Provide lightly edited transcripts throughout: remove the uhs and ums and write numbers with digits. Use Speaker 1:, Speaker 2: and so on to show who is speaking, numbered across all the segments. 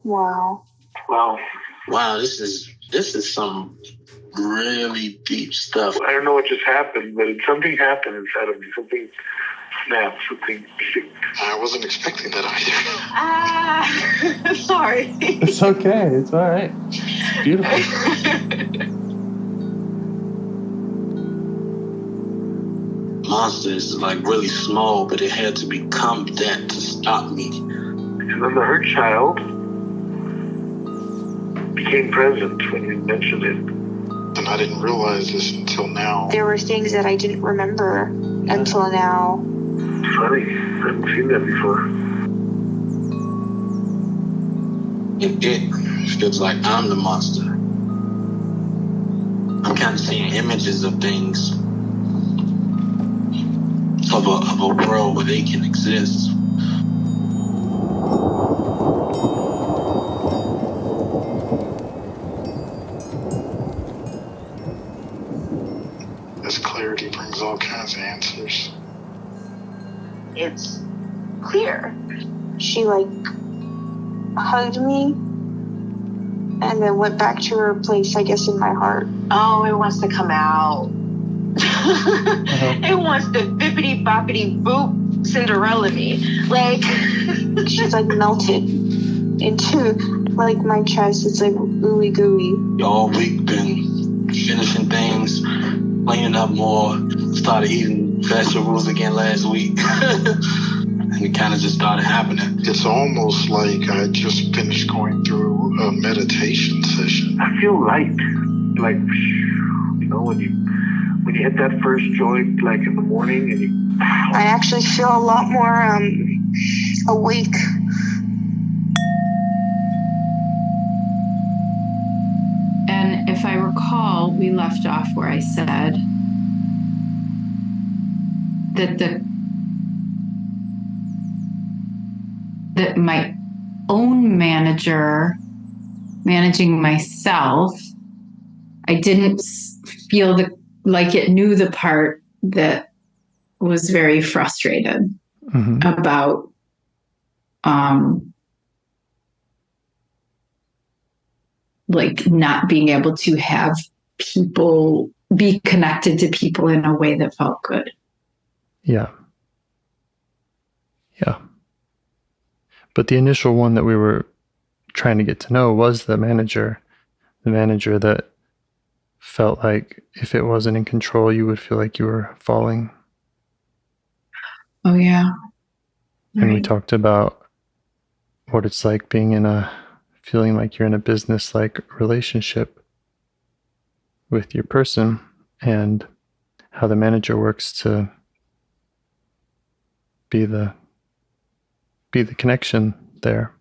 Speaker 1: Wow.
Speaker 2: Wow, this is some really deep stuff.
Speaker 3: I don't know what just happened, but something happened inside of me. Something snapped, something clicked.
Speaker 2: I wasn't expecting that
Speaker 1: either. Sorry.
Speaker 4: It's okay. It's all right. It's beautiful.
Speaker 2: Monster is like really small, but it had to become that to stop me.
Speaker 3: And then the hurt child became present when you mentioned it.
Speaker 2: And I didn't realize this until now.
Speaker 1: There were things that I didn't remember until now.
Speaker 3: Funny, I haven't seen that before.
Speaker 2: It feels like I'm the monster. I'm kind of seeing images of things. Of a world where they can exist. This clarity brings all kinds of answers.
Speaker 1: It's clear. She hugged me and then went back to her place, I guess, in my heart. Oh, it wants to come out. It wants to bippity boppity boop Cinderella me. She's melted into my chest. It's ooey gooey.
Speaker 2: All week been finishing things, cleaning up more, started eating vegetables again last week. And it kind of just started happening. It's almost like I just finished going through a meditation session.
Speaker 3: I feel light. When you hit that first joint, in the morning, and
Speaker 1: I actually feel a lot more awake.
Speaker 5: And if I recall, we left off where I said that my own managing myself, I didn't feel like it knew the part that was very frustrated about not being able to have people be connected to people in a way that felt good.
Speaker 4: Yeah. But the initial one that we were trying to get to know was the manager that felt like if it wasn't in control, you would feel like you were falling.
Speaker 5: Oh, yeah.
Speaker 4: Right. And we talked about what it's like feeling like you're in a business-like relationship with your person, and how the manager works to be the connection there.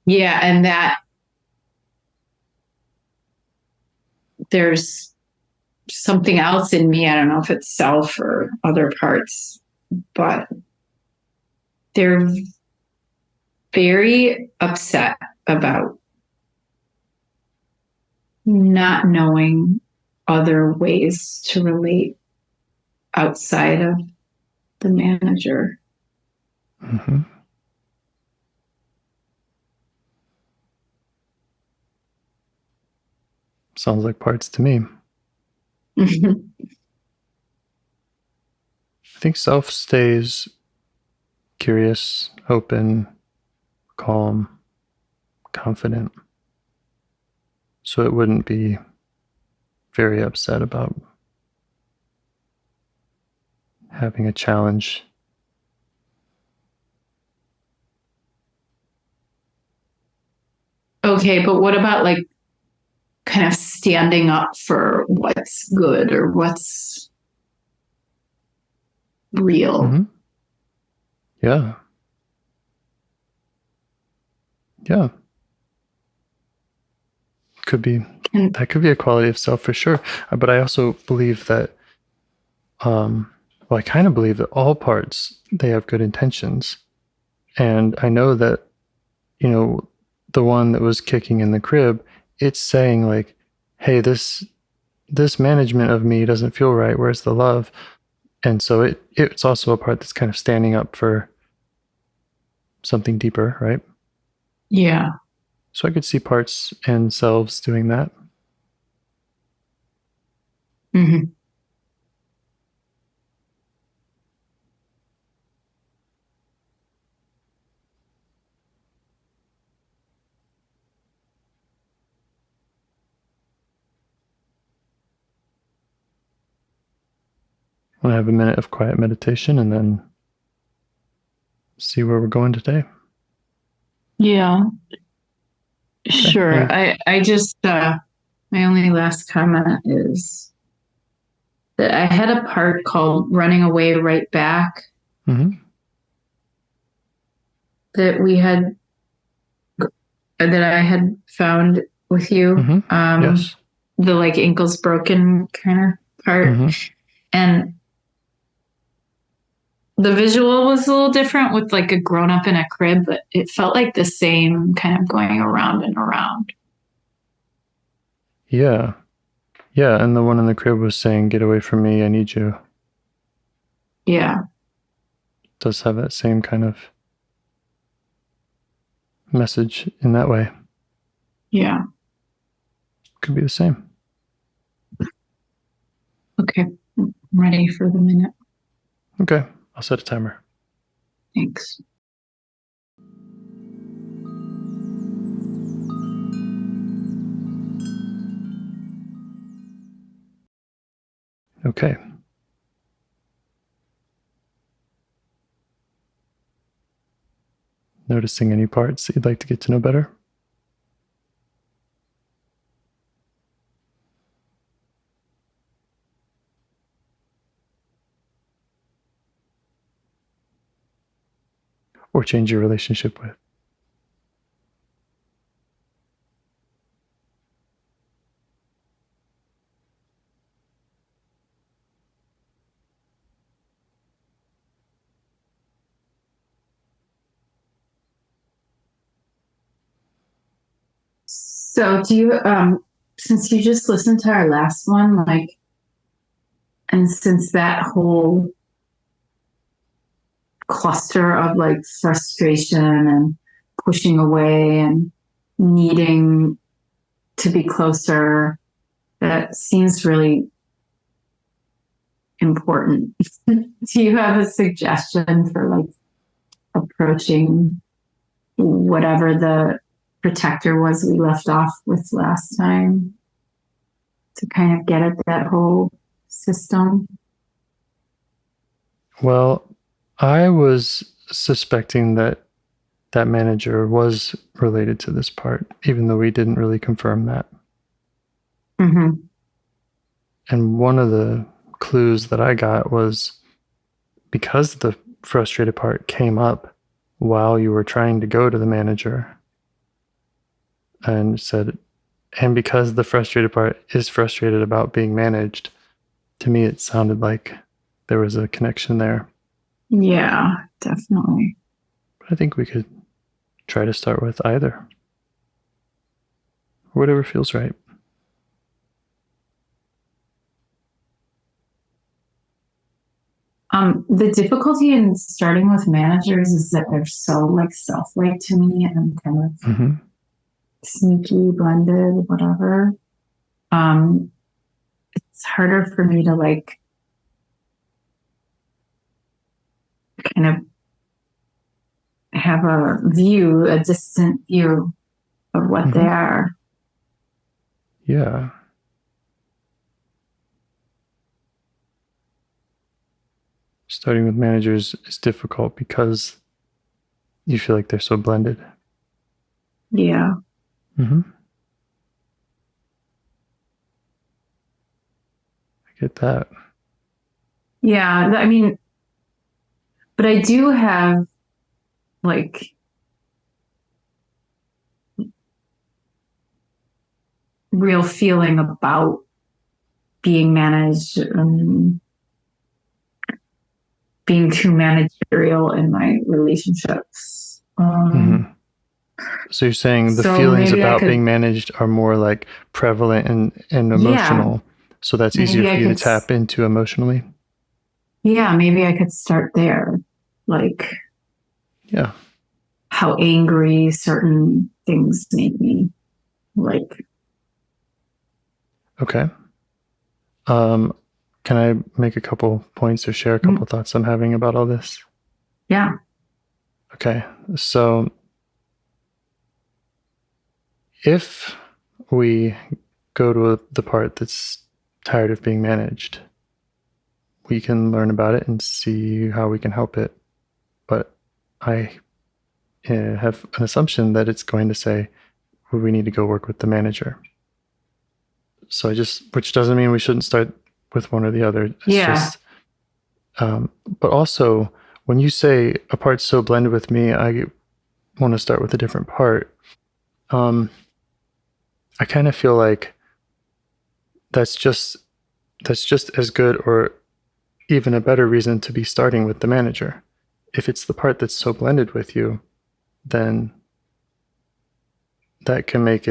Speaker 5: Yeah, and that there's something else in me, I don't know if it's self or other parts, but they're very upset about not knowing other ways to relate outside of the manager.
Speaker 4: Mm-hmm. Sounds like parts to me. I think self stays curious, open, calm, confident. So it wouldn't be very upset about having a challenge.
Speaker 5: Okay, but what about kind of standing up for what's good or what's real?
Speaker 4: Mm-hmm. Yeah. That could be a quality of self for sure. But I also believe that, I kind of believe that all parts, they have good intentions. And I know that, the one that was kicking in the crib, it's saying hey, this management of me doesn't feel right. Where's the love? And so it's also a part that's kind of standing up for something deeper, right?
Speaker 5: Yeah.
Speaker 4: So I could see parts and selves doing that.
Speaker 5: Mm-hmm.
Speaker 4: I want to have a minute of quiet meditation and then see where we're going today.
Speaker 5: Yeah. Sure. I just, my only last comment is that I had a part called Running Away Right Back that we had, that I had found with you.
Speaker 4: Yes.
Speaker 5: The like ankles broken kind of part. And the visual was a little different with like a grown up in a crib, but it felt like the same kind of going around and around.
Speaker 4: Yeah. Yeah. And the one in the crib was saying, "Get away from me. I need you."
Speaker 5: Yeah.
Speaker 4: Does have that same kind of message in that way.
Speaker 5: Yeah.
Speaker 4: Could be the same.
Speaker 5: Okay. I'm ready for the minute.
Speaker 4: Okay. I'll set a timer.
Speaker 5: Thanks.
Speaker 4: Okay. Noticing any parts that you'd like to get to know better? Or change your relationship with?
Speaker 5: So do you, since you just listened to our last one, like, and since that whole cluster of like frustration and pushing away and needing to be closer, that seems really important. Do you have a suggestion for like approaching whatever the protector was we left off with last time to kind of get at that whole system?
Speaker 4: Well, I was suspecting that that manager was related to this part, even though we didn't really confirm that.
Speaker 5: Mm-hmm.
Speaker 4: And one of the clues that I got was because the frustrated part came up while you were trying to go to the manager and said, and because the frustrated part is frustrated about being managed, to me it sounded like there was a connection there.
Speaker 5: Yeah, definitely.
Speaker 4: But I think we could try to start with either. Whatever feels right.
Speaker 5: The difficulty in starting with managers is that they're so like self-like to me and kind of sneaky, blended, whatever. It's harder for me to like kind of have a distant view of what they are.
Speaker 4: Yeah. Starting with managers is difficult because you feel like they're so blended.
Speaker 5: Yeah.
Speaker 4: I get that.
Speaker 5: Yeah. I mean, but I do have like real feeling about being managed and being too managerial in my relationships.
Speaker 4: So you're saying the feelings about being managed are more like prevalent and emotional. Yeah. So that's easier for you to tap into emotionally?
Speaker 5: Yeah, maybe I could start there. Like,
Speaker 4: Yeah.
Speaker 5: how angry certain things make me. Like,
Speaker 4: Okay. Can I make a couple points or share a couple thoughts I'm having about all this?
Speaker 5: yeah.
Speaker 4: Okay. So if we go to the part that's tired of being managed, we can learn about it and see how we can help it. But I have an assumption that it's going to say, well, we need to go work with the manager. So which doesn't mean we shouldn't start with one or the other. It's just, but also when you say a part's so blended with me, I want to start with a different part. I kind of feel like that's just as good or even a better reason to be starting with the manager. If it's the part that's so blended with you, then that can make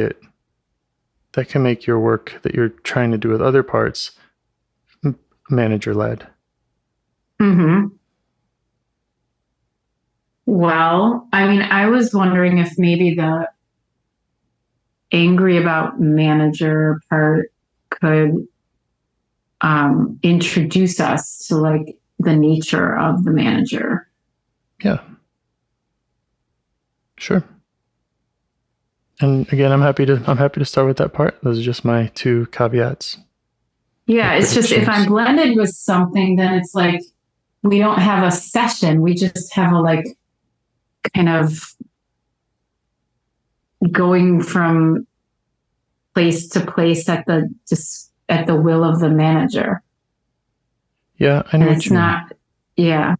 Speaker 4: your work that you're trying to do with other parts manager led.
Speaker 5: Mm-hmm. Well, I mean, I was wondering if maybe the angry about manager part could introduce us to like the nature of the manager.
Speaker 4: Yeah. Sure. And again, I'm happy to start with that part. Those are just my two caveats.
Speaker 5: Yeah, it's just if I'm blended with something, then it's like we don't have a session. We just have a like kind of going from place to place at the will of the manager.
Speaker 4: Yeah, I know what you mean.
Speaker 5: Yeah.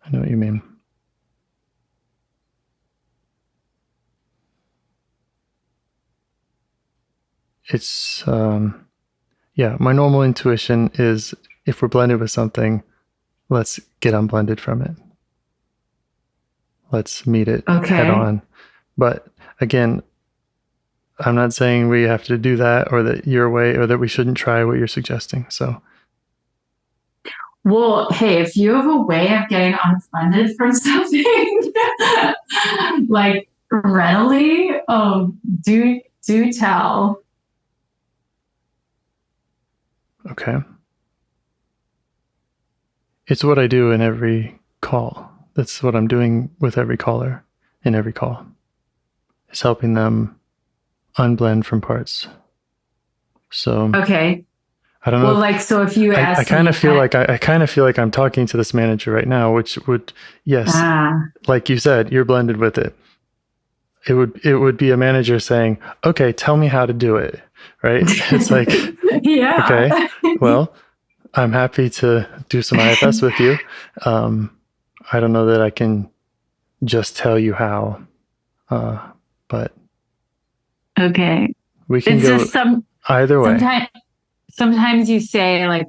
Speaker 4: I know what you mean. It's, yeah, my normal intuition is if we're blended with something, let's get unblended from it. Let's meet it head on. But again, I'm not saying we have to do that or that your way or that we shouldn't try what you're suggesting. So,
Speaker 5: well, hey, if you have a way of getting unblended from something like readily, do tell.
Speaker 4: Okay. It's what I do in every call. That's what I'm doing with every caller in every call. It's helping them unblend from parts. So
Speaker 5: okay.
Speaker 4: I don't know.
Speaker 5: Well, like, so if you ask,
Speaker 4: I kind of feel like I'm talking to this manager right now, which would, yes, like you said, you're blended with it. It would be a manager saying, okay, tell me how to do it. Right. It's like,
Speaker 5: yeah.
Speaker 4: Okay, well, I'm happy to do some IFS with you. I don't know that I can just tell you how, but
Speaker 5: okay.
Speaker 4: We can go either way.
Speaker 5: Sometimes you say like,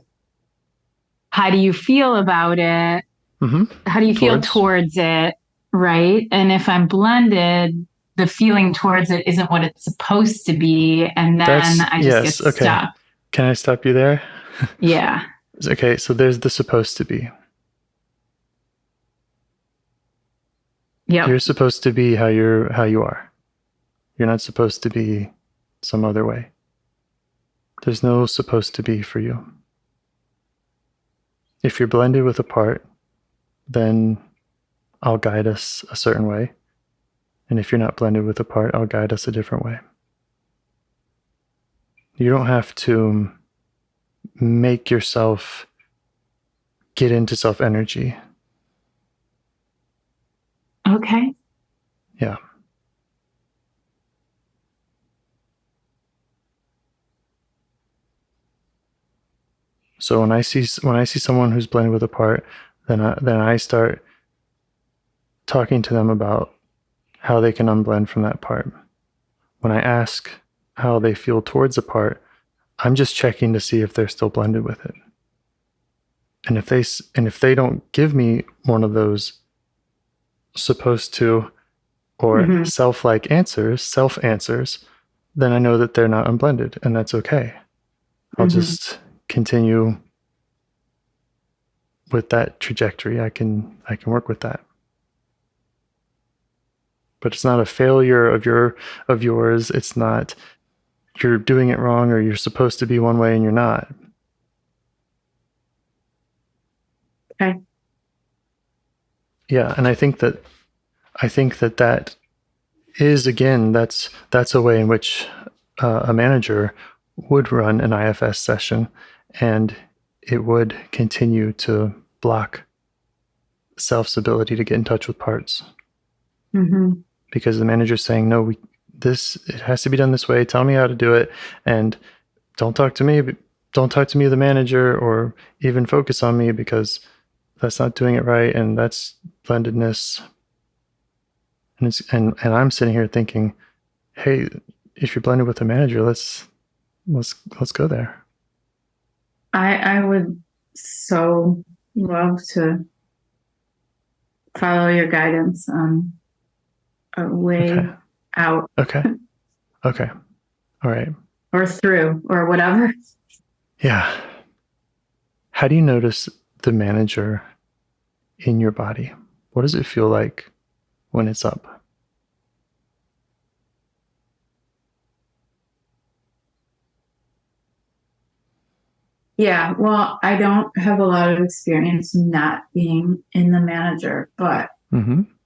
Speaker 5: how do you feel about it?
Speaker 4: Mm-hmm.
Speaker 5: How do you feel towards it? Right. And if I'm blended, the feeling towards it isn't what it's supposed to be. And then I just get stuck.
Speaker 4: Can I stop you there?
Speaker 5: Yeah.
Speaker 4: Okay. So there's the supposed to be.
Speaker 5: Yeah.
Speaker 4: You're supposed to be how you are. You're not supposed to be some other way. There's no supposed to be for you. If you're blended with a part, then I'll guide us a certain way. And if you're not blended with a part, I'll guide us a different way. You don't have to make yourself get into self energy.
Speaker 5: Okay.
Speaker 4: Yeah. So when I see someone who's blended with a part, then I start talking to them about how they can unblend from that part. When I ask how they feel towards a part, I'm just checking to see if they're still blended with it. And if they don't give me one of those supposed to or self answers, then I know that they're not unblended, and that's okay. I'll just continue with that trajectory, I can work with that. But it's not a failure of yours. It's not you're doing it wrong or you're supposed to be one way and you're not.
Speaker 5: Okay.
Speaker 4: Yeah, and I think that is, again, that's a way in which a manager would run an IFS session, and it would continue to block self's ability to get in touch with parts.
Speaker 5: Mm-hmm.
Speaker 4: Because the manager's saying, no, it has to be done this way. Tell me how to do it, and don't talk to me. Don't talk to me, the manager, or even focus on me, because that's not doing it right, and that's blendedness. And I'm sitting here thinking, hey, if you're blended with a manager, let's go there.
Speaker 5: I would so love to follow your guidance on a way out.
Speaker 4: Okay. All right.
Speaker 5: Or through, or whatever.
Speaker 4: Yeah. How do you notice the manager in your body? What does it feel like when it's up?
Speaker 5: Yeah, well, I don't have a lot of experience not being in the manager, but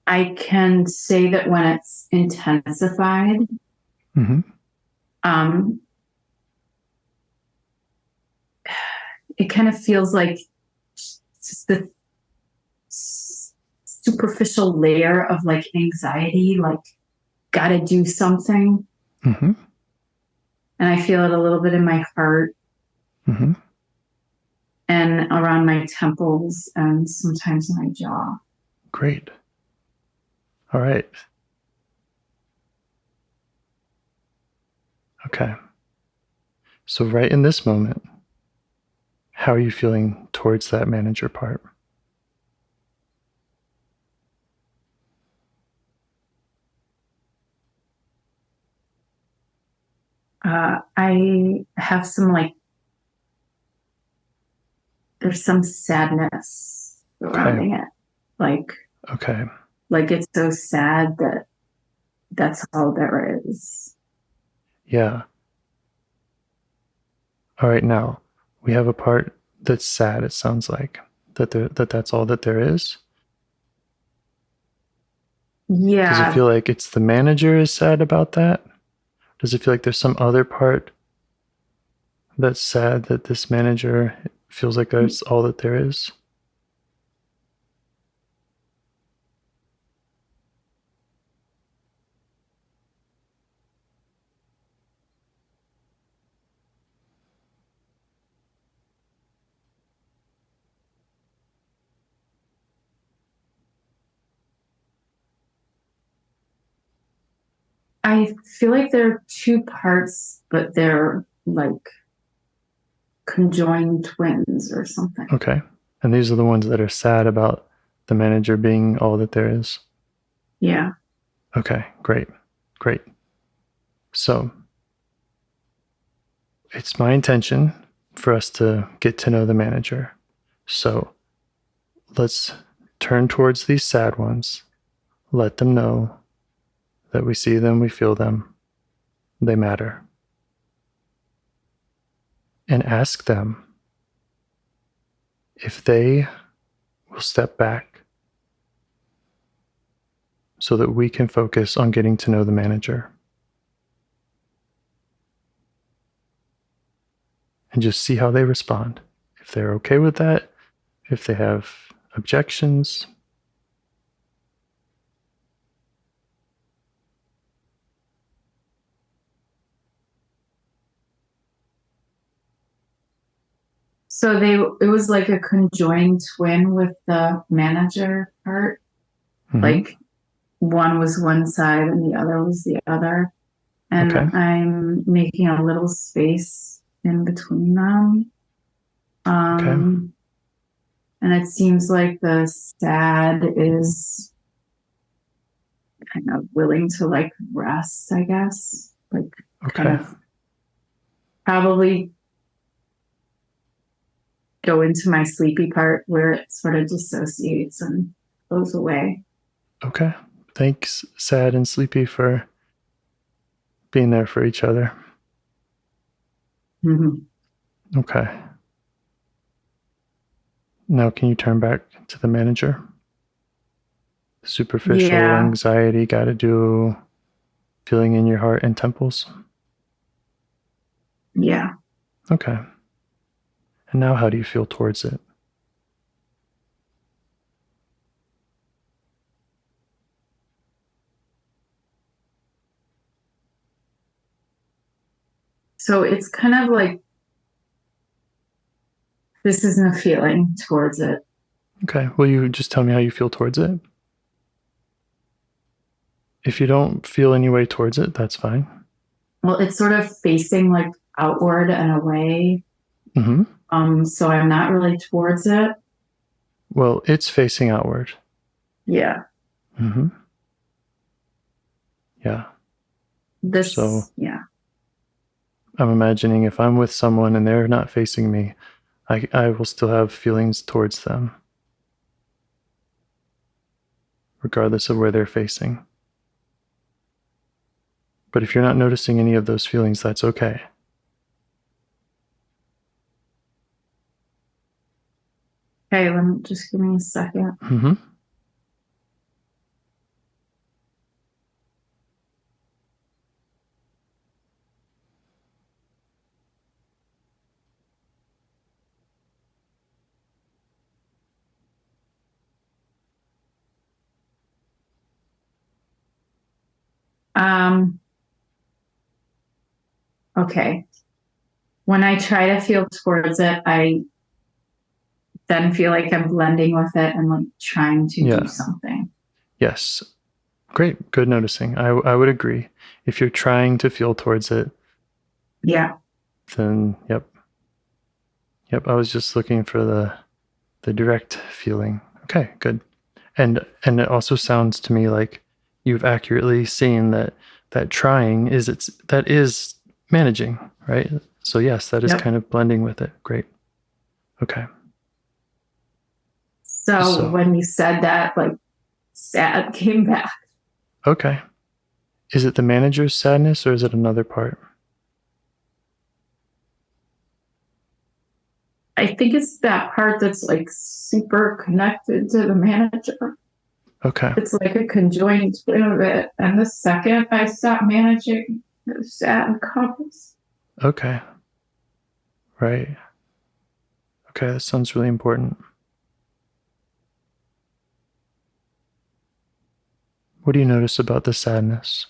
Speaker 5: I can say that when it's intensified, it kind of feels like just the superficial layer of like anxiety, like gotta do something. And I feel it a little bit in my heart and around my temples and sometimes my jaw.
Speaker 4: Great. All right. Okay. So right in this moment, how are you feeling towards that manager part?
Speaker 5: I have some there's some sadness surrounding it. Like it's so sad that that's all there is.
Speaker 4: Yeah. All right, now we have a part that's sad. It sounds like that's all that there is.
Speaker 5: Yeah.
Speaker 4: Does it feel like it's the manager is sad about that? Does it feel like there's some other part that's sad that this manager feels like that's all that there is?
Speaker 5: I feel like there are two parts, but they're like conjoined twins or something.
Speaker 4: Okay. And these are the ones that are sad about the manager being all that there is?
Speaker 5: Yeah.
Speaker 4: Okay, great. So it's my intention for us to get to know the manager. So let's turn towards these sad ones. Let them know that we see them, we feel them, they matter. And ask them if they will step back so that we can focus on getting to know the manager. And just see how they respond. If they're okay with that, if they have objections.
Speaker 5: So it was like a conjoined twin with the manager part. Like one was one side and the other was the other. And I'm making a little space in between them. And it seems like the sad is kind of willing to like rest, I guess. Like kind of probably go into my sleepy part where it sort of dissociates and goes away.
Speaker 4: Okay. Thanks, Sad and Sleepy, for being there for each other.
Speaker 5: Mm-hmm.
Speaker 4: Okay. Now, can you turn back to the manager? Superficial anxiety got to do feeling in your heart and temples?
Speaker 5: Yeah.
Speaker 4: Okay. And now how do you feel towards it?
Speaker 5: So it's kind of like this isn't a feeling towards it.
Speaker 4: Okay. Will you just tell me how you feel towards it? If you don't feel any way towards it, that's fine.
Speaker 5: Well, it's sort of facing like outward and away.
Speaker 4: Mm-hmm.
Speaker 5: So I'm not really towards it.
Speaker 4: Well, it's facing outward.
Speaker 5: Yeah.
Speaker 4: Mm-hmm. Yeah.
Speaker 5: Yeah.
Speaker 4: I'm imagining if I'm with someone and they're not facing me, I will still have feelings towards them, regardless of where they're facing. But if you're not noticing any of those feelings, that's okay.
Speaker 5: Okay, just give me a second.
Speaker 4: Mm-hmm.
Speaker 5: Okay. When I try to feel towards it, I then feel like I'm blending with it and like trying to do something.
Speaker 4: Yes. Great. Good noticing. I would agree. If you're trying to feel towards it, then yep. I was just looking for the direct feeling. Okay, good. And it also sounds to me like you've accurately seen that trying that is managing, right? So yes, that is kind of blending with it. Great. Okay.
Speaker 5: So when you said that, like, sad came back.
Speaker 4: Okay. Is it the manager's sadness or is it another part?
Speaker 5: I think it's that part that's like super connected to the manager.
Speaker 4: Okay.
Speaker 5: It's like a conjoined twin of it. And the second I stop managing, the sad comes.
Speaker 4: Okay. Right. Okay, that sounds really important. What do you notice about the sadness?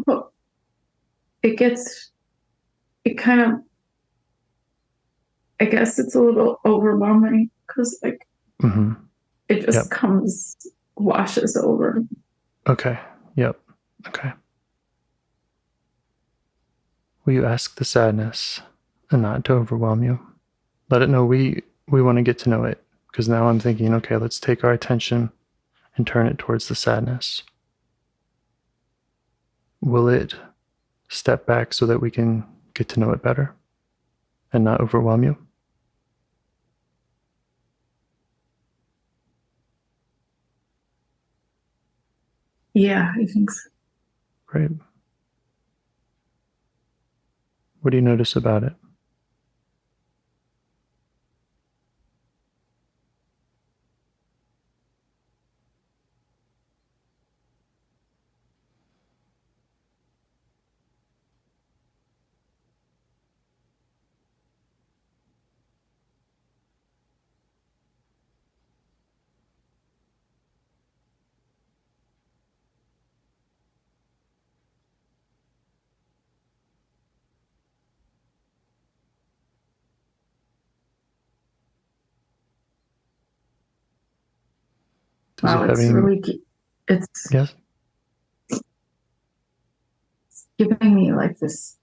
Speaker 5: Well, it kind of, I guess it's a little overwhelming because like it just washes over.
Speaker 4: Okay. Yep. Okay. Will you ask the sadness and not to overwhelm you? Let it know we want to get to know it, because now I'm thinking, okay, let's take our attention and turn it towards the sadness. Will it step back so that we can get to know it better and not overwhelm you?
Speaker 5: Yeah, I think so.
Speaker 4: Great. What do you notice about it?
Speaker 5: It's
Speaker 4: yes?
Speaker 5: giving me like this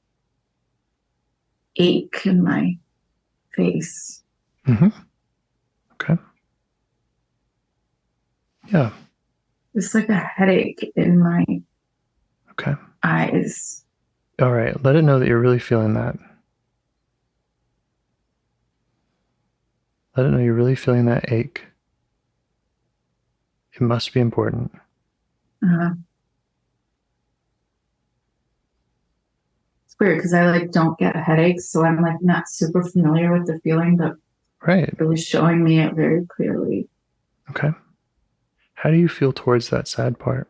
Speaker 5: ache in my face.
Speaker 4: Okay. Yeah.
Speaker 5: It's like a headache in my
Speaker 4: Okay.
Speaker 5: eyes.
Speaker 4: All right. Let it know that you're really feeling that. Let it know you're really feeling that ache. It must be important.
Speaker 5: It's weird because I like don't get headaches, so I'm like not super familiar with the feeling, but
Speaker 4: Right.
Speaker 5: it was showing me it very clearly.
Speaker 4: Okay. How do you feel towards that sad part?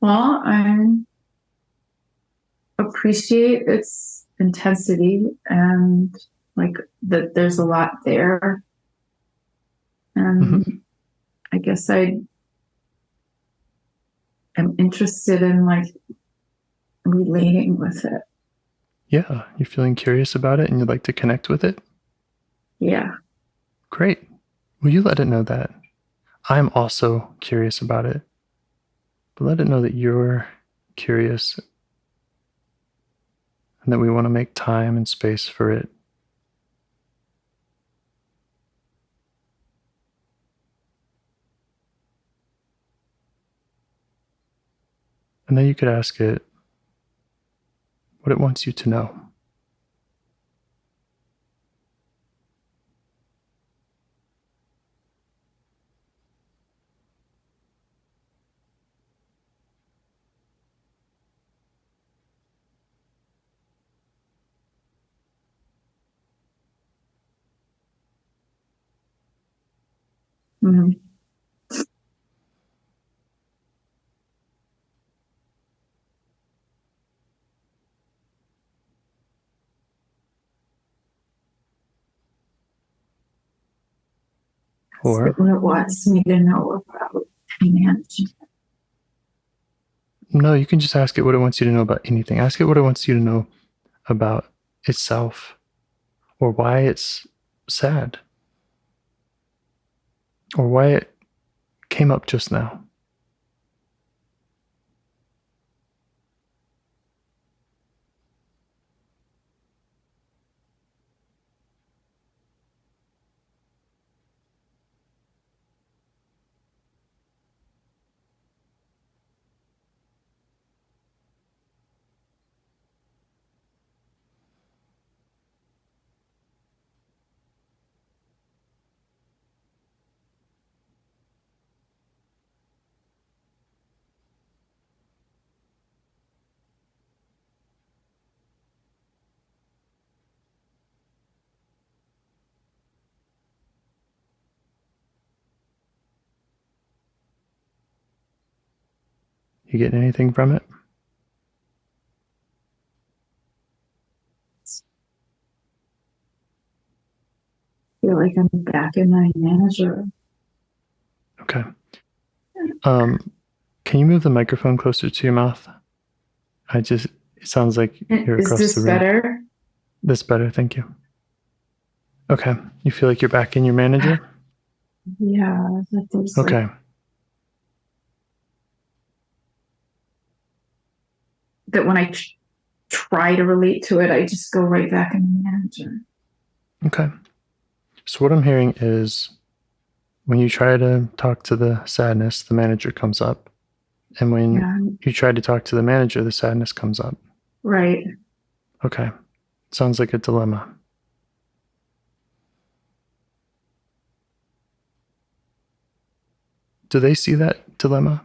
Speaker 5: Well, I appreciate its intensity and like that there's a lot there. And I guess I am interested in like relating with it.
Speaker 4: Yeah. You're feeling curious about it and you'd like to connect with it?
Speaker 5: Yeah.
Speaker 4: Great. Will you let it know that? I'm also curious about it. But let it know that you're curious and that we want to make time and space for it. And then you could ask it what it wants you to know.
Speaker 5: Mm-hmm.
Speaker 4: Or
Speaker 5: What it wants me to know about management.
Speaker 4: no, you can just ask it what it wants you to know about anything. Ask it what it wants you to know about itself or why it's sad or why it came up just now. You getting anything from it?
Speaker 5: I feel like I'm back in my manager.
Speaker 4: Okay. Can you move the microphone closer to your mouth? It sounds like you're
Speaker 5: Is
Speaker 4: across
Speaker 5: this
Speaker 4: the room.
Speaker 5: better?
Speaker 4: That's better, thank you. Okay. You feel like you're back in your manager?
Speaker 5: Yeah, that there's
Speaker 4: Okay.
Speaker 5: like, that when I try to relate to it, I just go right back in the manager.
Speaker 4: Okay. So what I'm hearing is when you try to talk to the sadness, the manager comes up. And when you try to talk to the manager, the sadness comes up.
Speaker 5: Right.
Speaker 4: Okay. Sounds like a dilemma. Do they see that dilemma?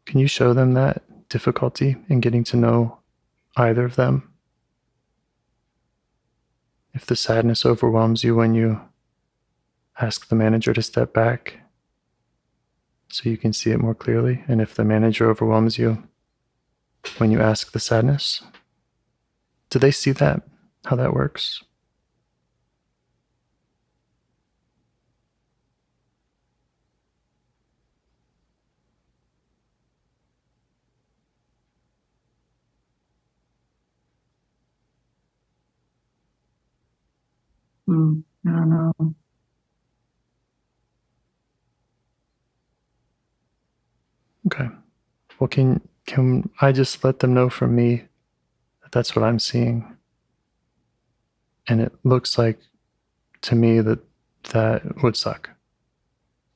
Speaker 4: Can you show them that difficulty in getting to know either of them? If the sadness overwhelms you when you ask the manager to step back so you can see it more clearly, and if the manager overwhelms you when you ask the sadness, do they see that, how that works?
Speaker 5: I don't know.
Speaker 4: Okay. Well, can I just let them know from me that That's what I'm seeing. And it looks like to me that would suck.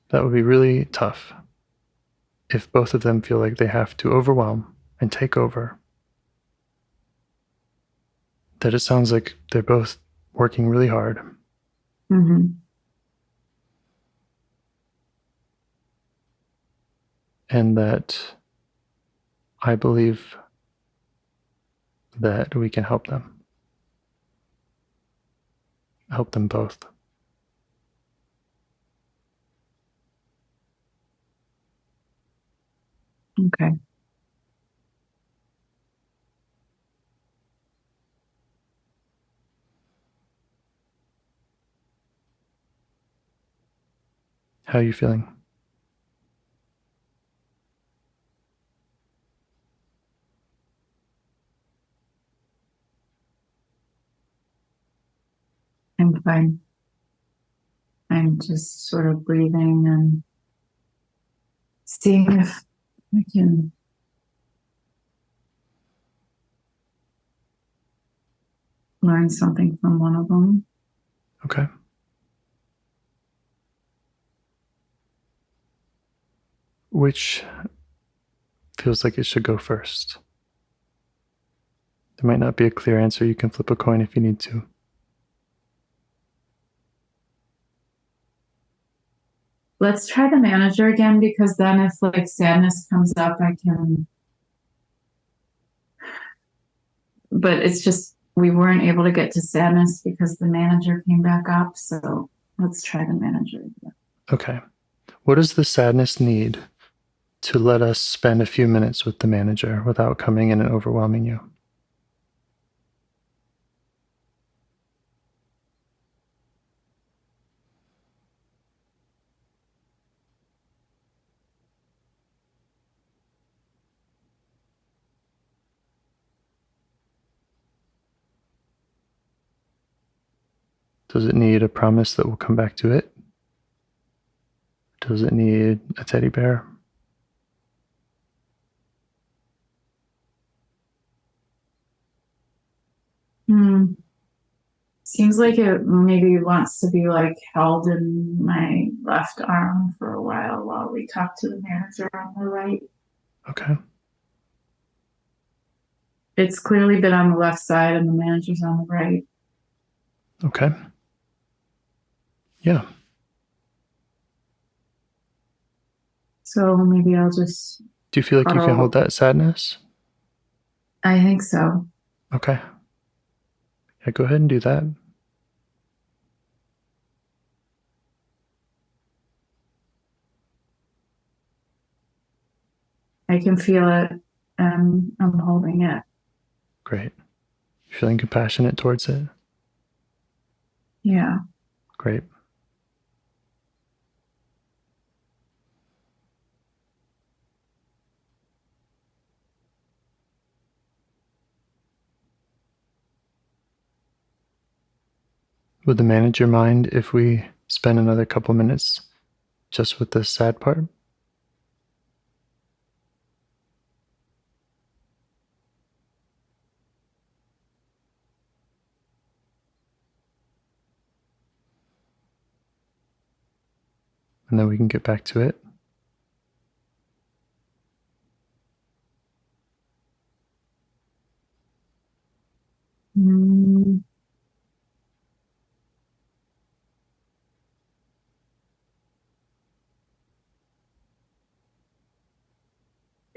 Speaker 4: That would be really tough if both of them feel like they have to overwhelm and take over. That it sounds like they're both working really hard.
Speaker 5: Mm-hmm.
Speaker 4: And that I believe that we can help them. Help them both.
Speaker 5: Okay.
Speaker 4: How are you feeling?
Speaker 5: I'm fine. I'm just sort of breathing and seeing if I can learn something from one of them.
Speaker 4: Okay. Which feels like it should go first? There might not be a clear answer. You can flip a coin if you need to.
Speaker 5: Let's try the manager again, because then if like sadness comes up, I can. But it's just we weren't able to get to sadness because the manager came back up. So let's try the manager again.
Speaker 4: Okay. What does the sadness need to let us spend a few minutes with the manager without coming in and overwhelming you? Does it need a promise that we'll come back to it? Does it need a teddy bear?
Speaker 5: Seems like it maybe wants to be like held in my left arm for a while we talk to the manager on the right.
Speaker 4: Okay.
Speaker 5: It's clearly been on the left side and the manager's on the right.
Speaker 4: Okay. Yeah.
Speaker 5: So maybe I'll just.
Speaker 4: Do you feel like you can hold that sadness?
Speaker 5: I think so.
Speaker 4: Okay. Yeah, go ahead and do that.
Speaker 5: I can feel it and I'm holding it.
Speaker 4: Great. You feeling compassionate towards it?
Speaker 5: Yeah.
Speaker 4: Great. Would the manager mind if we spend another couple minutes just with the sad part? And then we can get back to it.
Speaker 5: Mm.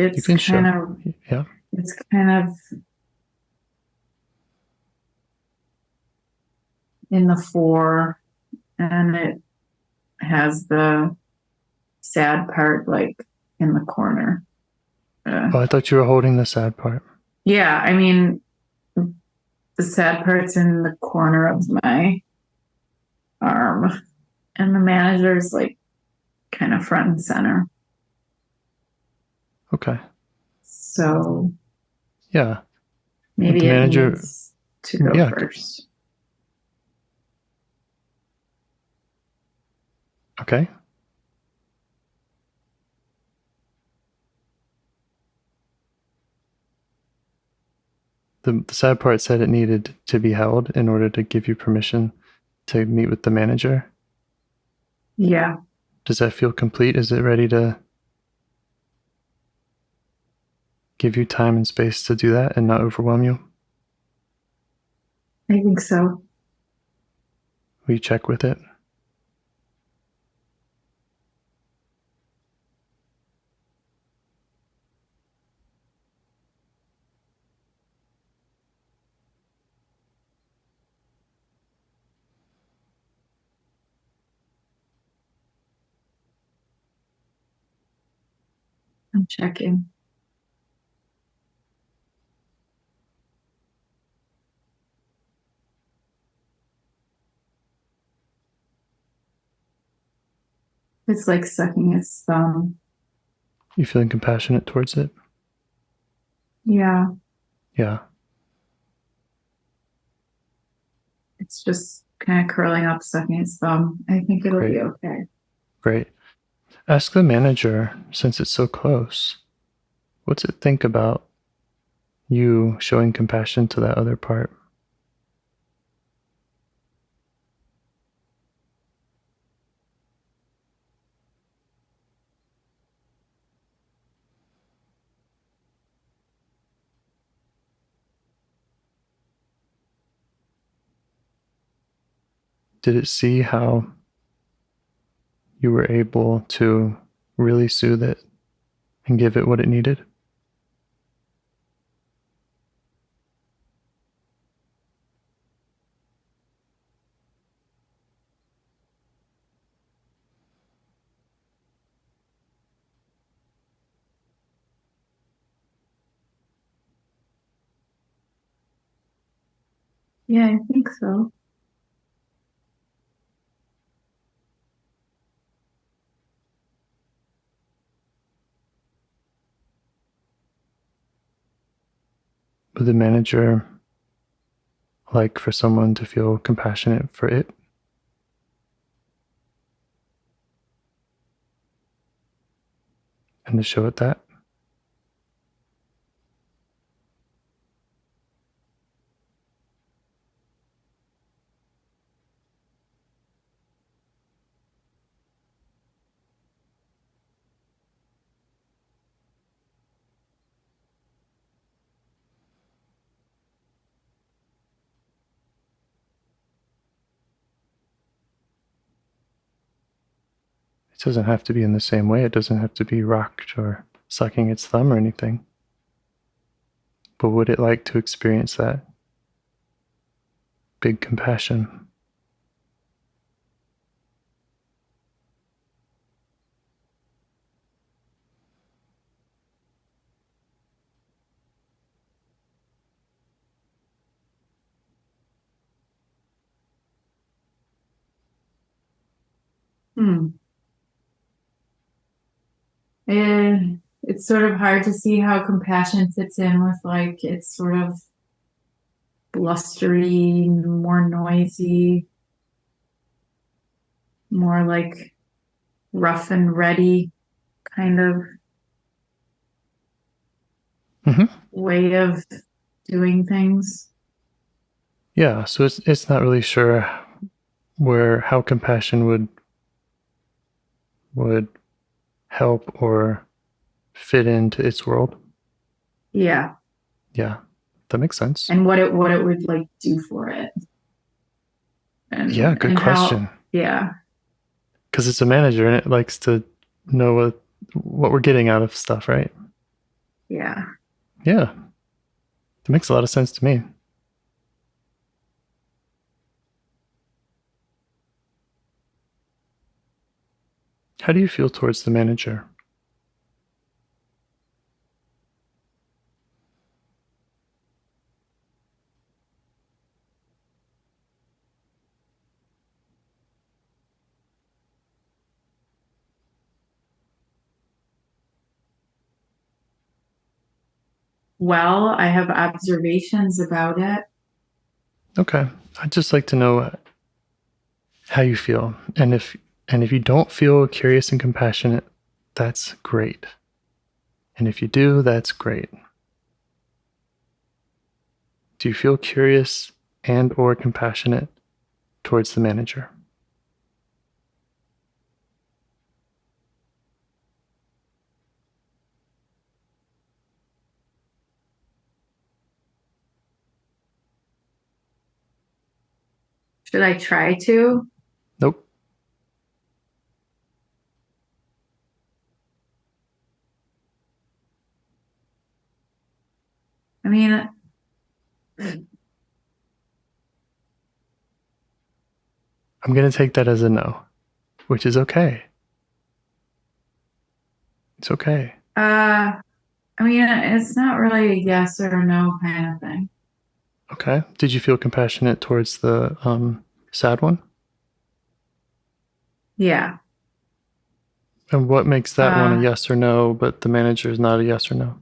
Speaker 5: It's kind of in the 4, and it has the sad part like in the corner.
Speaker 4: Oh, I thought you were holding the sad part.
Speaker 5: Yeah, I mean, the sad part's in the corner of my arm, and the manager's like kind of front and center.
Speaker 4: Okay.
Speaker 5: So
Speaker 4: yeah,
Speaker 5: maybe it needs to go first.
Speaker 4: Okay. The sad part said it needed to be held in order to give you permission to meet with the manager.
Speaker 5: Yeah.
Speaker 4: Does that feel complete? Is it ready to give you time and space to do that and not overwhelm you?
Speaker 5: I think so.
Speaker 4: Will you check with it?
Speaker 5: I'm checking. It's like sucking its thumb.
Speaker 4: You feeling compassionate towards it?
Speaker 5: Yeah.
Speaker 4: Yeah.
Speaker 5: It's just kind of curling up, sucking its thumb. I think it'll be okay.
Speaker 4: Great. Ask the manager, since it's so close, what's it think about you showing compassion to that other part? Did it see how you were able to really soothe it and give it what it needed?
Speaker 5: Yeah, I think so.
Speaker 4: Would the manager like for someone to feel compassionate for it? And to show it that? It doesn't have to be in the same way. It doesn't have to be rocked or sucking its thumb or anything. But would it like to experience that big compassion?
Speaker 5: It's sort of hard to see how compassion fits in with like it's sort of blustery, more noisy, more like rough and ready kind of way of doing things.
Speaker 4: Yeah, so it's not really sure how compassion would help or fit into its world.
Speaker 5: Yeah.
Speaker 4: Yeah, that makes sense.
Speaker 5: And what it would like do for it.
Speaker 4: Yeah, good question.
Speaker 5: Yeah.
Speaker 4: Because it's a manager and it likes to know what we're getting out of stuff, right?
Speaker 5: Yeah.
Speaker 4: Yeah, that makes a lot of sense to me. How do you feel towards the manager?
Speaker 5: Well, I have observations about it.
Speaker 4: Okay, I'd just like to know how you feel, and if you don't feel curious and compassionate, that's great. And if you do, that's great. Do you feel curious and or compassionate towards the manager?
Speaker 5: Should I try to?
Speaker 4: Nope.
Speaker 5: I mean,
Speaker 4: I'm going to take that as a no, which is okay. It's okay.
Speaker 5: I mean, it's not really a yes or no kind of thing.
Speaker 4: Okay. Did you feel compassionate towards the sad one?
Speaker 5: Yeah.
Speaker 4: And what makes that one a yes or no, but the manager is not a yes or no?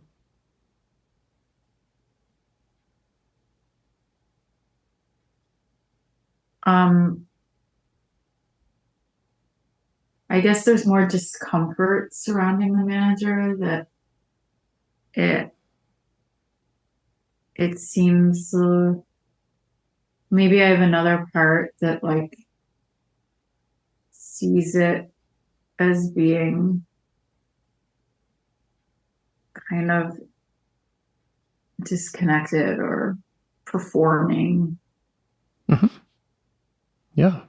Speaker 5: I guess there's more discomfort surrounding the manager that it seems maybe I have another part that like sees it as being kind of disconnected or performing.
Speaker 4: Mm-hmm. Yeah.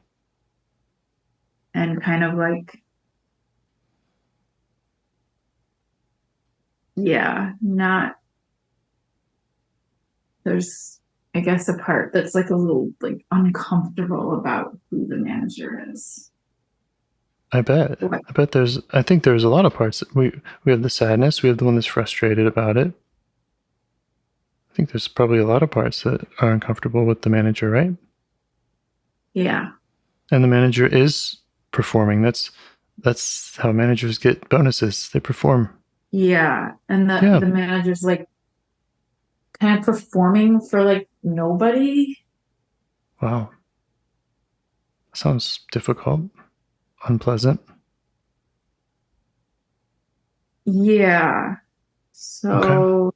Speaker 5: And kind of like, yeah, not, there's, I guess, a part that's like a little like uncomfortable about who the manager is.
Speaker 4: I bet.
Speaker 5: What?
Speaker 4: I think there's a lot of parts. We have the sadness. We have the one that's frustrated about it. I think there's probably a lot of parts that are uncomfortable with the manager, right?
Speaker 5: Yeah.
Speaker 4: And the manager is performing. That's how managers get bonuses. They perform.
Speaker 5: Yeah. And
Speaker 4: Yeah.
Speaker 5: the manager's like kind of performing for like nobody.
Speaker 4: Wow. Sounds difficult, unpleasant.
Speaker 5: Yeah. So
Speaker 4: Okay.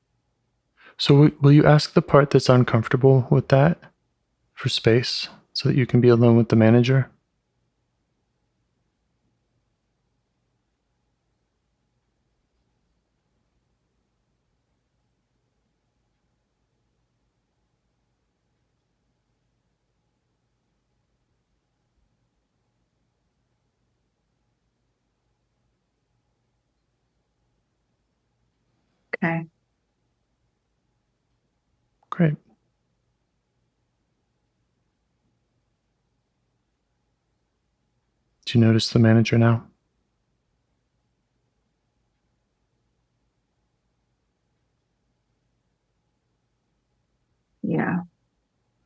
Speaker 4: So will you ask the part that's uncomfortable with that for space so that you can be alone with the manager?
Speaker 5: okay.
Speaker 4: Great. Do you notice the manager now?
Speaker 5: Yeah.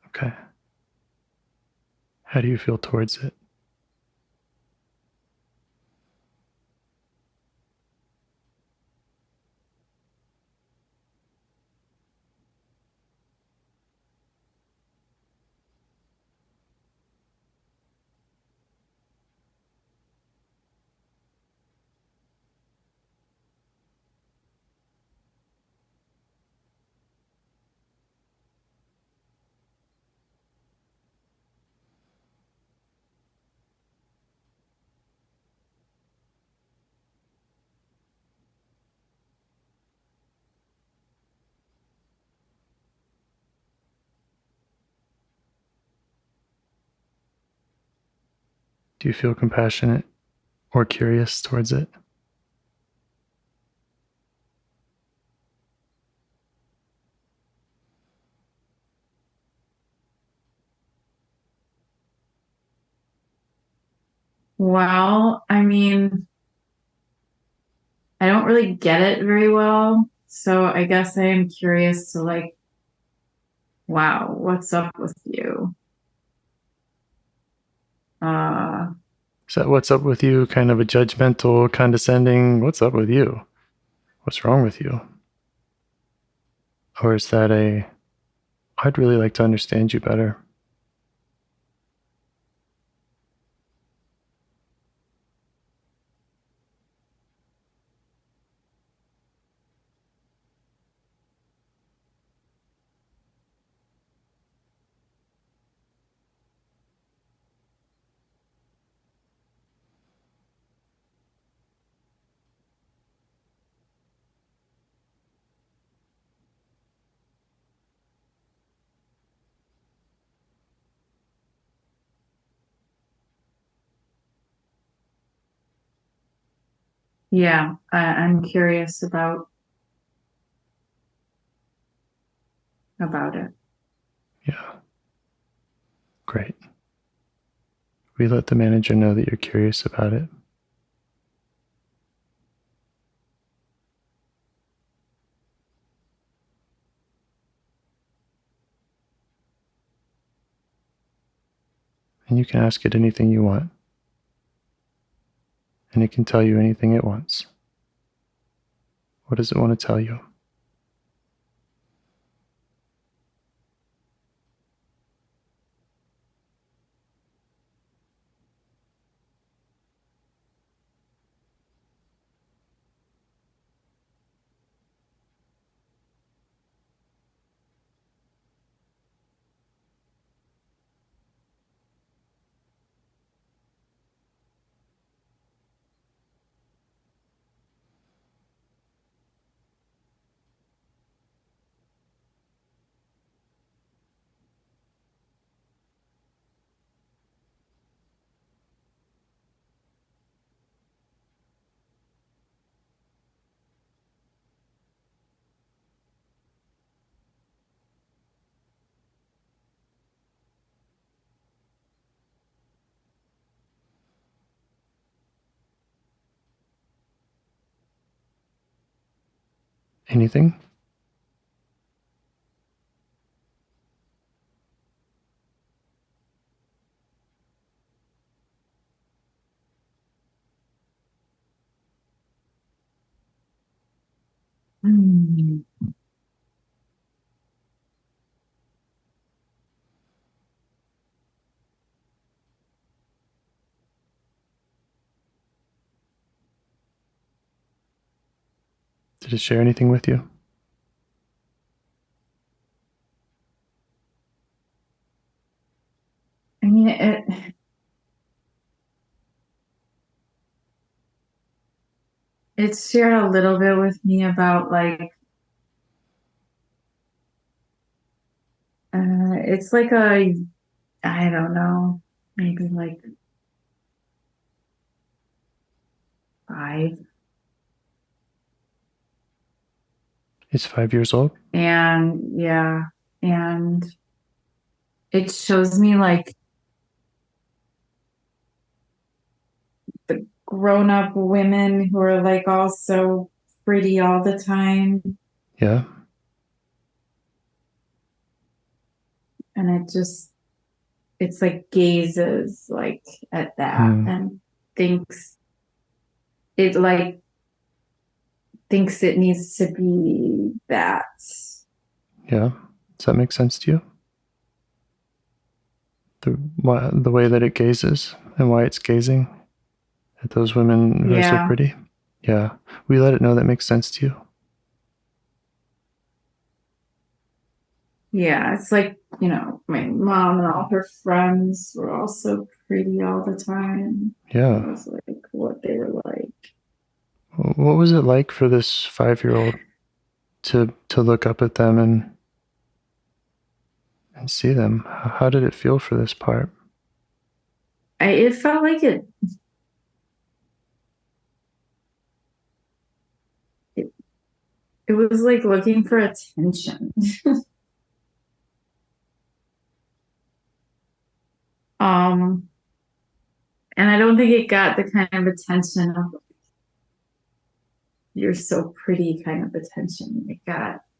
Speaker 4: Okay. How do you feel towards it? Do you feel compassionate or curious towards it?
Speaker 5: Well, I mean, I don't really get it very well. So I guess I am curious to like, wow, what's up with you?
Speaker 4: Is that what's up with you kind of a judgmental, condescending, what's up with you? What's wrong with you? Or is that I'd really like to understand you better?
Speaker 5: Yeah, I'm curious about it.
Speaker 4: Yeah. Great. We let the manager know that you're curious about it. And you can ask it anything you want. And it can tell you anything it wants. What does it want to tell you? Anything?
Speaker 5: Hmm.
Speaker 4: Did it share anything with you?
Speaker 5: I mean, it's shared a little bit with me about like, it's like I don't know, maybe like 5.
Speaker 4: It's 5 years old?
Speaker 5: And yeah, and it shows me like the grown-up women who are like all so pretty all the time.
Speaker 4: Yeah.
Speaker 5: And it's like gazes like at that and thinks it like thinks it needs to be that.
Speaker 4: Yeah. Does that make sense to you? The way that it gazes and why it's gazing at those women who are so
Speaker 5: Yeah.
Speaker 4: pretty? Yeah. We let it know that makes sense to you.
Speaker 5: Yeah, it's like, my mom and all her friends were all so pretty all the time.
Speaker 4: Yeah.
Speaker 5: It was like what they were like.
Speaker 4: What was it like for this 5-year-old to look up at them and see them? How did it feel for this part?
Speaker 5: It felt like it was like looking for attention. And I don't think it got the kind of attention of you're so pretty kind of attention.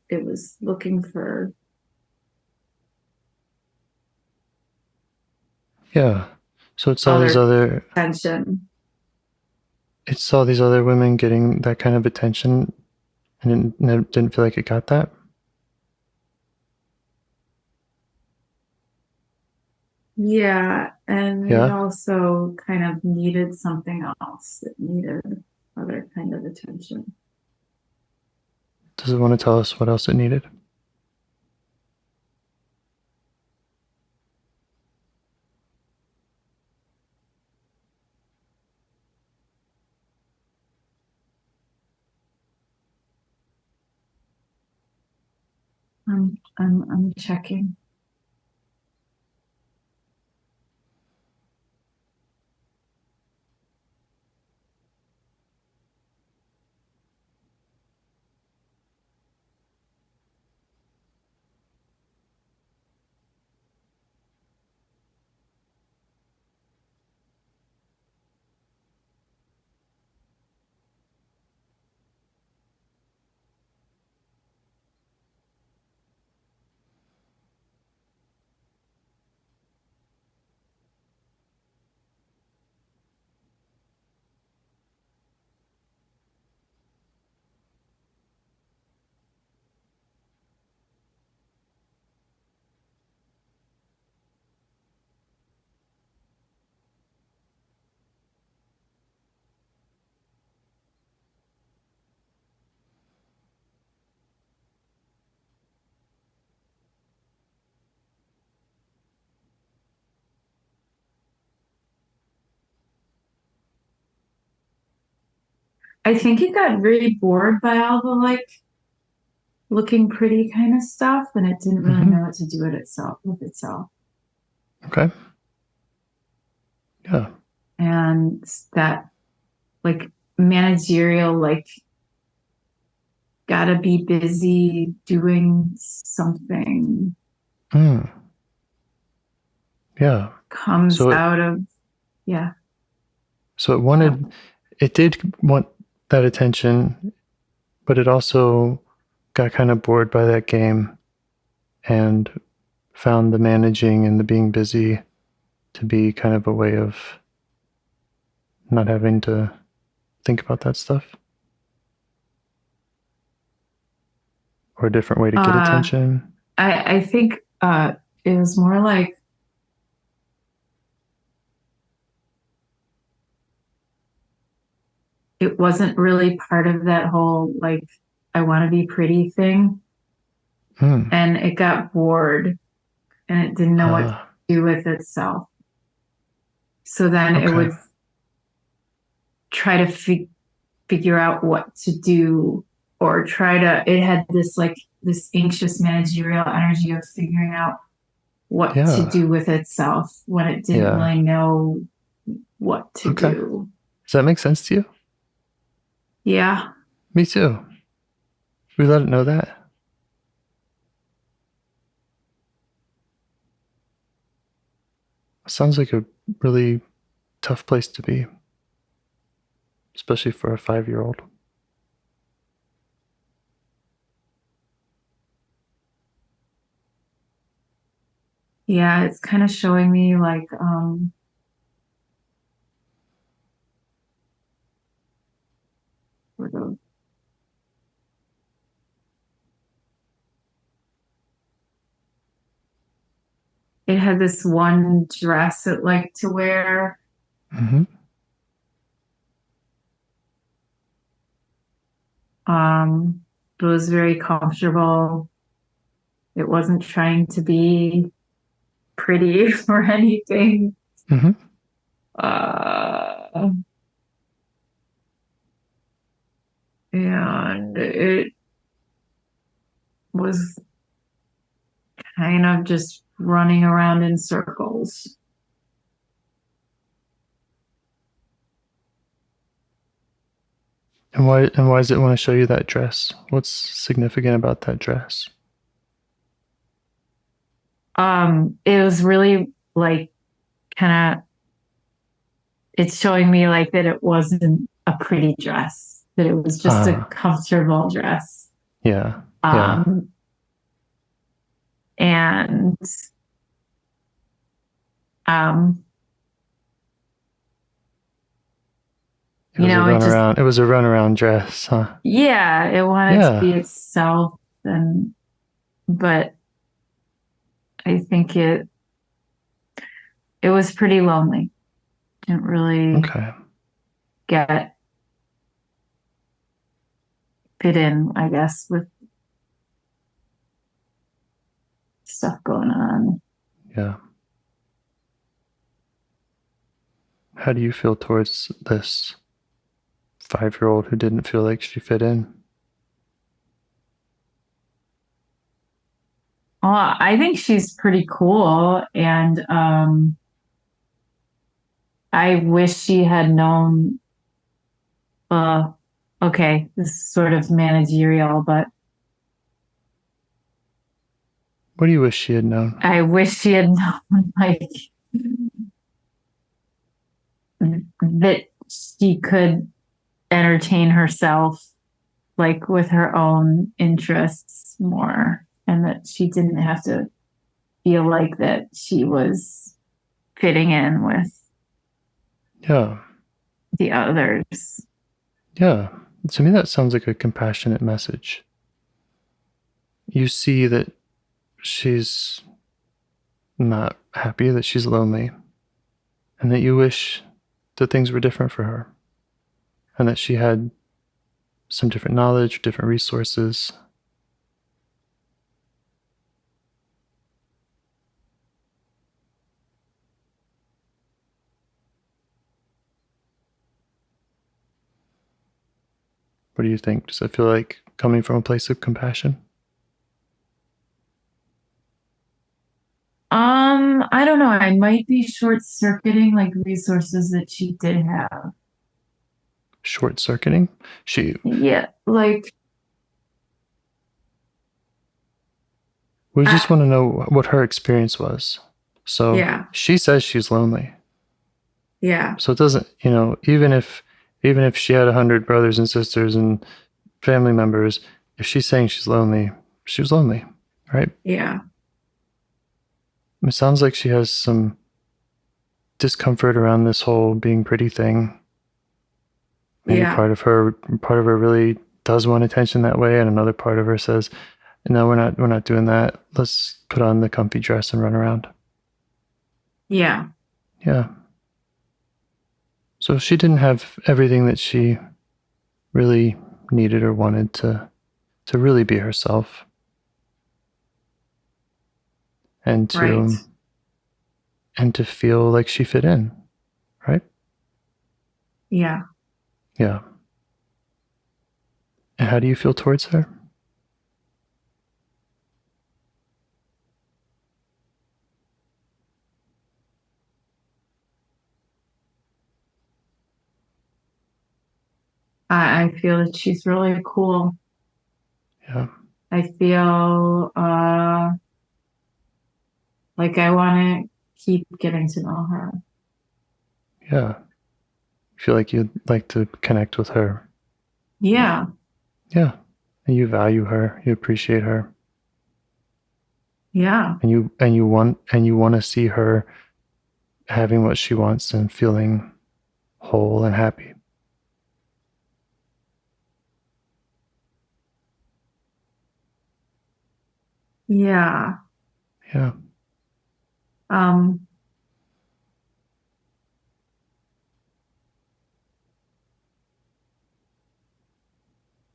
Speaker 5: It was looking for.
Speaker 4: Yeah. So it saw these other
Speaker 5: attention.
Speaker 4: It saw these other women getting that kind of attention and it didn't feel like it got that.
Speaker 5: Yeah, and it
Speaker 4: Yeah.
Speaker 5: also kind of needed something else. It needed other kind of attention.
Speaker 4: Does it want to tell us what else it needed?
Speaker 5: I'm checking. I think it got really bored by all the like looking pretty kind of stuff, and it didn't really know what to do with itself.
Speaker 4: Okay. Yeah.
Speaker 5: And that like managerial, like gotta be busy doing something
Speaker 4: Yeah.
Speaker 5: comes
Speaker 4: So
Speaker 5: out of, yeah.
Speaker 4: So it did want that attention, but it also got kind of bored by that game and found the managing and the being busy to be kind of a way of not having to think about that stuff, or a different way to get attention.
Speaker 5: I think it was more like it wasn't really part of that whole like I want to be pretty thing. And it got bored and it didn't know what to do with itself. So then it would try to figure out what to do, or it had this like this anxious managerial energy of figuring out what to do with itself when it didn't really know what to do.
Speaker 4: Does that make sense to you?
Speaker 5: Yeah.
Speaker 4: Me too. We let it know that. Sounds like a really tough place to be, especially for a 5-year-old.
Speaker 5: Yeah, it's kind of showing me like sort of it had this one dress it liked to wear. It was very comfortable. It wasn't trying to be pretty or anything. And it was kind of just running around in circles.
Speaker 4: And why does it want to show you that dress? What's significant about that dress?
Speaker 5: It was really like kind of it's showing me like that it wasn't a pretty dress, that it was just a comfortable dress.
Speaker 4: Yeah.
Speaker 5: And
Speaker 4: it was a runaround dress, huh?
Speaker 5: Yeah, it wanted to be itself, but I think it was pretty lonely. Didn't really fit in, I guess, with stuff going on.
Speaker 4: Yeah. How do you feel towards this 5-year-old who didn't feel like she fit in?
Speaker 5: Well, I think she's pretty cool, and I wish she had known. Okay, this is sort of managerial, but
Speaker 4: what do you wish she had known?
Speaker 5: I wish she had known, like, that she could entertain herself, like, with her own interests more, and that she didn't have to feel like that she was fitting in with the others.
Speaker 4: Yeah. To me, that sounds like a compassionate message. You see that she's not happy, that she's lonely, and that you wish that things were different for her, and that she had some different knowledge, different resources. What do you think? Does it feel like coming from a place of compassion?
Speaker 5: I don't know. I might be short-circuiting like resources that she did have.
Speaker 4: Short-circuiting?
Speaker 5: Yeah, like
Speaker 4: We just want to know what her experience was. So
Speaker 5: yeah.
Speaker 4: she says she's lonely.
Speaker 5: Yeah.
Speaker 4: So it doesn't, even if she had 100 brothers and sisters and family members, if she's saying she's lonely, she was lonely, right?
Speaker 5: Yeah.
Speaker 4: It sounds like she has some discomfort around this whole being pretty thing. Maybe
Speaker 5: Yeah.
Speaker 4: part of her really does want attention that way, and another part of her says, "No, we're not doing that. Let's put on the comfy dress and run around."
Speaker 5: Yeah.
Speaker 4: Yeah. So she didn't have everything that she really needed or wanted to really be herself, and
Speaker 5: Right.
Speaker 4: to feel like she fit in, right?
Speaker 5: Yeah.
Speaker 4: Yeah. And how do you feel towards her?
Speaker 5: I feel that she's really cool.
Speaker 4: Yeah.
Speaker 5: I feel like I want to keep getting to know her.
Speaker 4: Yeah. You feel like you'd like to connect with her.
Speaker 5: Yeah.
Speaker 4: Yeah. And you value her, you appreciate her.
Speaker 5: Yeah.
Speaker 4: And you want to see her having what she wants and feeling whole and happy.
Speaker 5: Yeah.
Speaker 4: Yeah.
Speaker 5: Um,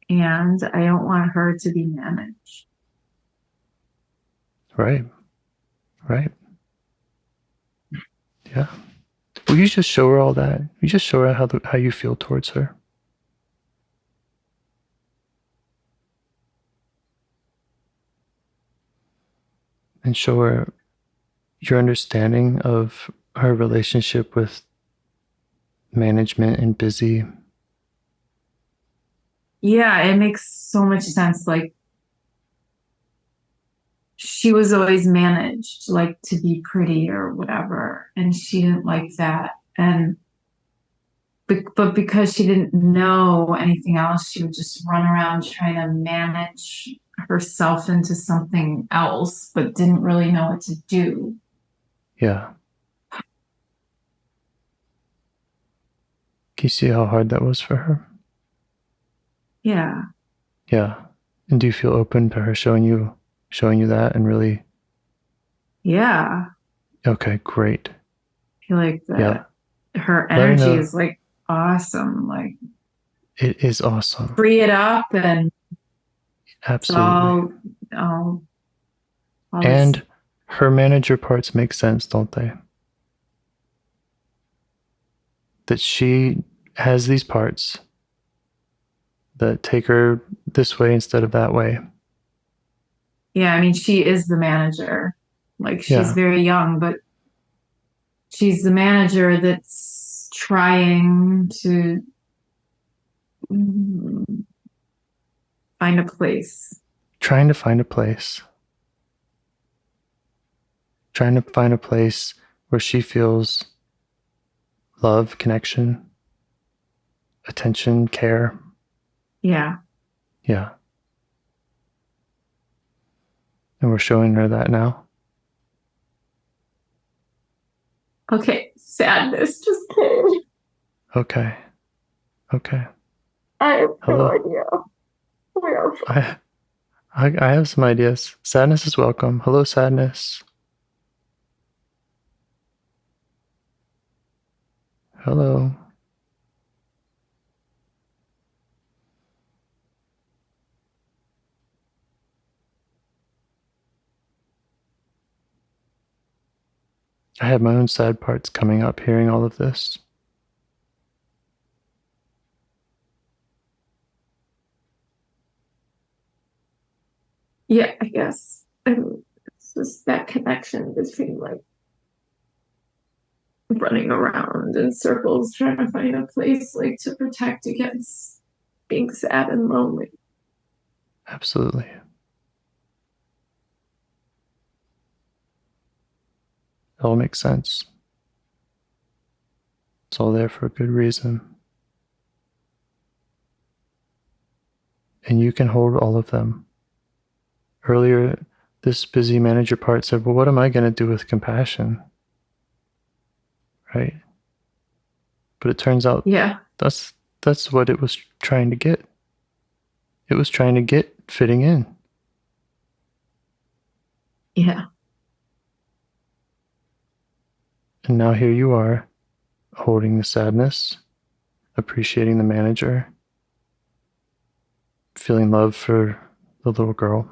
Speaker 5: and I don't want her to be managed.
Speaker 4: Right. Right. Yeah. Will you just show her all that? You just show her how you feel towards her. And show her your understanding of her relationship with management and busy.
Speaker 5: Yeah, it makes so much sense. Like she was always managed like to be pretty or whatever, and she didn't like that. And but because she didn't know anything else, she would just run around trying to manage herself into something else, but didn't really know what to do.
Speaker 4: Yeah. Can you see how hard that was for her?
Speaker 5: Yeah.
Speaker 4: Yeah. And do you feel open to her showing you that and really?
Speaker 5: Yeah.
Speaker 4: Okay, great.
Speaker 5: I feel like
Speaker 4: Yeah.
Speaker 5: her
Speaker 4: Let her
Speaker 5: energy
Speaker 4: know.
Speaker 5: is like awesome. Like
Speaker 4: It is awesome.
Speaker 5: free it up and
Speaker 4: Absolutely.
Speaker 5: it's all
Speaker 4: And
Speaker 5: this.
Speaker 4: her manager parts make sense, don't they? That she has these parts that take her this way instead of that way.
Speaker 5: Yeah, I mean, she is the manager. Like she's
Speaker 4: Yeah.
Speaker 5: very young, but she's the manager that's trying to find a place.
Speaker 4: Trying to find a place. Trying to find a place where she feels love, connection, attention, care.
Speaker 5: Yeah.
Speaker 4: Yeah. And we're showing her that now.
Speaker 5: Okay, sadness just came.
Speaker 4: Okay. Okay.
Speaker 5: I have
Speaker 4: Hello.
Speaker 5: no idea.
Speaker 4: I have some ideas. Sadness is welcome. Hello, sadness. Hello. I have my own sad parts coming up hearing all of this.
Speaker 5: Yeah, I guess. And it's just that connection between like running around in circles trying to find a place like to protect against being sad and lonely.
Speaker 4: Absolutely. It all makes sense. It's all there for a good reason. And you can hold all of them. Earlier, this busy manager part said, well, what am I going to do with compassion? Right? But it turns out that's what it was trying to get. It was trying to get fitting in.
Speaker 5: Yeah.
Speaker 4: And now here you are, holding the sadness, appreciating the manager, feeling love for the little girl.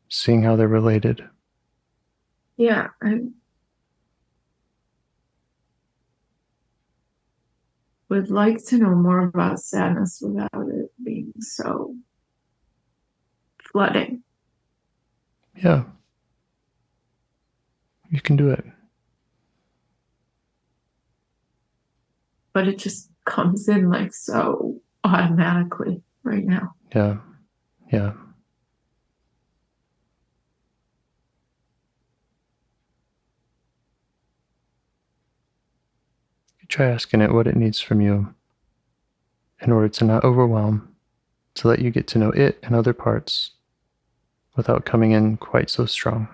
Speaker 4: Seeing how they're related.
Speaker 5: Yeah. I would like to know more about sadness without it being so flooding.
Speaker 4: Yeah. You can do it.
Speaker 5: But it just comes in like so automatically right now.
Speaker 4: Yeah. Yeah. You try asking it what it needs from you in order to not overwhelm, to let you get to know it and other parts without coming in quite so strong.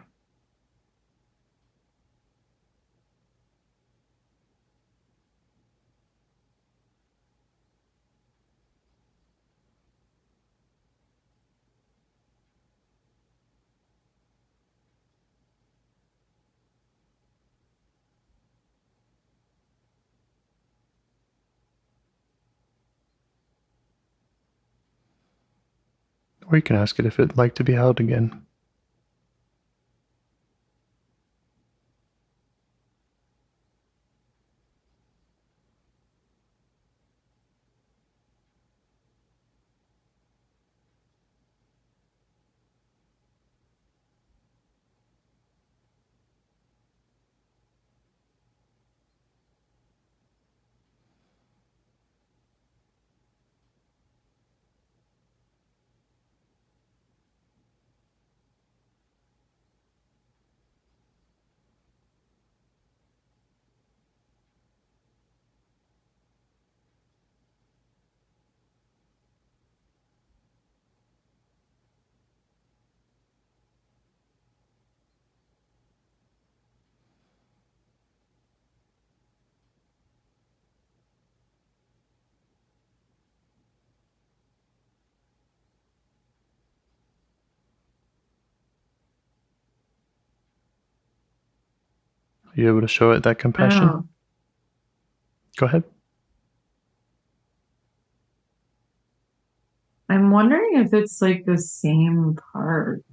Speaker 4: Or you can ask it if it'd like to be held again. Are you able to show it that compassion?
Speaker 5: Oh.
Speaker 4: Go ahead.
Speaker 5: I'm wondering if it's like the same part.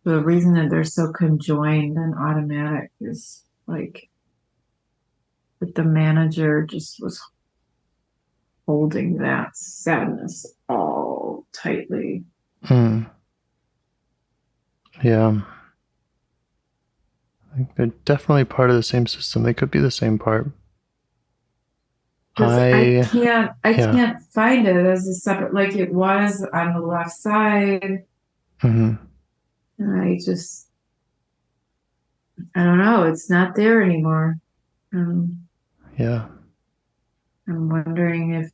Speaker 5: The reason that they're so conjoined and automatic is like that the manager just was holding that sadness all tightly.
Speaker 4: Yeah. I think they're definitely part of the same system. They could be the same part.
Speaker 5: I can't find it as a separate, like it was on the left side.
Speaker 4: Mm-hmm.
Speaker 5: And I don't know, it's not there anymore.
Speaker 4: Yeah.
Speaker 5: I'm wondering if,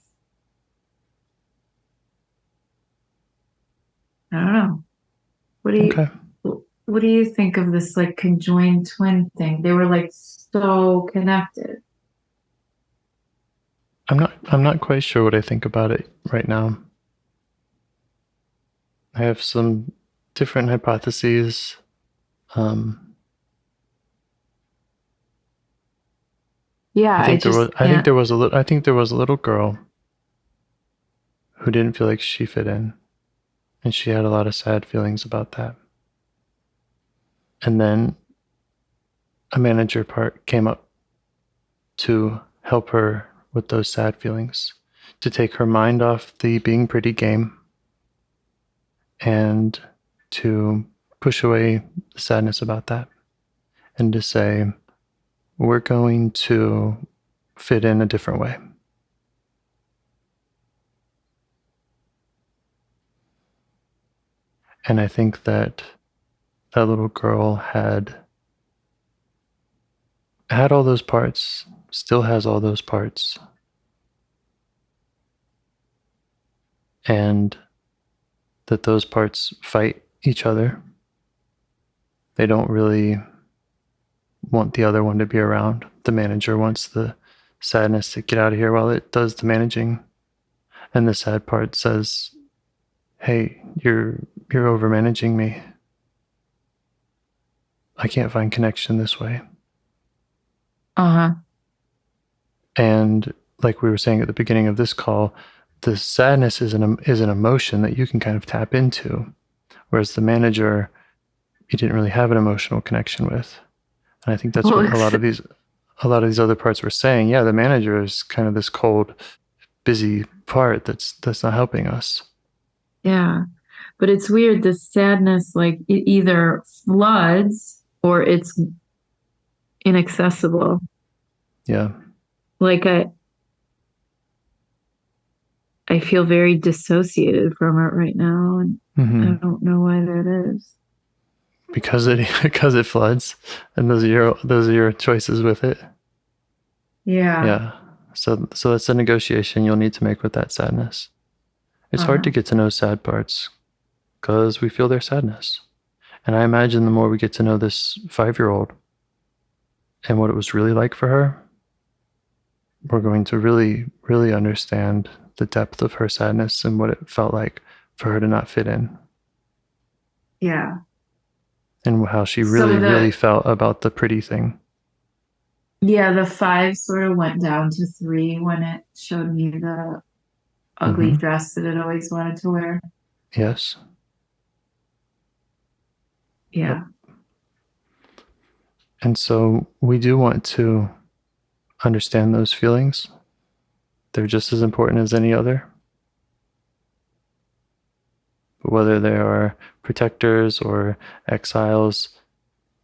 Speaker 5: I don't know. What do you think of this like conjoined twin thing? They were like so connected.
Speaker 4: I'm not quite sure what I think about it right now. I have some different hypotheses.
Speaker 5: Yeah,
Speaker 4: I think there was a little girl who didn't feel like she fit in, and she had a lot of sad feelings about that. And then a manager part came up to help her with those sad feelings, to take her mind off the being pretty game and to push away the sadness about that and to say, we're going to fit in a different way. And I think that that little girl had all those parts, still has all those parts. And that those parts fight each other. They don't really want the other one to be around. The manager wants the sadness to get out of here while it does the managing. And the sad part says, hey, you're over managing me. I can't find connection this way.
Speaker 5: Uh-huh.
Speaker 4: And like we were saying at the beginning of this call, the sadness is an emotion that you can kind of tap into, whereas the manager, you didn't really have an emotional connection with. And I think that's what a lot of these other parts were saying. Yeah, the manager is kind of this cold, busy part that's not helping us.
Speaker 5: Yeah. But it's weird, the sadness, like it either floods or it's inaccessible.
Speaker 4: Yeah.
Speaker 5: Like I feel very dissociated from it right now, and I don't know why that is.
Speaker 4: Because it floods, and those are your choices with it.
Speaker 5: Yeah.
Speaker 4: Yeah. So that's a negotiation you'll need to make with that sadness. It's hard to get to know sad parts because we feel their sadness. And I imagine the more we get to know this 5-year-old and what it was really like for her, we're going to really, really understand the depth of her sadness and what it felt like for her to not fit in.
Speaker 5: Yeah.
Speaker 4: And how she really felt about the pretty thing.
Speaker 5: Yeah, the 5 sort of went down to 3 when it showed me the ugly dress that it always wanted to wear.
Speaker 4: Yes.
Speaker 5: Yeah.
Speaker 4: Yep. And so we do want to understand those feelings. They're just as important as any other. But whether they are protectors or exiles,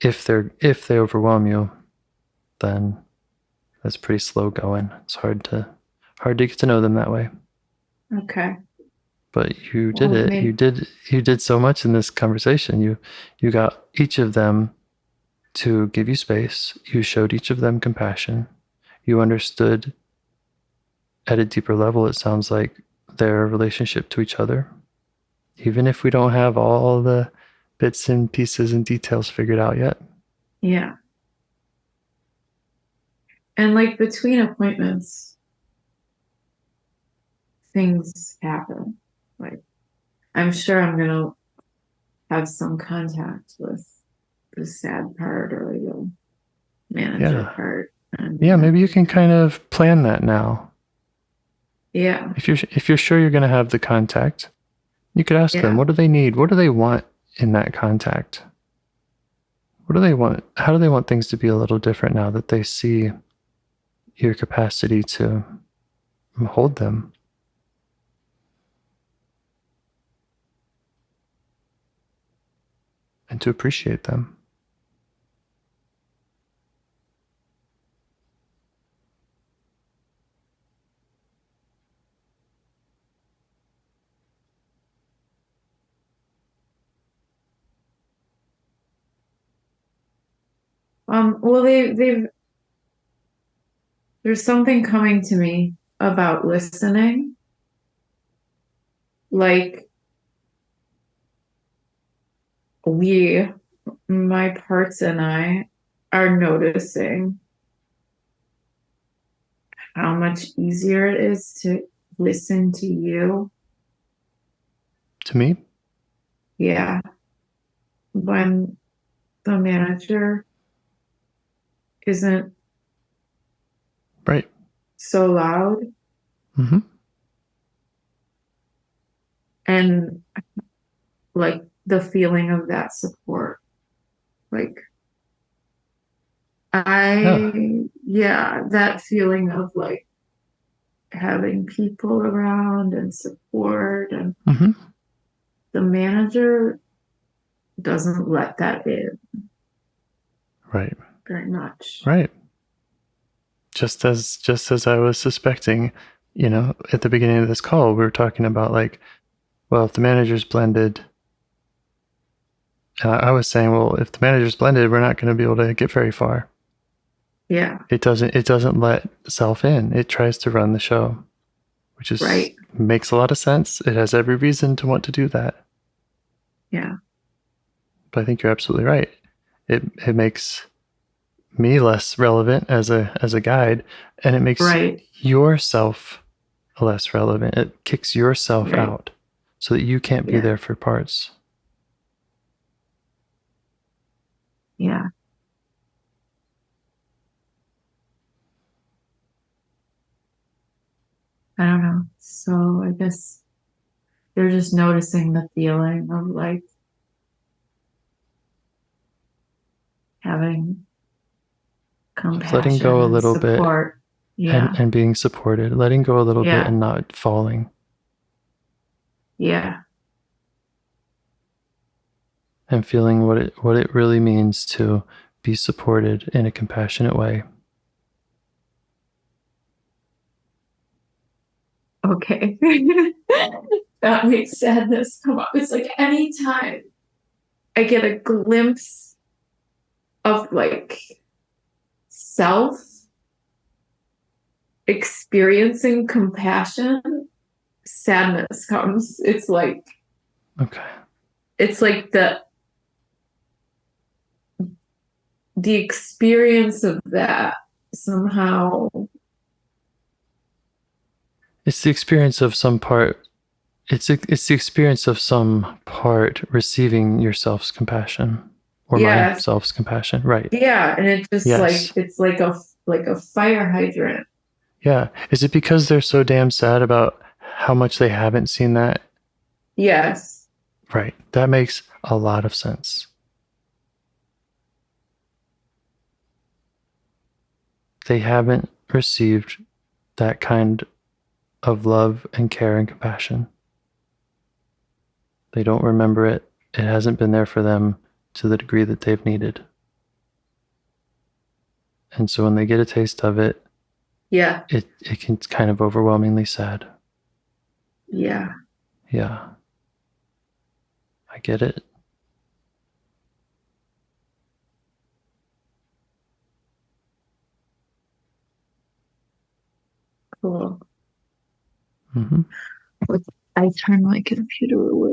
Speaker 4: if they overwhelm you, then that's pretty slow going. It's hard to get to know them that way.
Speaker 5: Okay.
Speaker 4: But you did it. You did so much in this conversation. You got each of them to give you space. You showed each of them compassion. You understood at a deeper level, it sounds like, their relationship to each other. Even if we don't have all the bits and pieces and details figured out yet.
Speaker 5: Yeah. And like between appointments, things happen. Like I'm sure I'm gonna have some contact with the sad part or the manager part. And,
Speaker 4: yeah, maybe you can kind of plan that now.
Speaker 5: Yeah.
Speaker 4: If you're sure you're going to have the contact, you could ask them, what do they need? What do they want in that contact? What do they want? How do they want things to be a little different now that they see your capacity to hold them? And to appreciate them.
Speaker 5: Well, there's something coming to me about listening. Like my parts and I are noticing how much easier it is to listen to you.
Speaker 4: To me?
Speaker 5: Yeah. When the manager isn't
Speaker 4: right
Speaker 5: so loud. And like the feeling of that support. Like that feeling of like having people around and support, and
Speaker 4: Mm-hmm.
Speaker 5: the manager doesn't let that in
Speaker 4: Right.
Speaker 5: very much.
Speaker 4: Right. Just as I was suspecting, at the beginning of this call, we were talking about like, well, if the manager's blended, and I was saying, well, if the manager's blended, we're not going to be able to get very far.
Speaker 5: Yeah.
Speaker 4: It doesn't let self in. It tries to run the show, which is
Speaker 5: Right.
Speaker 4: makes a lot of sense. It has every reason to want to do that.
Speaker 5: Yeah.
Speaker 4: But I think you're absolutely right. It makes me less relevant as a guide, and it makes
Speaker 5: Right.
Speaker 4: yourself less relevant. It kicks yourself
Speaker 5: Right.
Speaker 4: out so that you can't be
Speaker 5: Yeah.
Speaker 4: there for parts.
Speaker 5: Yeah. I don't know. So I guess they're just noticing the feeling of like having compassion
Speaker 4: Letting go a
Speaker 5: and
Speaker 4: little bit
Speaker 5: support. Yeah.
Speaker 4: and being supported, letting go a little bit
Speaker 5: Yeah.
Speaker 4: and not falling,
Speaker 5: Yeah.
Speaker 4: and feeling what it really means to be supported in a compassionate way.
Speaker 5: Okay. That makes sadness come up. It's like anytime I get a glimpse of like self experiencing compassion, sadness comes. It's like
Speaker 4: Okay.
Speaker 5: the experience of that somehow.
Speaker 4: It's the experience of some part. It's the experience of some part receiving your self's compassion or my
Speaker 5: Yes.
Speaker 4: self's compassion. Right.
Speaker 5: Yeah, and it just
Speaker 4: Yes.
Speaker 5: it's like a fire hydrant.
Speaker 4: Yeah. Is it because they're so damn sad about how much they haven't seen that?
Speaker 5: Yes.
Speaker 4: Right. That makes a lot of sense. They haven't received that kind of love and care and compassion. They don't remember it. It hasn't been there for them to the degree that they've needed. And so when they get a taste of it,
Speaker 5: Yeah.
Speaker 4: it can kind of overwhelmingly sad.
Speaker 5: Yeah.
Speaker 4: Yeah. I get it.
Speaker 5: Cool.
Speaker 4: Mm-hmm.
Speaker 5: I turn my computer away.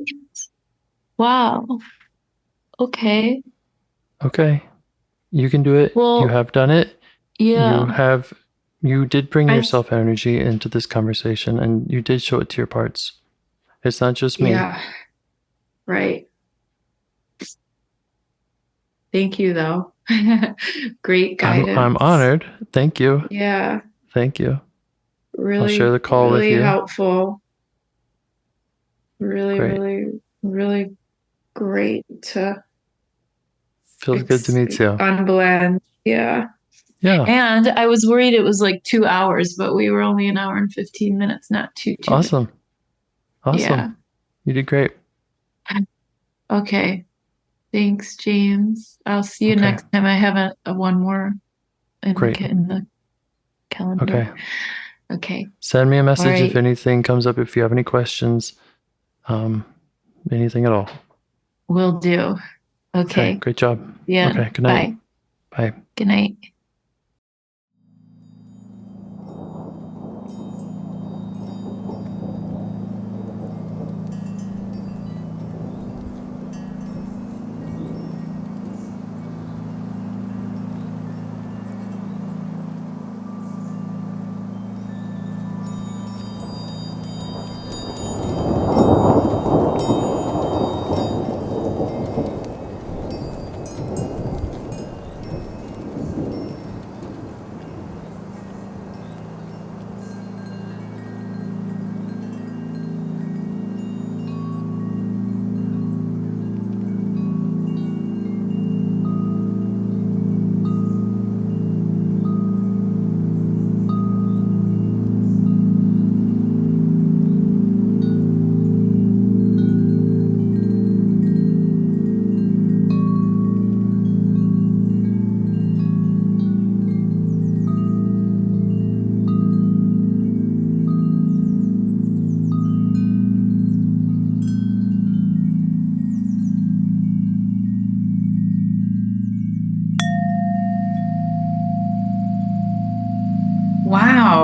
Speaker 5: Wow. Okay.
Speaker 4: Okay. You can do it.
Speaker 5: Well,
Speaker 4: you have done it.
Speaker 5: yeah.
Speaker 4: You did bring
Speaker 5: I-
Speaker 4: yourself energy into this conversation, and you did show it to your parts. It's not just me.
Speaker 5: Yeah. Right. Thank you, though. Great guidance.
Speaker 4: I'm honored. Thank you.
Speaker 5: Yeah.
Speaker 4: Thank you.
Speaker 5: Really,
Speaker 4: I'll share the call with
Speaker 5: really
Speaker 4: you.
Speaker 5: helpful. Really,
Speaker 4: Great.
Speaker 5: really, really great to
Speaker 4: Feels good to me too.
Speaker 5: unblend. Yeah.
Speaker 4: Yeah.
Speaker 5: And I was worried it was like 2 hours, but we were only an hour and 15 minutes, not too
Speaker 4: Awesome.
Speaker 5: minutes.
Speaker 4: Awesome.
Speaker 5: Yeah.
Speaker 4: You did great.
Speaker 5: Okay. Thanks, James. I'll see you
Speaker 4: Okay.
Speaker 5: next time. I have a one more in
Speaker 4: Great.
Speaker 5: in the calendar.
Speaker 4: Okay.
Speaker 5: Okay.
Speaker 4: Send me a message
Speaker 5: All right.
Speaker 4: if anything comes up, if you have any questions, anything at all.
Speaker 5: Will do. Okay.
Speaker 4: Great job.
Speaker 5: Yeah.
Speaker 4: Okay. Good night. Bye.
Speaker 5: Good night.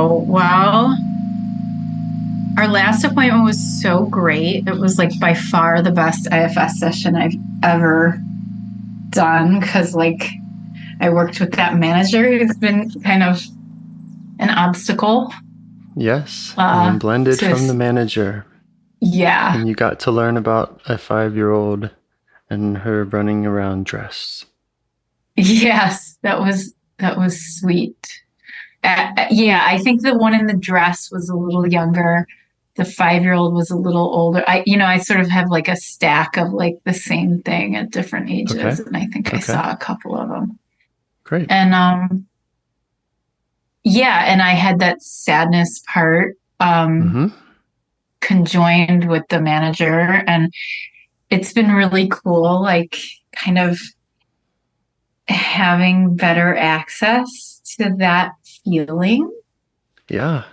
Speaker 5: Oh, well, our last appointment was so great. It was like by far the best IFS session I've ever done because like I worked with that manager who's been kind of an obstacle.
Speaker 4: Yes. And then blended from the manager.
Speaker 5: Yeah.
Speaker 4: And you got to learn about a 5-year-old and her running around dressed.
Speaker 5: Yes, that was sweet. Yeah, I think the one in the dress was a little younger. The 5-year-old was a little older. I sort of have like a stack of like the same thing at different ages, and I think I saw a couple of them.
Speaker 4: Great.
Speaker 5: And yeah, and I had that sadness part conjoined with the manager, and it's been really cool, like kind of having better access to that feeling.
Speaker 4: Yeah.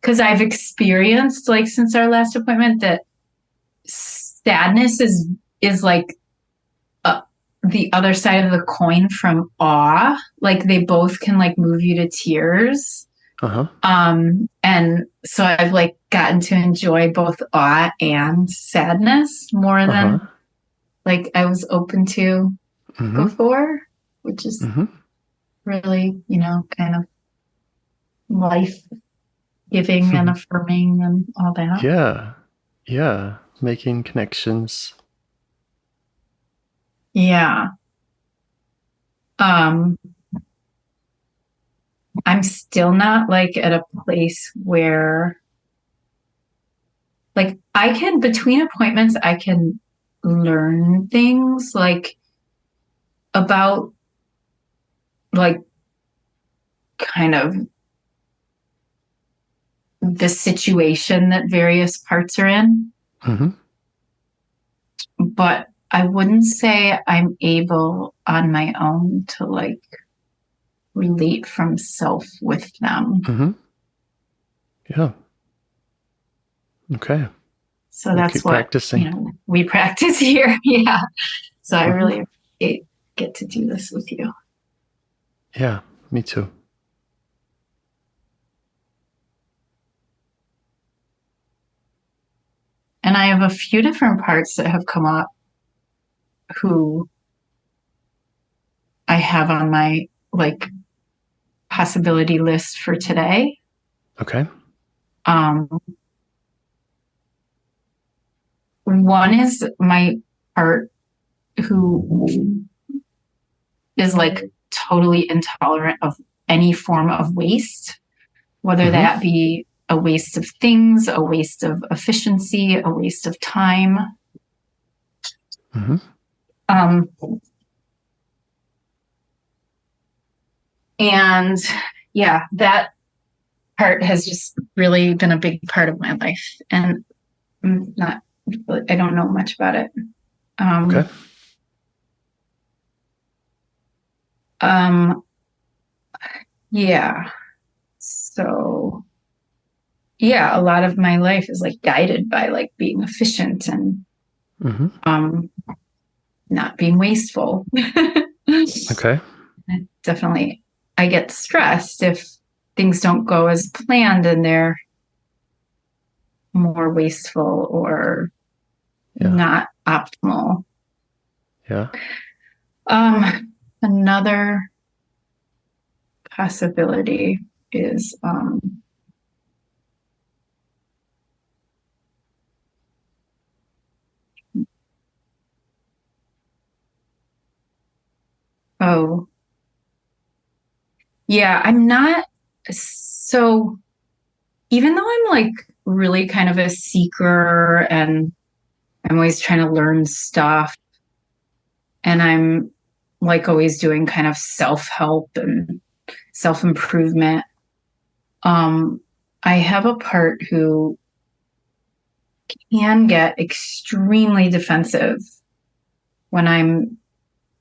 Speaker 5: Because I've experienced, like, since our last appointment, that sadness is like the other side of the coin from awe. Like they both can like move you to tears. And so I've like gotten to enjoy both awe and sadness more than like I was open to before, which is really, kind of life giving and affirming and all that.
Speaker 4: Yeah. Yeah. Making connections.
Speaker 5: Yeah. I'm still not like at a place where like between appointments, I can learn things like about like kind of the situation that various parts are in. But I wouldn't say I'm able on my own to like relate from self with them.
Speaker 4: Yeah. Okay.
Speaker 5: So that's what practicing. We practice here. Yeah. So I really get to do this with you.
Speaker 4: Yeah, me too.
Speaker 5: And I have a few different parts that have come up who I have on my like possibility list for today.
Speaker 4: Okay.
Speaker 5: One is my part who is like totally intolerant of any form of waste, whether that be a waste of things, a waste of efficiency, a waste of time. And yeah, that part has just really been a big part of my life, and I don't know much about it.
Speaker 4: Okay.
Speaker 5: Yeah. So yeah, a lot of my life is like guided by like being efficient and not being wasteful.
Speaker 4: Okay.
Speaker 5: Definitely, I get stressed if things don't go as planned and they're more wasteful or not optimal.
Speaker 4: Yeah.
Speaker 5: Another possibility is I'm not so, even though I'm like really kind of a seeker and I'm always trying to learn stuff and I'm like always doing kind of self-help and self-improvement, I have a part who can get extremely defensive when I'm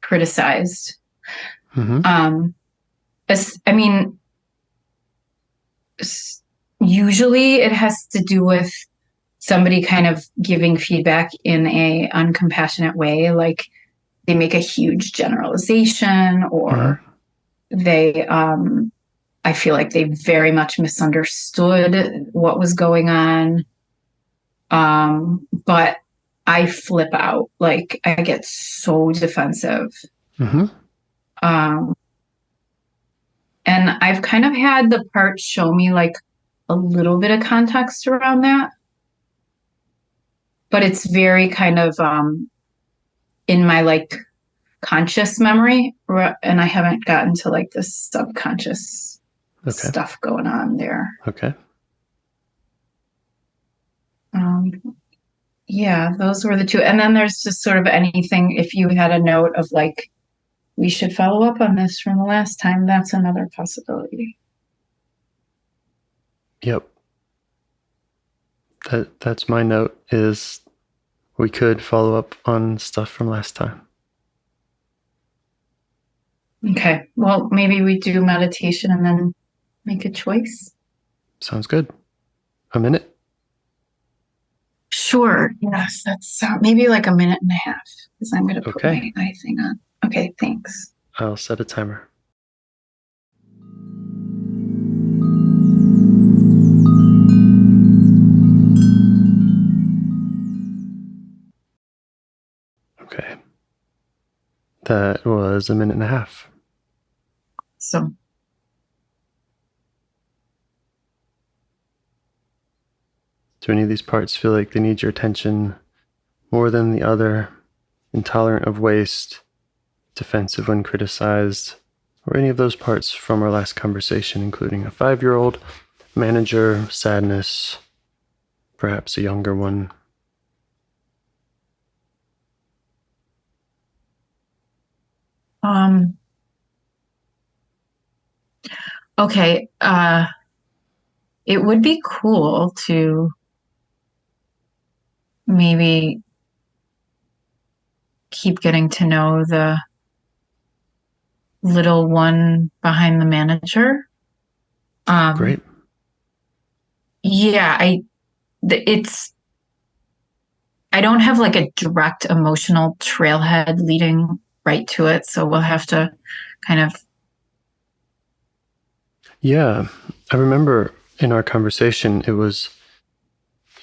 Speaker 5: criticized. I mean, usually it has to do with somebody kind of giving feedback in a uncompassionate way, like they make a huge generalization or they I feel like they very much misunderstood what was going on. But I flip out. Like, I get so defensive.
Speaker 4: Mm-hmm.
Speaker 5: And I've kind of had the part show me like a little bit of context around that. But it's very kind of in my like conscious memory, and I haven't gotten to like the subconscious stuff going on there.
Speaker 4: Okay.
Speaker 5: Yeah, those were the two. And then there's just sort of anything, if you had a note of like, we should follow up on this from the last time, that's another possibility.
Speaker 4: Yep. That's my note, is we could follow up on stuff from last time.
Speaker 5: Okay. Well, maybe we do meditation and then make a choice.
Speaker 4: Sounds good. A minute?
Speaker 5: Sure. Yes, that's maybe like a minute and a half, because I'm going to put my eye thing on. Okay, thanks.
Speaker 4: I'll set a timer. Okay. That was a minute and a half.
Speaker 5: So,
Speaker 4: do any of these parts feel like they need your attention more than the other? Intolerant of waste, defensive when criticized, or any of those parts from our last conversation, including a 5-year-old, manager, sadness, perhaps a younger one?
Speaker 5: Okay. It would be cool to maybe keep getting to know the little one behind the manager.
Speaker 4: Great.
Speaker 5: Yeah, I don't have like a direct emotional trailhead leading right to it, so we'll have to kind of.
Speaker 4: Yeah, I remember in our conversation, it was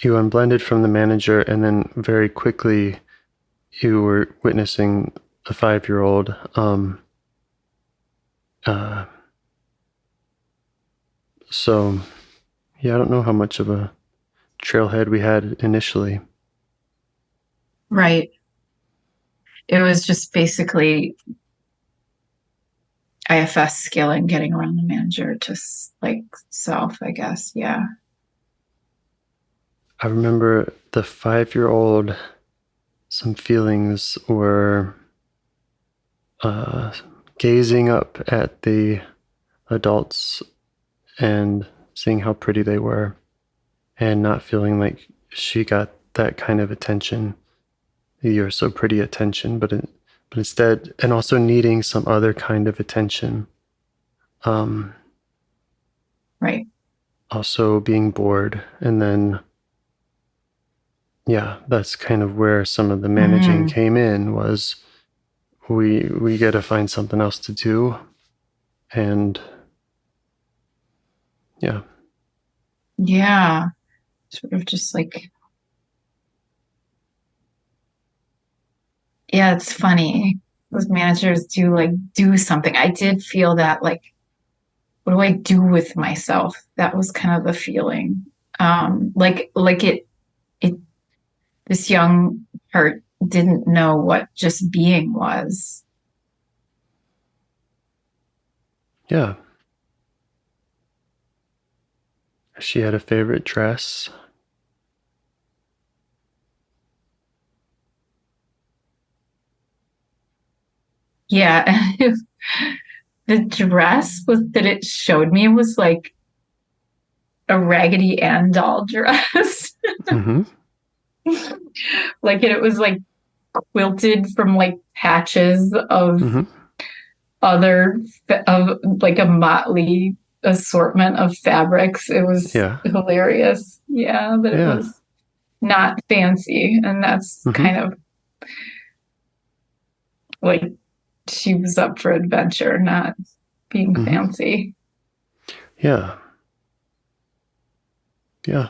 Speaker 4: you unblended from the manager, and then very quickly you were witnessing a 5-year-old. So, yeah, I don't know how much of a trailhead we had initially.
Speaker 5: Right. It was just basically IFS skill and getting around the manager to like self, I guess. Yeah.
Speaker 4: I remember the 5-year-old, some feelings were gazing up at the adults and seeing how pretty they were, and not feeling like she got that kind of attention, you're so pretty attention, but instead, and also needing some other kind of attention.
Speaker 5: Right.
Speaker 4: Also being bored, and then yeah, that's kind of where some of the managing came in, was we got to find something else to do. And yeah.
Speaker 5: Sort of just like, yeah, it's funny. Those managers do something. I did feel that, like, what do I do with myself? That was kind of the feeling. Like this young heart didn't know what just being was.
Speaker 4: Yeah. She had a favorite dress.
Speaker 5: Yeah. The dress that it showed me was like a Raggedy Ann doll dress.
Speaker 4: Mm-hmm.
Speaker 5: Like it was like quilted from like patches of of like a motley assortment of fabrics. It was hilarious. Yeah, but it was not fancy, and that's kind of like she was up for adventure, not being fancy.
Speaker 4: Yeah. Yeah.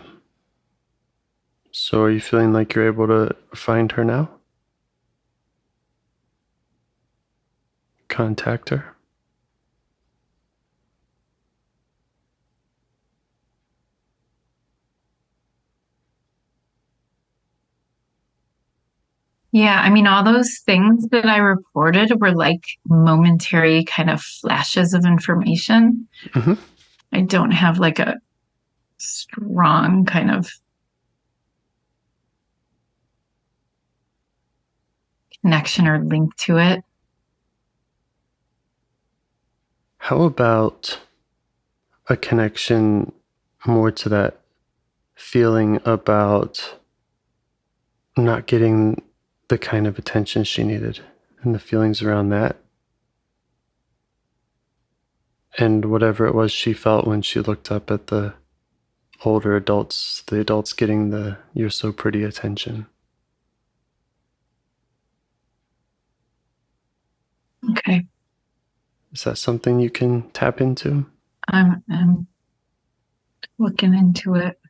Speaker 4: So are you feeling like you're able to find her now? Contact her?
Speaker 5: Yeah, I mean, all those things that I reported were like momentary kind of flashes of information.
Speaker 4: Mm-hmm.
Speaker 5: I don't have like a strong kind of connection or link to it.
Speaker 4: How about a connection more to that feeling about not getting the kind of attention she needed and the feelings around that? And whatever it was she felt when she looked up at the older adults, the adults getting the "you're so pretty" attention.
Speaker 5: Okay.
Speaker 4: Is that something you can tap into?
Speaker 5: I'm looking into it.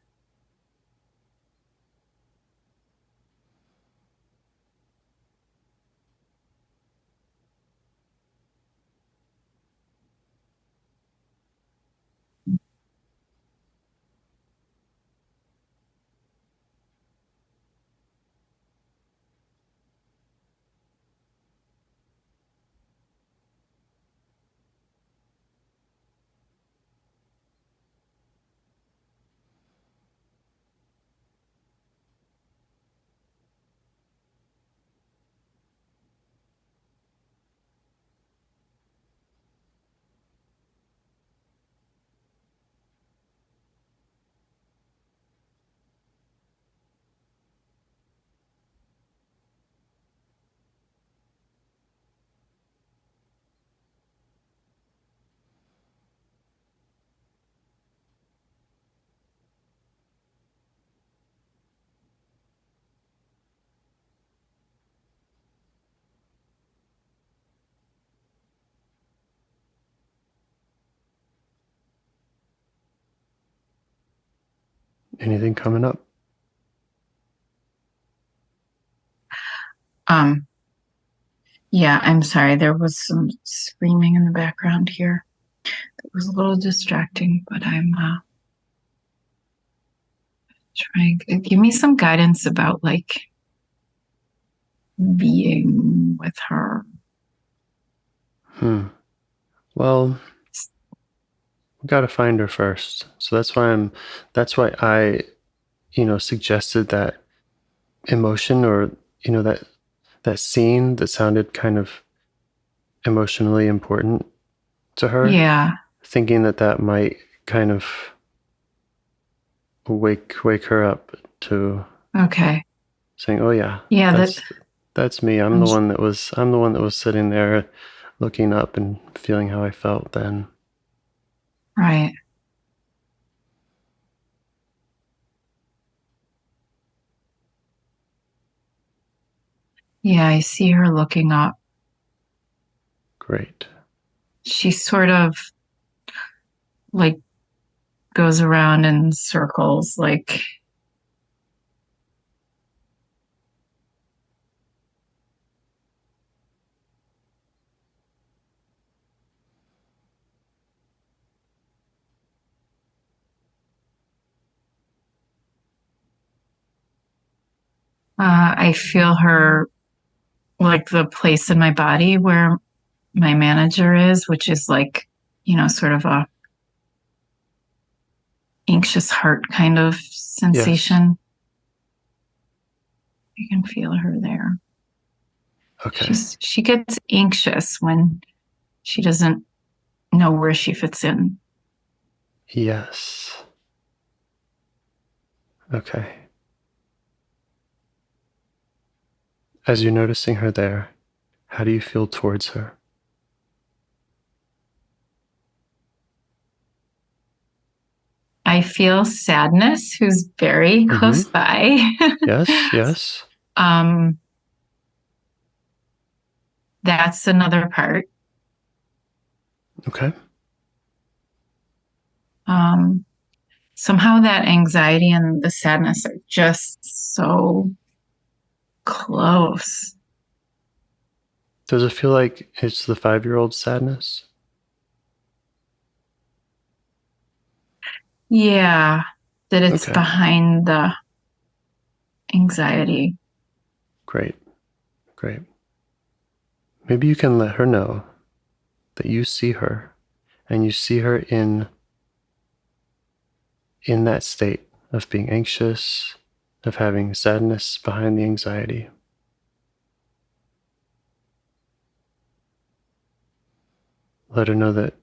Speaker 4: Anything coming up?
Speaker 5: Yeah, I'm sorry. There was some screaming in the background here. It was a little distracting, but I'm trying. Give me some guidance about like being with her.
Speaker 4: Well, we got to find her first. So that's why I, suggested that emotion, or, that scene that sounded kind of emotionally important to her.
Speaker 5: Yeah.
Speaker 4: Thinking that might kind of wake her up to
Speaker 5: Okay.
Speaker 4: saying, "Oh yeah,
Speaker 5: Yeah.
Speaker 4: that's me. I'm the one that was sitting there, looking up and feeling how I felt then."
Speaker 5: Right. Yeah, I see her looking up.
Speaker 4: Great.
Speaker 5: She sort of like goes around in circles, like I feel her like the place in my body where my manager is, which is like, sort of a anxious heart kind of sensation. Yes. I can feel her there.
Speaker 4: Okay.
Speaker 5: She gets anxious when she doesn't know where she fits in.
Speaker 4: Yes. Okay. As you're noticing her there, how do you feel towards her?
Speaker 5: I feel sadness, who's very close by.
Speaker 4: Yes.
Speaker 5: That's another part.
Speaker 4: Okay.
Speaker 5: somehow that anxiety and the sadness are just so close.
Speaker 4: Does it feel like it's the 5-year-old sadness?
Speaker 5: Yeah, that it's
Speaker 4: Okay.
Speaker 5: behind the anxiety.
Speaker 4: Great. Maybe you can let her know that you see her, and you see her in that state of being anxious, of having sadness behind the anxiety. Let her know that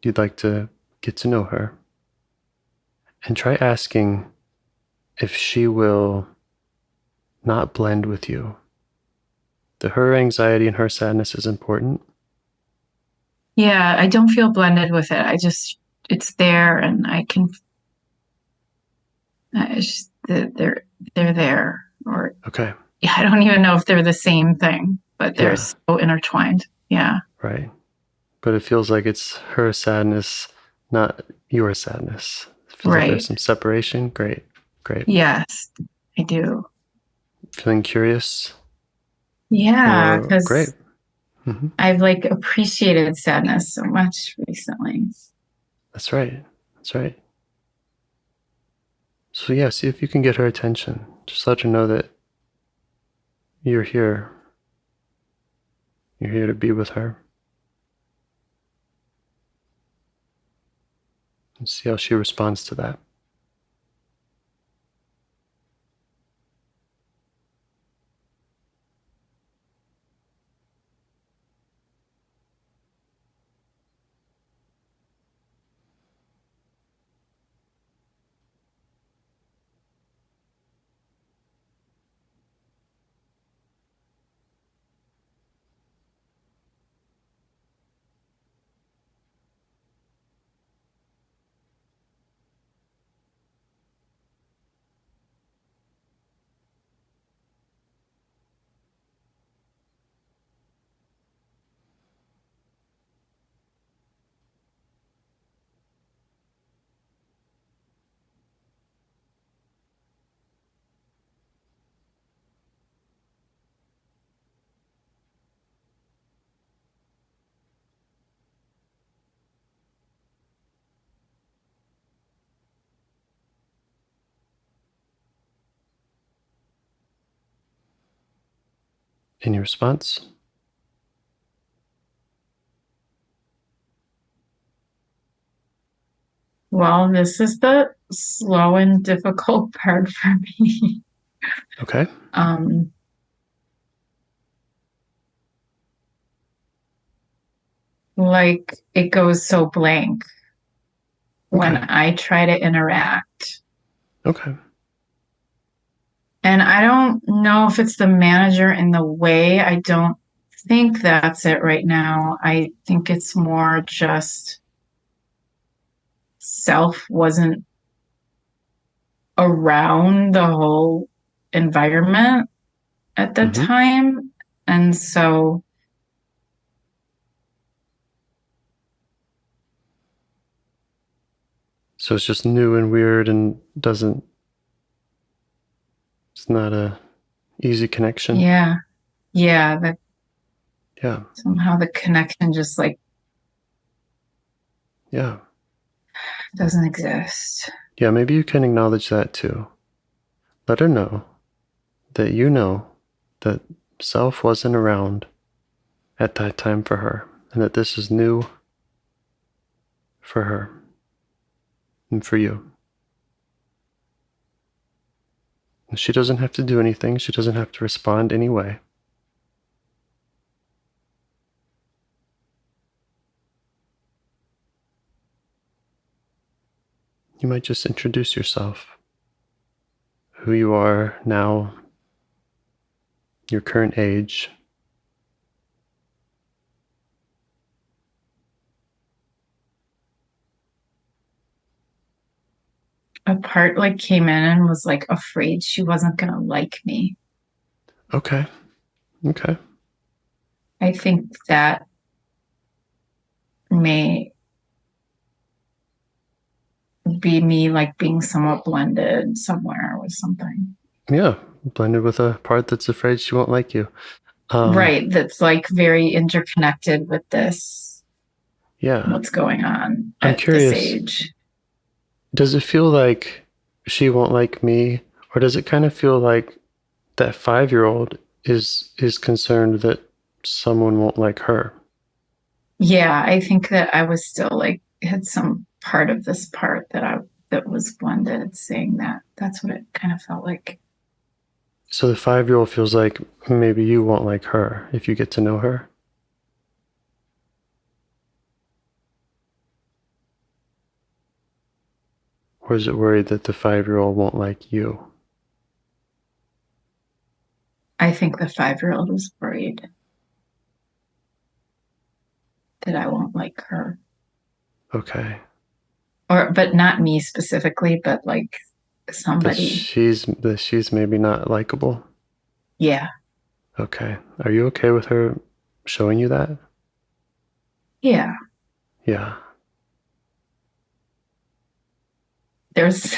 Speaker 4: you'd like to get to know her, and try asking if she will not blend with you. That her anxiety and her sadness is important.
Speaker 5: Yeah, I don't feel blended with it. It's there, and they're there. Or
Speaker 4: Okay.
Speaker 5: yeah, I don't even know if they're the same thing, but they're
Speaker 4: Yeah.
Speaker 5: so intertwined. Yeah.
Speaker 4: Right. But it feels like it's her sadness, not your sadness. It feels like there's some separation. Great.
Speaker 5: Yes, I do.
Speaker 4: Feeling curious?
Speaker 5: Yeah,
Speaker 4: Great.
Speaker 5: because I've like appreciated sadness so much recently.
Speaker 4: That's right. So yeah, see if you can get her attention. Just let her know that you're here. You're here to be with her. And see how she responds to that. Any response?
Speaker 5: Well, this is the slow and difficult part for me.
Speaker 4: Okay.
Speaker 5: Like it goes so blank when
Speaker 4: Okay.
Speaker 5: I try to interact.
Speaker 4: Okay.
Speaker 5: And I don't know if it's the manager in the way. I don't think that's it right now. I think it's more just self wasn't around the whole environment at the time. And so
Speaker 4: it's just new and weird and it's not a easy connection.
Speaker 5: yeah. Yeah.
Speaker 4: Yeah.
Speaker 5: Somehow the connection just like doesn't exist.
Speaker 4: Yeah, maybe you can acknowledge that too. Let her know that self wasn't around at that time for her, and that this is new for her and for you. And she doesn't have to do anything. She doesn't have to respond anyway. You might just introduce yourself, who you are now, your current age.
Speaker 5: A part like came in and was like afraid she wasn't gonna like me.
Speaker 4: Okay.
Speaker 5: I think that may be me like being somewhat blended somewhere with something.
Speaker 4: Yeah, blended with a part that's afraid she won't like you.
Speaker 5: Right, that's like very interconnected with this.
Speaker 4: Yeah.
Speaker 5: What's going on
Speaker 4: I'm
Speaker 5: at
Speaker 4: curious,
Speaker 5: this age?
Speaker 4: does it feel like she won't like me, or does it kind of feel like that 5-year-old is concerned that someone won't like her?
Speaker 5: Yeah, I think that I was still like had some part of this part that was blended, saying that. That's what it kind of felt like.
Speaker 4: So the 5-year-old feels like maybe you won't like her if you get to know her? Or is it worried that the 5-year-old won't like you?
Speaker 5: I think the 5-year-old was worried that I won't like her.
Speaker 4: Okay.
Speaker 5: But not me specifically, but like somebody.
Speaker 4: That she's maybe not likable?
Speaker 5: Yeah.
Speaker 4: Okay. Are you okay with her showing you that?
Speaker 5: Yeah.
Speaker 4: Yeah.
Speaker 5: There's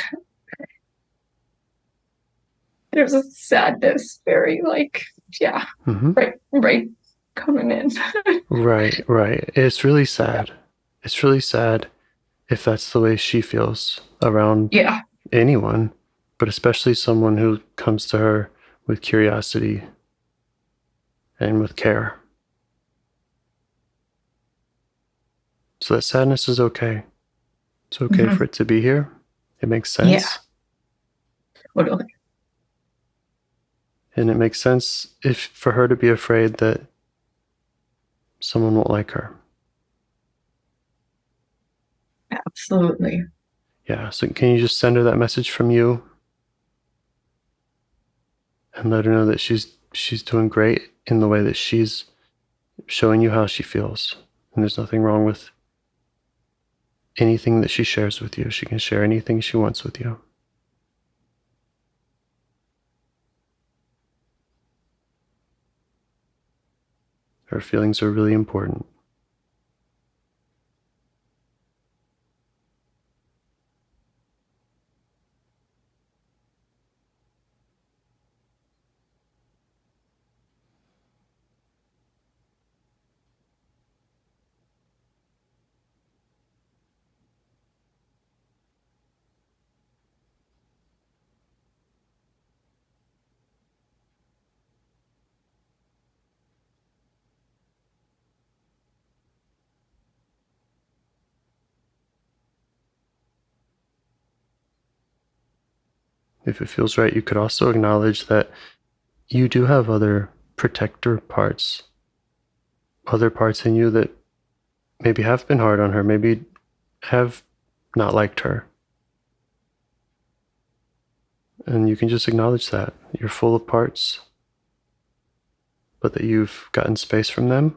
Speaker 5: a sadness, very like, yeah,
Speaker 4: Mm-hmm.
Speaker 5: right coming in.
Speaker 4: Right. It's really sad. It's really sad if that's the way she feels around
Speaker 5: Yeah.
Speaker 4: anyone, but especially someone who comes to her with curiosity and with care. So that sadness is okay. It's okay for it to be here. It makes sense.
Speaker 5: Yeah. Totally.
Speaker 4: And it makes sense for her to be afraid that someone won't like her.
Speaker 5: Absolutely.
Speaker 4: Yeah. So can you just send her that message from you and let her know that she's doing great in the way that she's showing you how she feels. And there's nothing wrong with anything that she shares with you. She can share anything she wants with you. Her feelings are really important. If it feels right, you could also acknowledge that you do have other protector parts, other parts in you that maybe have been hard on her, maybe have not liked her. And you can just acknowledge that. You're full of parts, but that you've gotten space from them.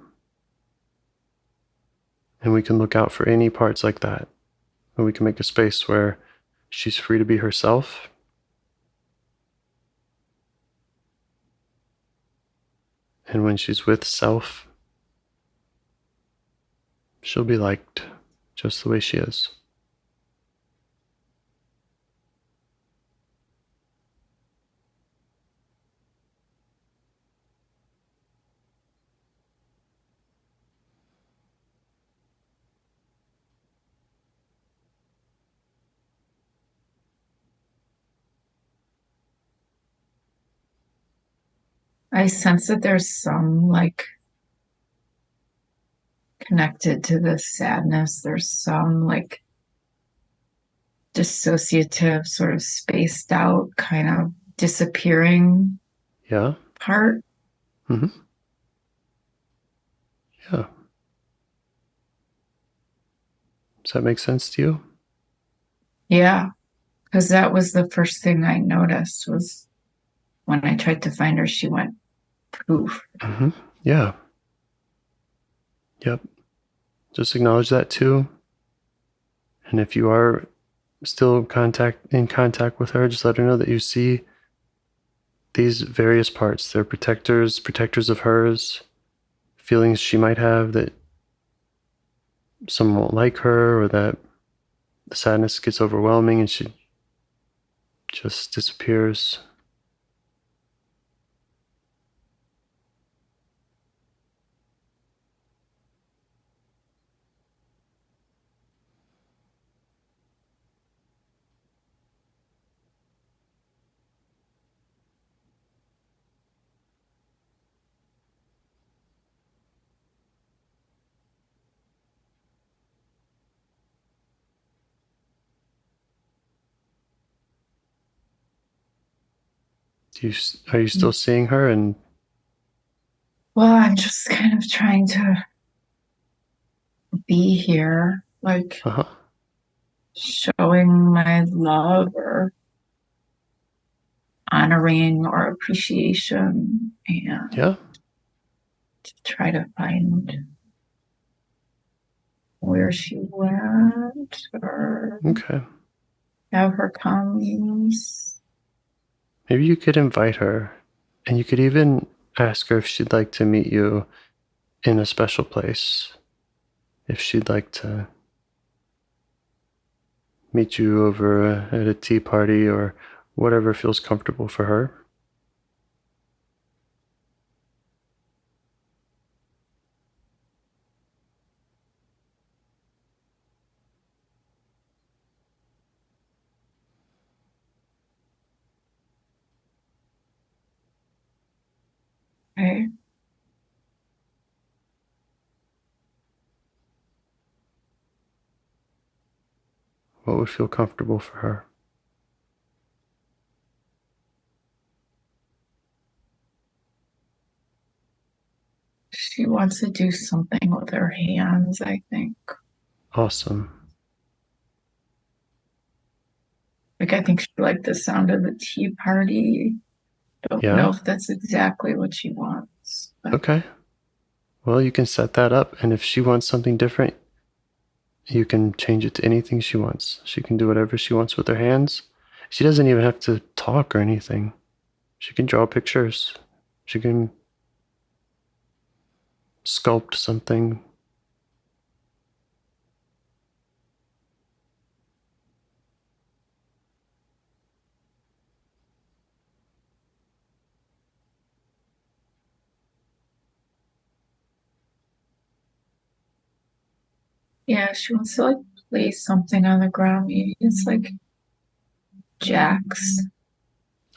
Speaker 4: And we can look out for any parts like that. And we can make a space where she's free to be herself. And when she's with self, she'll be liked just the way she is.
Speaker 5: I sense that there's some like connected to this sadness. There's some like dissociative, sort of spaced out, kind of disappearing
Speaker 4: Yeah?
Speaker 5: part.
Speaker 4: Mm-hmm. Yeah. Does that make sense to you?
Speaker 5: Yeah. Because that was the first thing I noticed was when I tried to find her, she went poof.
Speaker 4: Mm-hmm. Yeah. Yep. Just acknowledge that too. And if you are still in contact with her, just let her know that you see these various parts. They're protectors of hers, feelings she might have that someone won't like her, or that the sadness gets overwhelming and she just disappears. Are you still seeing her? And
Speaker 5: well, I'm just kind of trying to be here, like showing my love or honoring or appreciation, and
Speaker 4: yeah,
Speaker 5: to try to find where she went or
Speaker 4: okay.
Speaker 5: have her comments.
Speaker 4: Maybe you could invite her, and you could even ask her if she'd like to meet you in a special place. If she'd like to meet you over at a tea party or whatever feels comfortable for her.
Speaker 5: Okay.
Speaker 4: What would feel comfortable for her?
Speaker 5: She wants to do something with her hands, I think.
Speaker 4: Awesome.
Speaker 5: Like, I think she liked the sound of the tea party. Don't know if that's exactly what she wants. But
Speaker 4: Okay. Well, you can set that up, and if she wants something different, you can change it to anything she wants. She can do whatever she wants with her hands. She doesn't even have to talk or anything. She can draw pictures. She can sculpt something.
Speaker 5: yeah, she wants to like place something on the ground. Maybe it's like jacks.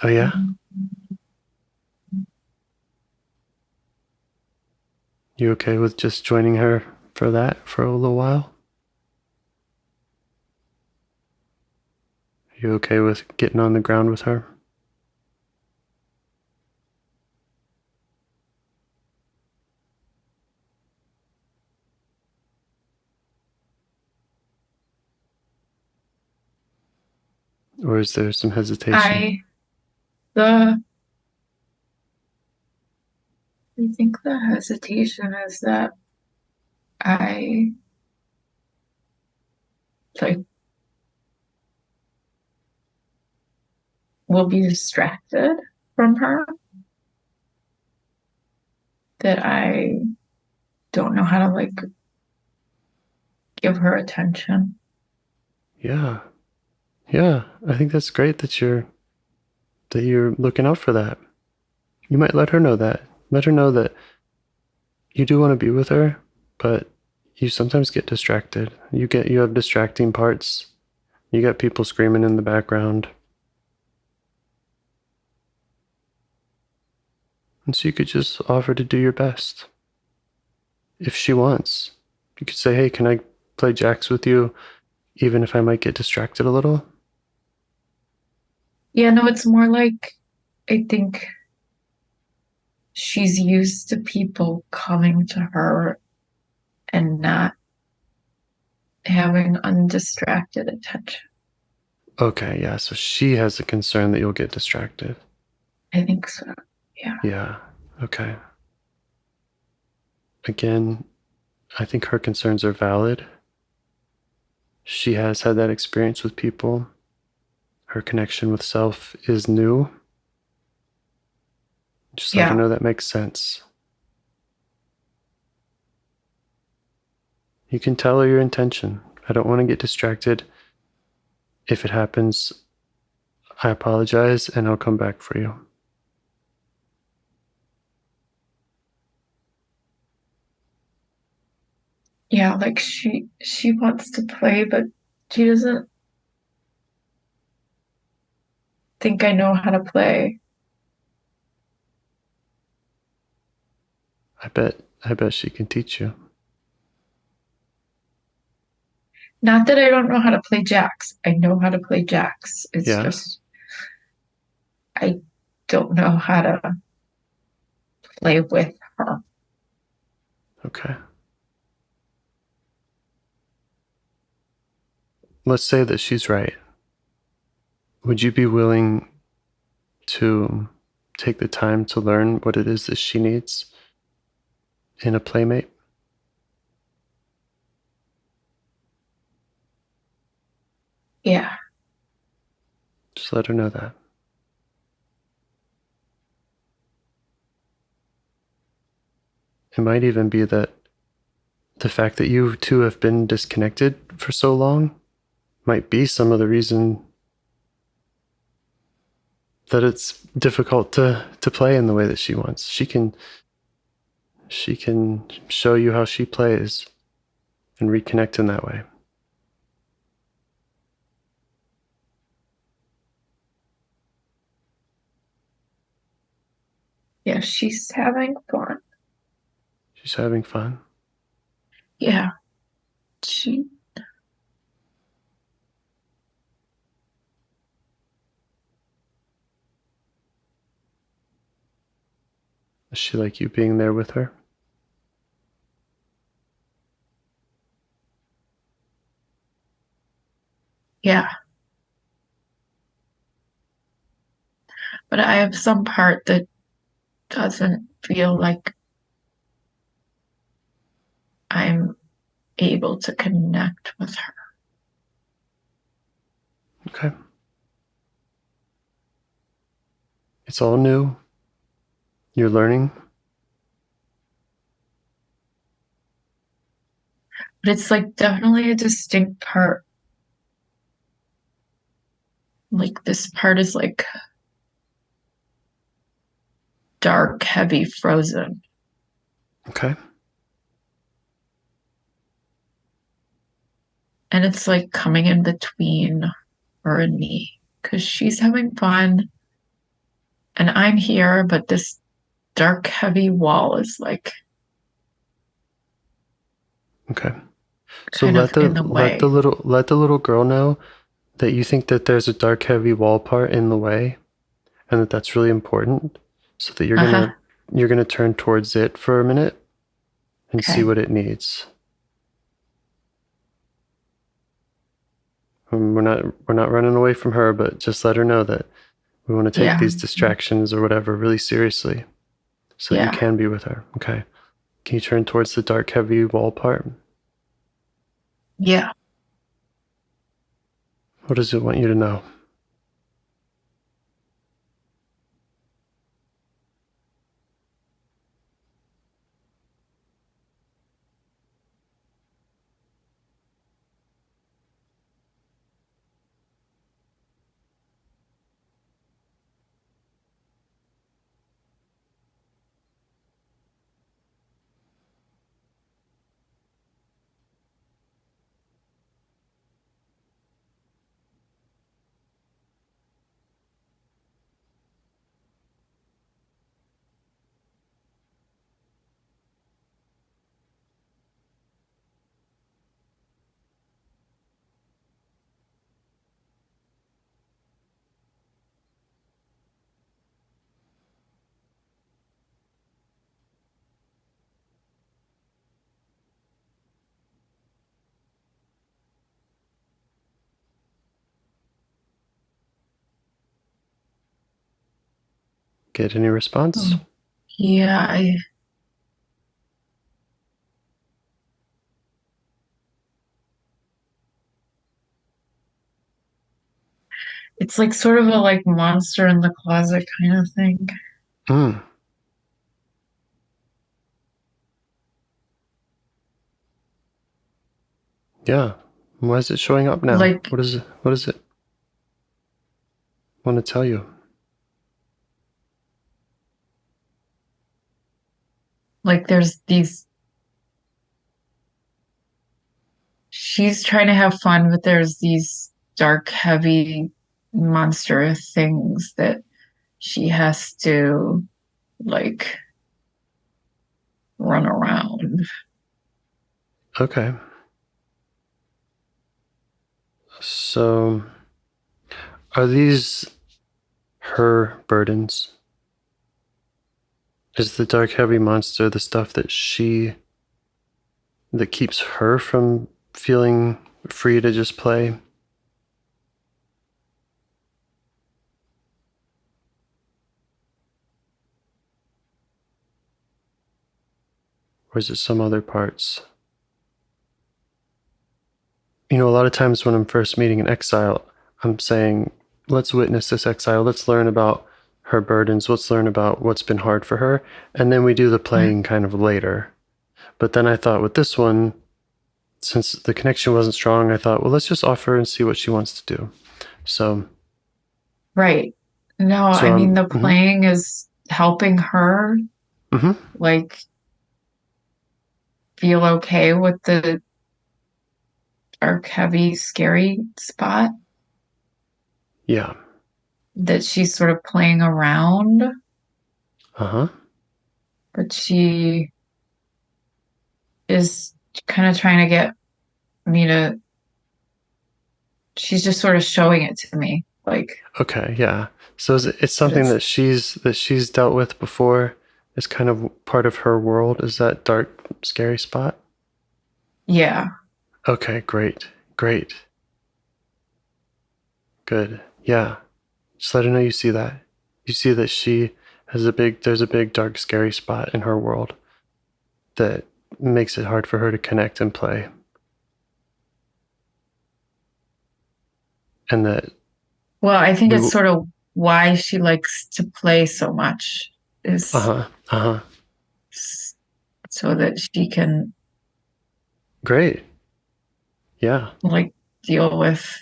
Speaker 4: Oh, yeah? You okay with just joining her for that for a little while? You okay with getting on the ground with her? Or is there some hesitation?
Speaker 5: I think the hesitation is that I like will be distracted from her. That I don't know how to like give her attention.
Speaker 4: Yeah. Yeah. I think that's great that you're looking out for that. You might let her know that. Let her know that you do want to be with her, but you sometimes get distracted. You have distracting parts. You got people screaming in the background. And so you could just offer to do your best. If she wants, you could say, hey, can I play jacks with you, even if I might get distracted a little?
Speaker 5: Yeah, no, it's more like I think she's used to people coming to her and not having undistracted attention.
Speaker 4: Okay, yeah, so she has a concern that you'll get distracted.
Speaker 5: I think so. Yeah.
Speaker 4: Yeah, okay. Again, I think her concerns are valid. She has had that experience with people. Her connection with self is new. Just let her know that makes sense. You can tell her your intention. I don't want to get distracted. If it happens, I apologize and I'll come back for you.
Speaker 6: Yeah, like she wants to play, but she doesn't think I know how to play.
Speaker 4: I bet she can teach you.
Speaker 6: Not that I don't know how to play jacks. I know how to play jacks. It's
Speaker 4: Yeah.
Speaker 6: just I don't know how to play with her.
Speaker 4: Okay. Let's say that she's right. Would you be willing to take the time to learn what it is that she needs in a playmate?
Speaker 6: Yeah.
Speaker 4: Just let her know that. It might even be that the fact that you two have been disconnected for so long might be some of the reason that it's difficult to play in the way that she wants. She can show you how she plays and reconnect in that way.
Speaker 6: Yeah, she's having fun.
Speaker 4: She's having fun.
Speaker 6: Yeah.
Speaker 4: Does she like you being there with her?
Speaker 6: Yeah. But I have some part that doesn't feel like I'm able to connect with her.
Speaker 4: Okay. It's all new. You're learning.
Speaker 6: But it's like definitely a distinct part. Like this part is like dark, heavy, frozen.
Speaker 4: Okay.
Speaker 6: And it's like coming in between her and me because she's having fun and I'm here, but this dark, heavy wall is like
Speaker 4: Okay. So
Speaker 6: kind of in the way.
Speaker 4: let the little girl know that you think that there's a dark, heavy wall part in the way, and that that's really important, so that you're gonna turn towards it for a minute and see what it needs. We're not running away from her, but just let her know that we want to take these distractions or whatever really seriously, so that you can be with her. Okay. Can you turn towards the dark, heavy wall part?
Speaker 6: Yeah.
Speaker 4: What does it want you to know? Get any response?
Speaker 6: Yeah, it's like sort of a like monster in the closet kind of thing.
Speaker 4: Yeah. Why is it showing up now?
Speaker 6: Like,
Speaker 4: What is it? want to tell you?
Speaker 6: Like there's these, she's trying to have fun, but there's these dark, heavy monster things that she has to like run around.
Speaker 4: Okay. So, are these her burdens? Is the dark, heavy monster the stuff that keeps her from feeling free to just play? Or is it some other parts? You know, a lot of times when I'm first meeting an exile, I'm saying, let's witness this exile. Let's learn about her burdens. Let's learn about what's been hard for her. And then we do the playing kind of later. But then I thought with this one, since the connection wasn't strong, I thought, well, let's just offer and see what she wants to do. So.
Speaker 6: Right. No,
Speaker 4: So
Speaker 6: I mean, the playing is helping her, like, feel okay with the dark, heavy, scary spot.
Speaker 4: Yeah.
Speaker 6: That she's sort of playing around. But she is kind of trying to get me to, she's just sort of showing it to me. Like,
Speaker 4: okay, yeah. So it's something that she's dealt with before. Is kind of part of her world. Is that dark, scary spot?
Speaker 6: Yeah.
Speaker 4: Okay, great. Good. Yeah. Just let her know you see that. You see that she has there's a big, dark, scary spot in her world that makes it hard for her to connect and play. And that.
Speaker 6: Well, I think it's sort of why she likes to play so much is so that she can.
Speaker 4: Great. Yeah.
Speaker 6: Like deal with,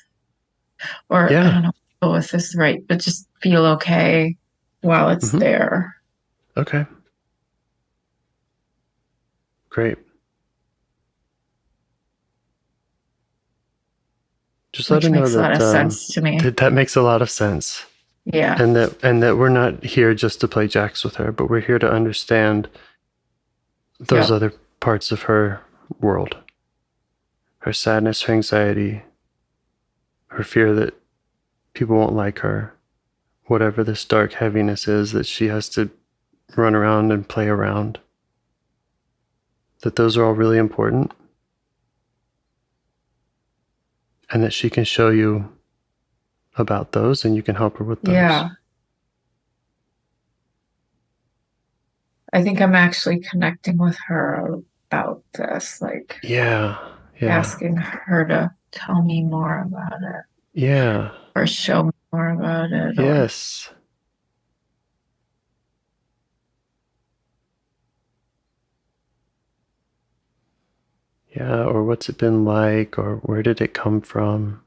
Speaker 6: or I don't know, deal with is right, but just feel okay while it's there.
Speaker 4: Okay. Great. Just let her know that
Speaker 6: makes a lot of sense to me.
Speaker 4: That makes a lot of sense.
Speaker 6: Yeah.
Speaker 4: And that we're not here just to play jacks with her, but we're here to understand those other parts of her world. Her sadness, her anxiety, her fear that people won't like her, whatever this dark heaviness is that she has to run around and play around. That those are all really important. And that she can show you about those and you can help her with those.
Speaker 6: Yeah. I think I'm actually connecting with her about this, like asking her to tell me more about it.
Speaker 4: Yeah.
Speaker 6: Or show me more about it.
Speaker 4: Yes. Yeah, or what's it been like, or where did it come from?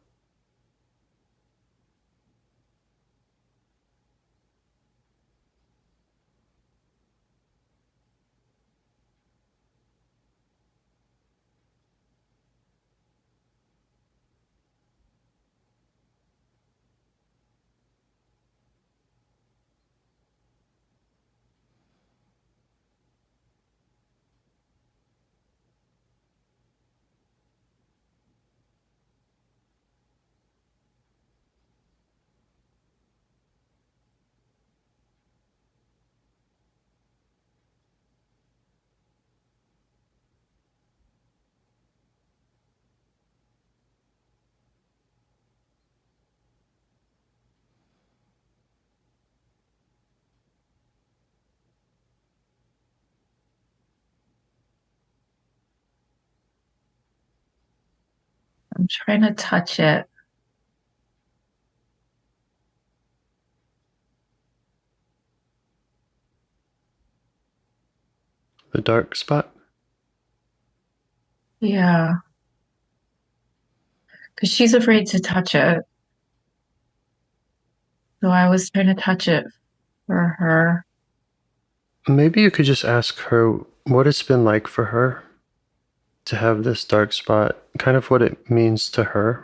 Speaker 6: I'm trying to touch it.
Speaker 4: The dark spot?
Speaker 6: Yeah. Because she's afraid to touch it. So I was trying to touch it for her.
Speaker 4: Maybe you could just ask her what it's been like for her to have this dark spot, kind of what it means to her.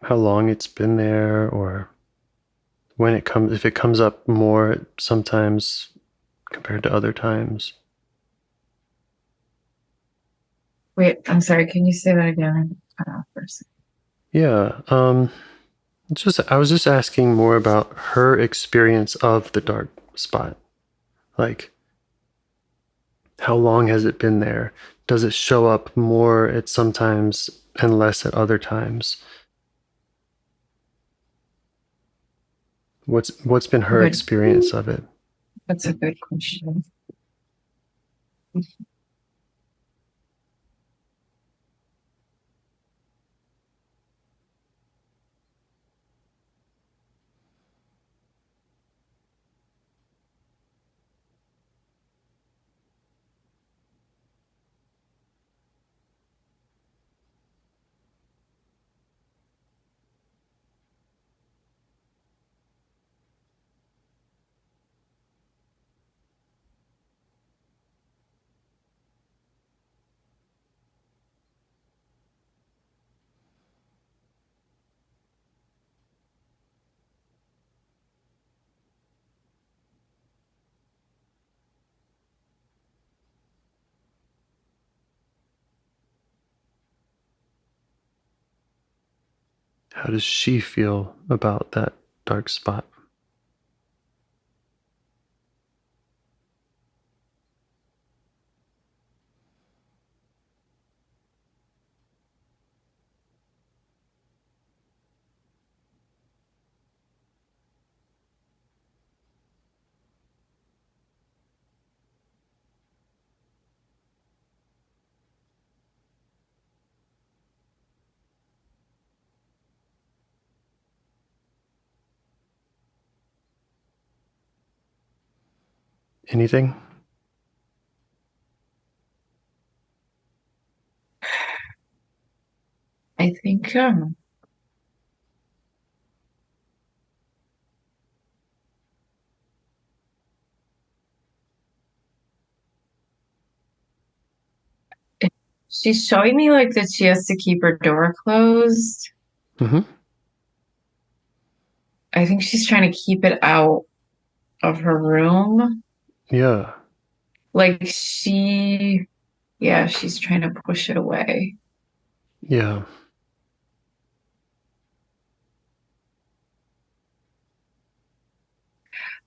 Speaker 4: How long it's been there, or when it comes, if it comes up more sometimes compared to other times.
Speaker 6: Wait, I'm sorry. Can you say that again? I cut off for a second.
Speaker 4: Yeah. I was just asking more about her experience of the dark spot. Like, how long has it been there? Does it show up more at sometimes and less at other times? What's been her experience of it?
Speaker 6: That's a good question.
Speaker 4: How does she feel about that dark spot? Anything?
Speaker 6: I think she's showing me like that she has to keep her door closed.
Speaker 4: Mm-hmm.
Speaker 6: I think she's trying to keep it out of her room.
Speaker 4: Yeah.
Speaker 6: Like she's trying to push it away.
Speaker 4: Yeah.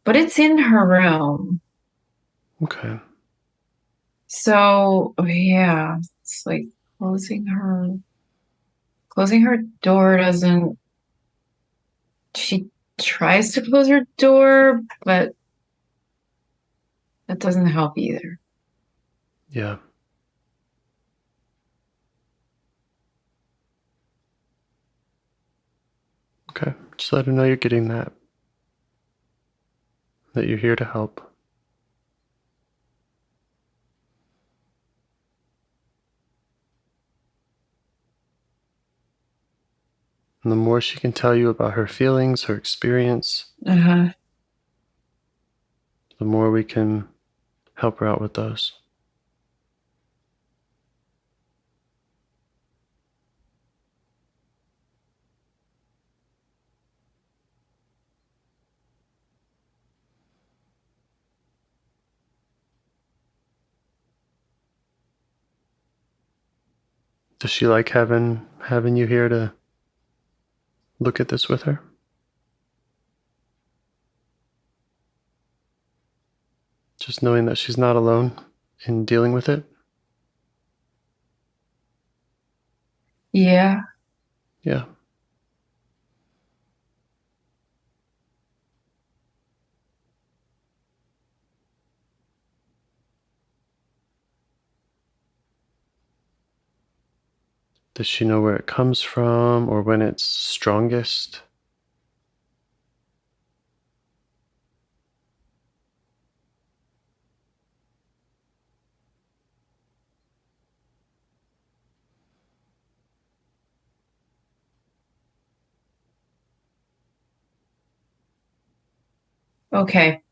Speaker 6: But it's in her room.
Speaker 4: Okay.
Speaker 6: So yeah, it's like closing her door doesn't she tries to close her door, but that doesn't help either.
Speaker 4: Yeah. Okay. Just let her know you're getting that you're here to help. And the more she can tell you about her feelings, her experience,
Speaker 6: Uh-huh.
Speaker 4: the more we can help her out with those. Does she like having you here to look at this with her? Just knowing that she's not alone in dealing with it?
Speaker 6: Yeah.
Speaker 4: Yeah. Does she know where it comes from or when it's strongest?
Speaker 6: Okay.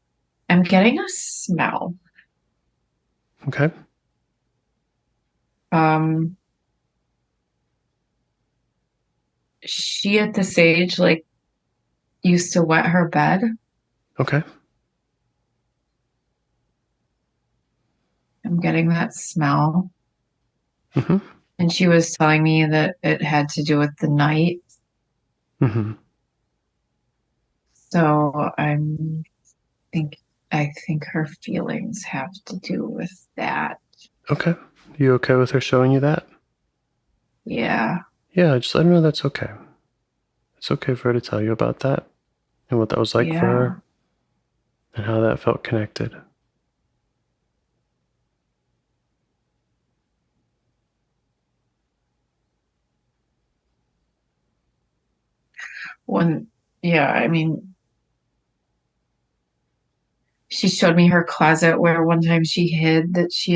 Speaker 6: I'm getting a smell.
Speaker 4: Okay.
Speaker 6: She at this age, like, used to wet her bed.
Speaker 4: Okay.
Speaker 6: I'm getting that smell.
Speaker 4: Mm-hmm.
Speaker 6: And she was telling me that it had to do with the night.
Speaker 4: Mm-hmm.
Speaker 6: So I think her feelings have to do with that.
Speaker 4: Okay. You okay with her showing you that?
Speaker 6: Yeah.
Speaker 4: Yeah, just let her know that's okay. It's okay for her to tell you about that and what that was like for
Speaker 6: Yeah.
Speaker 4: her and how that felt connected.
Speaker 6: I mean, she showed me her closet where one time she hid that she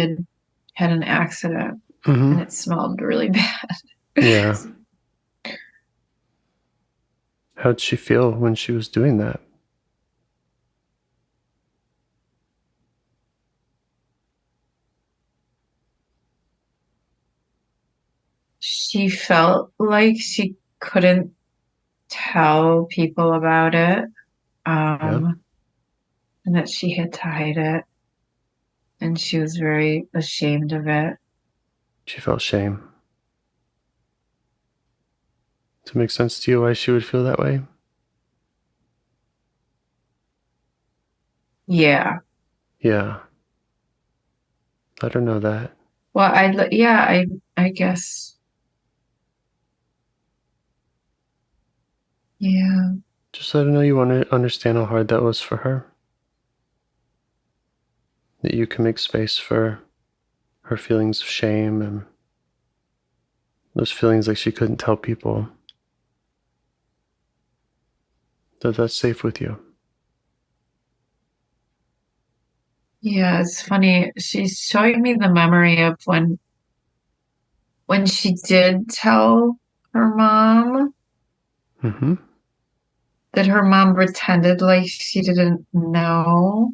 Speaker 6: had an accident
Speaker 4: Mm-hmm.
Speaker 6: and it smelled really bad.
Speaker 4: Yeah. How'd she feel when she was doing that?
Speaker 6: She felt like she couldn't tell people about it,
Speaker 4: Yeah.
Speaker 6: and that she had to hide it, and she was very ashamed of it.
Speaker 4: She felt shame. Does it make sense to you why she would feel that way?
Speaker 6: Yeah.
Speaker 4: Yeah. Let her know that.
Speaker 6: Well, I guess. Yeah.
Speaker 4: Just let her know you want to understand how hard that was for her. That you can make space for her feelings of shame and those feelings like she couldn't tell people. That that's safe with you.
Speaker 6: Yeah, it's funny. She's showing me the memory of when she did tell her mom,
Speaker 4: Mm-hmm.
Speaker 6: that her mom pretended like she didn't know.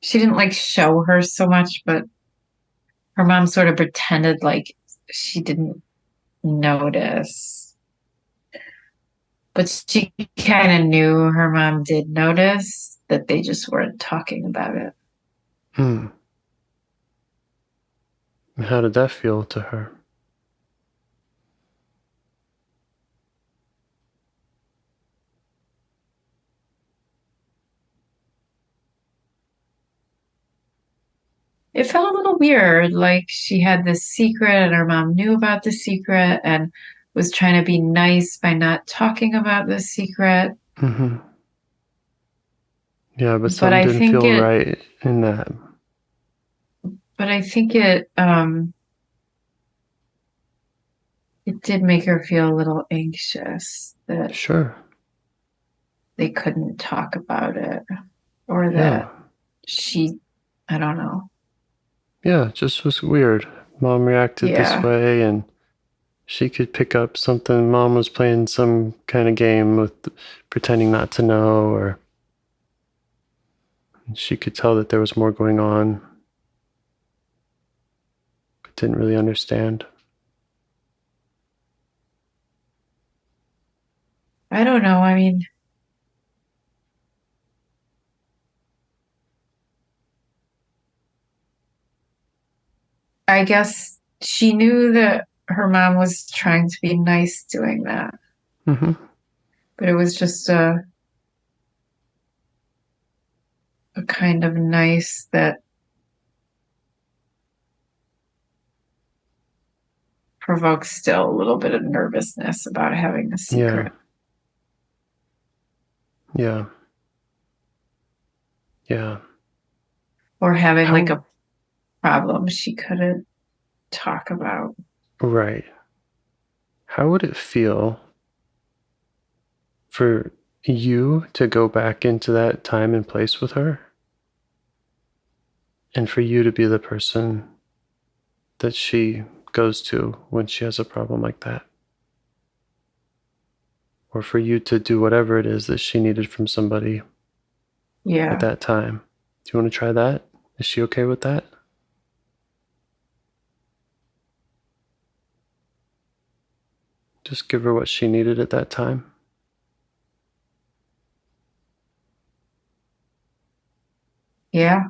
Speaker 6: She didn't like show her so much, but her mom sort of pretended like she didn't notice. But she kind of knew her mom did notice, that they just weren't talking about it.
Speaker 4: Hmm. And how did that feel to her?
Speaker 6: It felt a little weird, like she had this secret and her mom knew about the secret and was trying to be nice by not talking about the secret.
Speaker 4: Mm-hmm. Yeah, but
Speaker 6: But
Speaker 4: something
Speaker 6: I
Speaker 4: didn't
Speaker 6: think
Speaker 4: feel
Speaker 6: it
Speaker 4: right in that.
Speaker 6: but I think it did make her feel a little anxious that
Speaker 4: Sure.
Speaker 6: they couldn't talk about it, or
Speaker 4: Yeah.
Speaker 6: that she, I don't know.
Speaker 4: Yeah, it just was weird. Mom reacted this
Speaker 6: Yeah.
Speaker 4: way and she could pick up something. Mom was playing some kind of game with pretending not to know, or she could tell that there was more going on, but didn't really understand.
Speaker 6: I don't know. I mean, I guess she knew that her mom was trying to be nice doing that,
Speaker 4: Mm-hmm.
Speaker 6: but it was just a kind of nice that provokes still a little bit of nervousness about having a
Speaker 4: Yeah.
Speaker 6: secret,
Speaker 4: Yeah. Yeah.
Speaker 6: or having like
Speaker 4: How,
Speaker 6: a problem she couldn't talk about.
Speaker 4: right. How would it feel for you to go back into that time and place with her and for you to be the person that she goes to when she has a problem like that? or for you to do whatever it is that she needed from somebody
Speaker 6: Yeah.
Speaker 4: at that time. Do you want to try that? Is she okay with that? Just give her what she needed at that time.
Speaker 6: Yeah.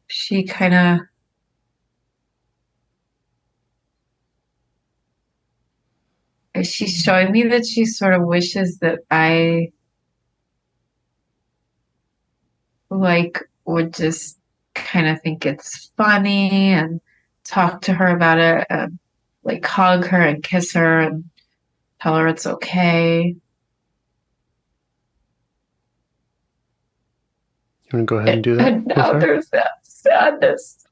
Speaker 6: She kind of, she's showing me that she sort of wishes that I like would just kind of think it's funny and talk to her about it and like hug her and kiss her and tell her it's okay.
Speaker 4: You want to go ahead and do that
Speaker 6: And
Speaker 4: with
Speaker 6: now
Speaker 4: her?
Speaker 6: there's that sadness.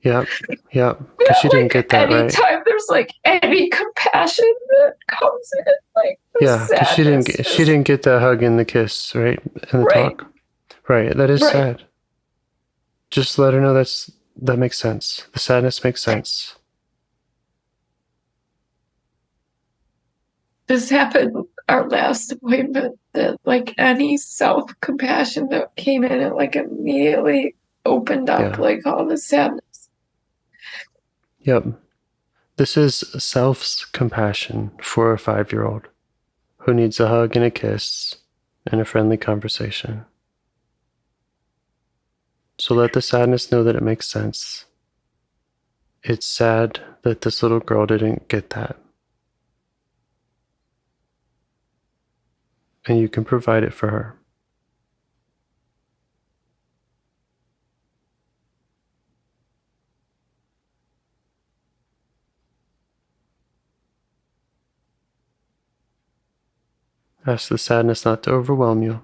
Speaker 4: Yep. Because she didn't get that right.
Speaker 6: Anytime there's like any compassion that comes in, like the
Speaker 4: Yeah, because
Speaker 6: sadness.
Speaker 4: she didn't get the hug and the kiss, right? And the
Speaker 6: Right.
Speaker 4: talk. Right. That is
Speaker 6: Right.
Speaker 4: sad. Just let her know that makes sense. The sadness makes sense.
Speaker 6: This happened our last appointment that like any self-compassion that came in, it like immediately opened up like all the sadness.
Speaker 4: Yep. This is self's compassion for a 5-year-old who needs a hug and a kiss and a friendly conversation. So let the sadness know that it makes sense. It's sad that this little girl didn't get that. And you can provide it for her. Ask the sadness not to overwhelm you.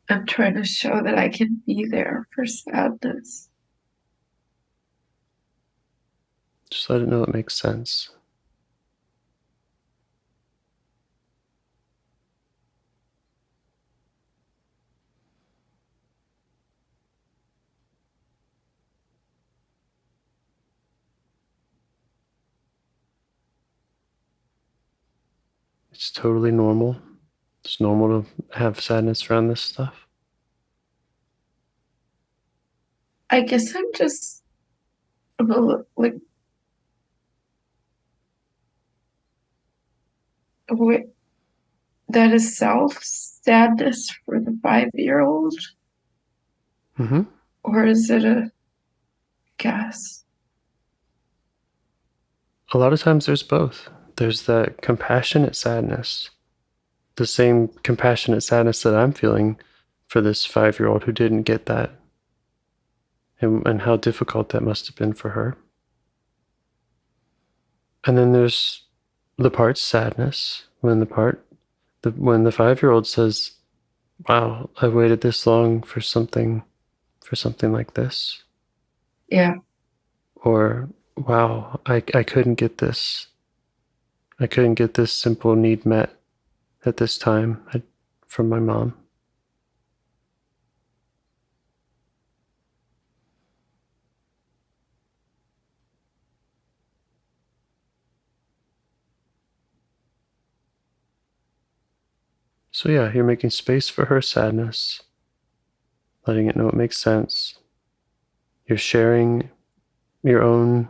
Speaker 6: I'm trying to show that I can be there for sadness.
Speaker 4: Just let it know it makes sense. It's totally normal. It's normal to have sadness around this stuff.
Speaker 6: I guess I'm just like, wait, that is self sadness for the 5-year-old,
Speaker 4: Mm-hmm.
Speaker 6: or is it a guess?
Speaker 4: A lot of times there's both. There's that compassionate sadness, the same compassionate sadness that I'm feeling for this 5-year-old who didn't get that, and how difficult that must have been for her. And then there's the part sadness when the 5-year-old says, "Wow, I waited this long for something like this,"
Speaker 6: Yeah.
Speaker 4: or "Wow, I couldn't get this. I couldn't get this simple need met at this time from my mom." So yeah, you're making space for her sadness, letting it know it makes sense. You're sharing your own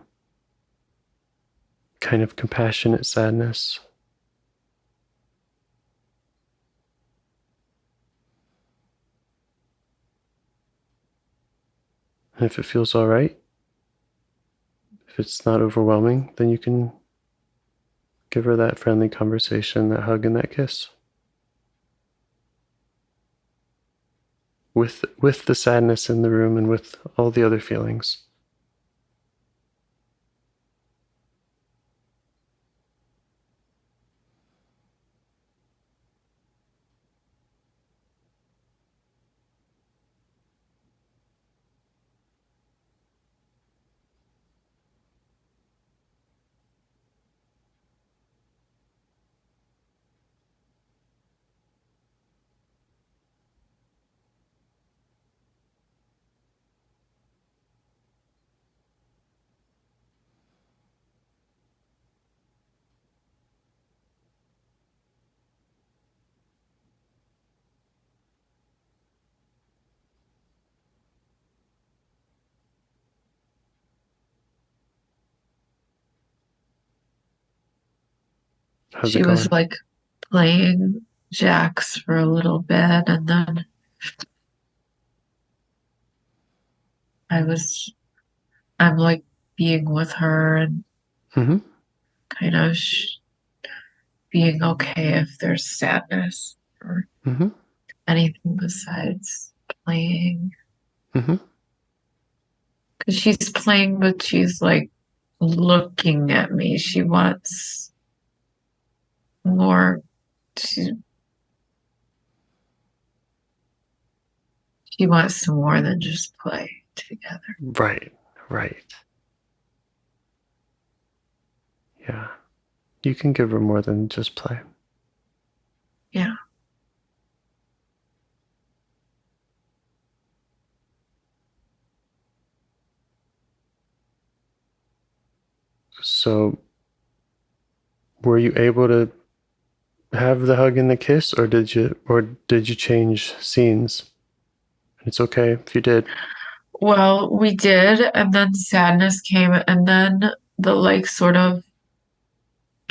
Speaker 4: kind of compassionate sadness. And if it feels all right, if it's not overwhelming, then you can give her that friendly conversation, that hug and that kiss. With the sadness in the room and with all the other feelings. How's
Speaker 6: She
Speaker 4: it going?
Speaker 6: was like playing jacks for a little bit, and then I'm like being with her and
Speaker 4: Mm-hmm.
Speaker 6: kind of being okay if there's sadness or
Speaker 4: Mm-hmm.
Speaker 6: anything besides playing.
Speaker 4: Mm-hmm.
Speaker 6: Because she's playing, but she's like looking at me. She wants more. She, she wants some more than just play together.
Speaker 4: Right. Right. Yeah. You can give her more than just play.
Speaker 6: Yeah.
Speaker 4: So, were you able to have the hug and the kiss, or did you change scenes? It's okay if you did.
Speaker 6: Well, we did, and then sadness came, and then the like sort of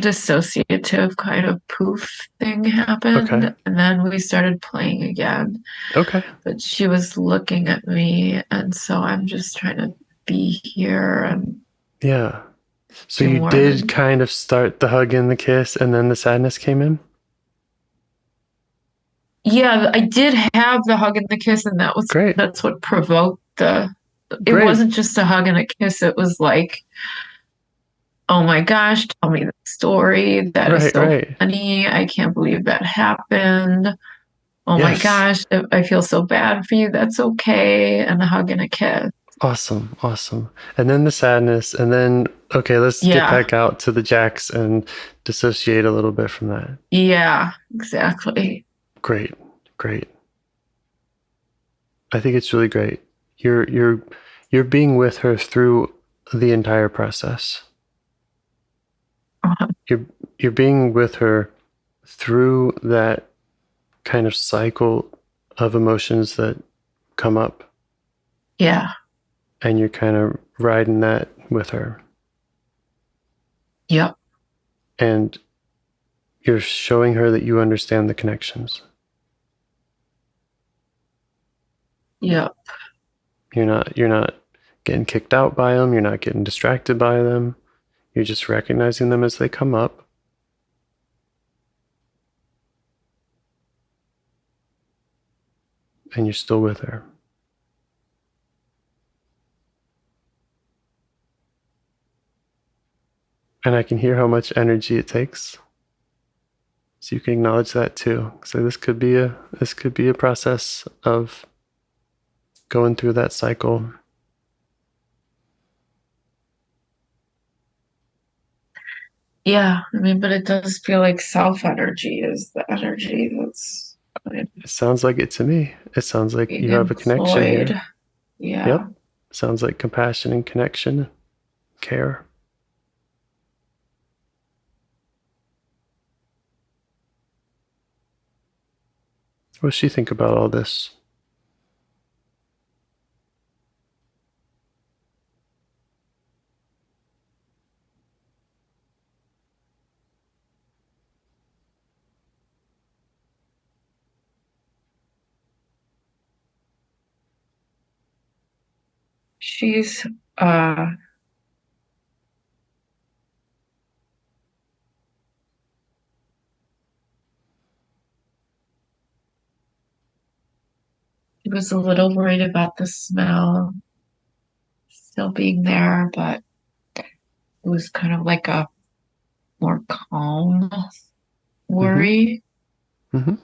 Speaker 6: dissociative kind of poof thing
Speaker 4: Okay.
Speaker 6: happened, and then we started playing again.
Speaker 4: Okay.
Speaker 6: But she was looking at me, and so I'm just trying to be here and
Speaker 4: Yeah. So
Speaker 6: do
Speaker 4: you
Speaker 6: more
Speaker 4: did
Speaker 6: than
Speaker 4: kind of start the hug and the kiss, and then the sadness came in?
Speaker 6: yeah, I did have the hug and the kiss, and
Speaker 4: Great.
Speaker 6: that's what provoked it
Speaker 4: Great.
Speaker 6: wasn't just a hug and a kiss, it was like, oh my gosh, tell me the story. That is
Speaker 4: Right,
Speaker 6: so
Speaker 4: right.
Speaker 6: funny. I can't believe that happened. Oh my
Speaker 4: Yes.
Speaker 6: gosh, I feel so bad for you. That's okay. And a hug and a kiss.
Speaker 4: Awesome. Awesome. And then the sadness, and then, okay, let's get
Speaker 6: Yeah.
Speaker 4: back out to the jacks and dissociate a little bit from that.
Speaker 6: Yeah, exactly.
Speaker 4: Great. Great. I think it's really great. You're being with her through the entire process.
Speaker 6: Uh-huh.
Speaker 4: You're being with her through that kind of cycle of emotions that come up,
Speaker 6: Yeah.
Speaker 4: and you're kind of riding that with her,
Speaker 6: Yep.
Speaker 4: and you're showing her that you understand the connections.
Speaker 6: Yep.
Speaker 4: You're not getting kicked out by them, you're not getting distracted by them, you're just recognizing them as they come up, and you're still with her. And I can hear how much energy it takes. So you can acknowledge that too. So this could be a process of going through that cycle.
Speaker 6: Yeah. I mean, but it does feel like self energy is the energy that's kind of
Speaker 4: It sounds like it to me. It sounds like
Speaker 6: being
Speaker 4: you have a connection
Speaker 6: employed.
Speaker 4: here.
Speaker 6: Yeah.
Speaker 4: Yep. Sounds like compassion and connection, care. What does she think about all this?
Speaker 6: She's she was a little worried about the smell still being there, but it was kind of like a more calm
Speaker 4: Mm-hmm.
Speaker 6: worry,
Speaker 4: Mm-hmm.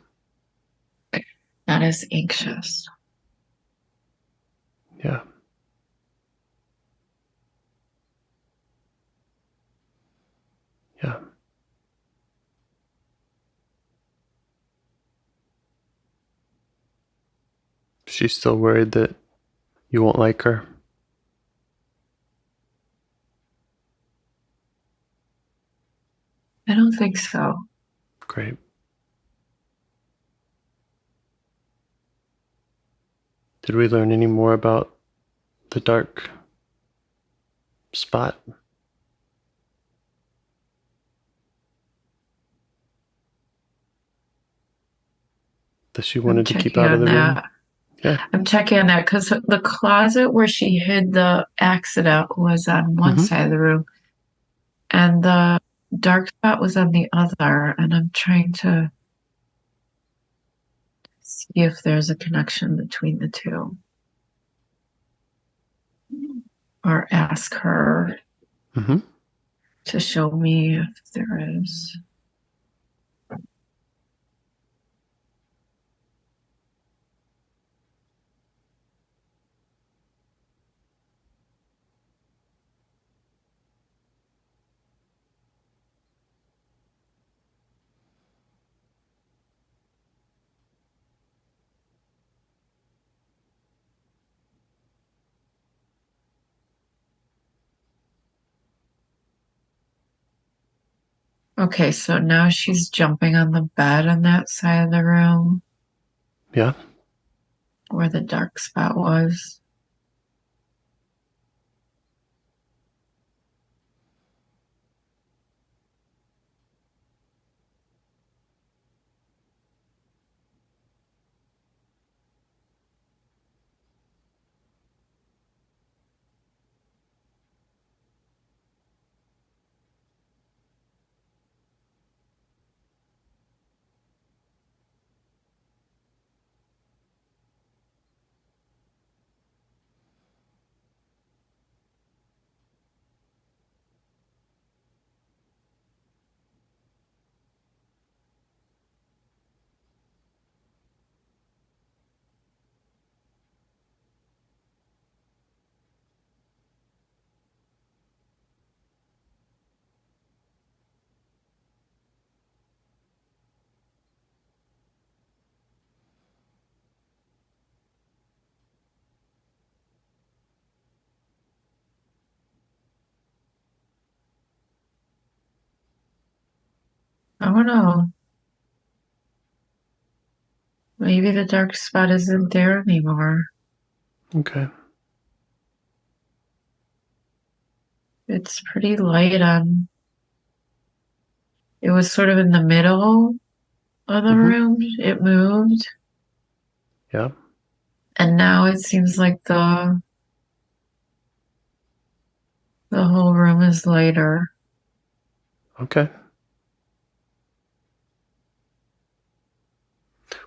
Speaker 6: not as anxious.
Speaker 4: Yeah. Yeah. She's still worried that you won't like her.
Speaker 6: I don't think so.
Speaker 4: Great. Did we learn any more about the dark spot? that she wanted to keep
Speaker 6: checking
Speaker 4: out of
Speaker 6: on
Speaker 4: the room?
Speaker 6: that.
Speaker 4: Yeah.
Speaker 6: I'm checking on that because the closet where she hid the accident was on one
Speaker 4: Mhm.
Speaker 6: side of the room, and the dark spot was on the other. And I'm trying to see if there's a connection between the two, or ask her
Speaker 4: Mhm.
Speaker 6: to show me if there is. Okay, so now she's jumping on the bed on that side of the room
Speaker 4: Yeah.
Speaker 6: where the dark spot was. I don't know. Maybe the dark spot isn't there anymore.
Speaker 4: Okay.
Speaker 6: It's pretty light on. It was sort of in the middle of the
Speaker 4: Mhm.
Speaker 6: room. It moved,
Speaker 4: Yeah.
Speaker 6: and now it seems like the whole room is lighter.
Speaker 4: Okay.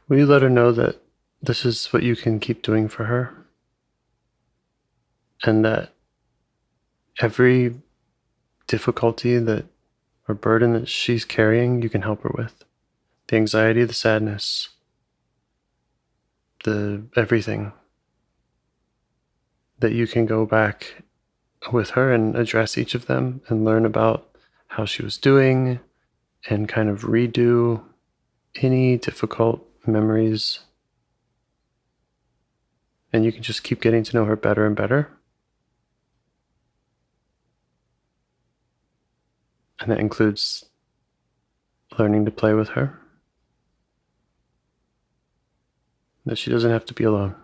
Speaker 4: Will you let her know that this is what you can keep doing for her? And that every difficulty that or burden that she's carrying, you can help her with. The anxiety, the sadness, the everything. That you can go back with her and address each of them and learn about how she was doing and kind of redo any difficult memories. And you can just keep getting to know her better and better. And that includes learning to play with her. That she doesn't have to be alone.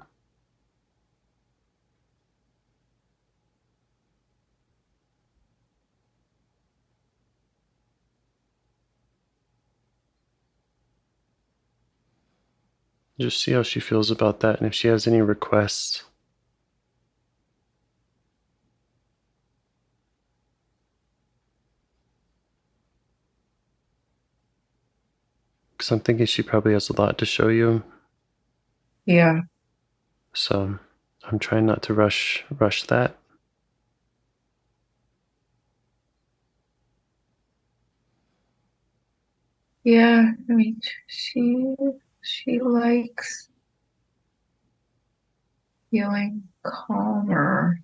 Speaker 4: Just see how she feels about that and if she has any requests. Because I'm thinking she probably has a lot to show you.
Speaker 6: Yeah.
Speaker 4: So I'm trying not to rush that.
Speaker 6: Yeah, I mean, she likes feeling calmer.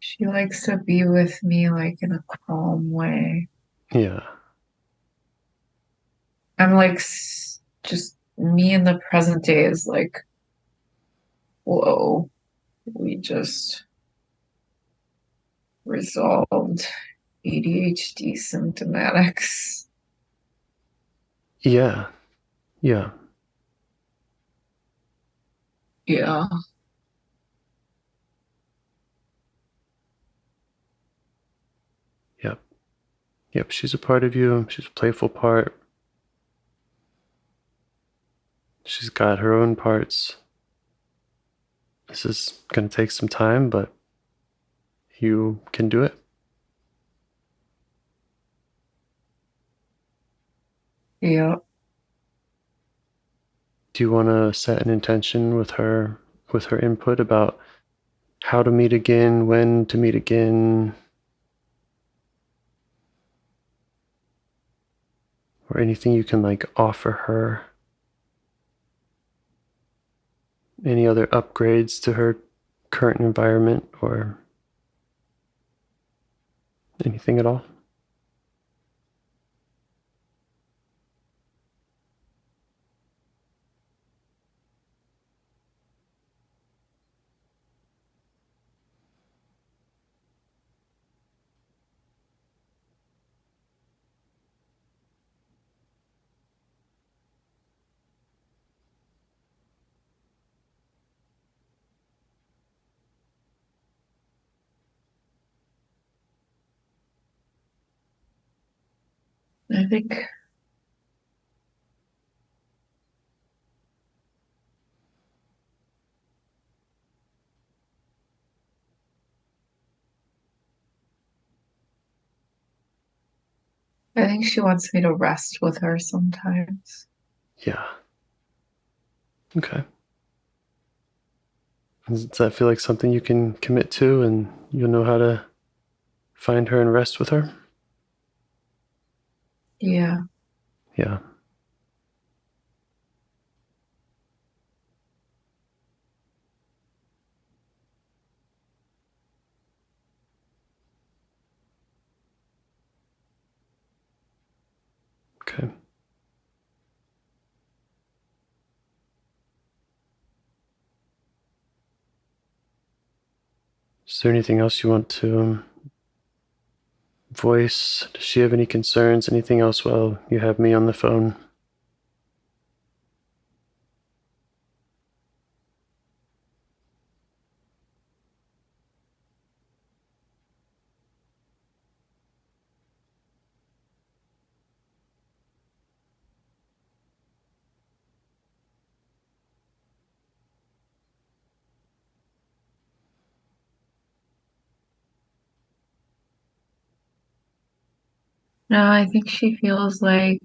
Speaker 6: She likes to be with me like in a calm way.
Speaker 4: Yeah.
Speaker 6: I'm like just me in the present day is like, whoa, we just resolved ADHD symptomatics.
Speaker 4: Yeah. Yeah.
Speaker 6: Yeah.
Speaker 4: Yep. Yep, she's a part of you. She's a playful part. She's got her own parts. This is going to take some time, but you can do it.
Speaker 6: Yeah.
Speaker 4: Do you want to set an intention with her input about how to meet again, when to meet again, or anything you can like offer her? Any other upgrades to her current environment or anything at all?
Speaker 6: I think she wants me to rest with her sometimes.
Speaker 4: Yeah. Okay. Does that feel like something you can commit to and you'll know how to find her and rest with her?
Speaker 6: Yeah.
Speaker 4: Yeah. Okay. Is there anything else you want to voice? Does she have any concerns? Anything else while you have me on the phone?
Speaker 6: No, I think she feels like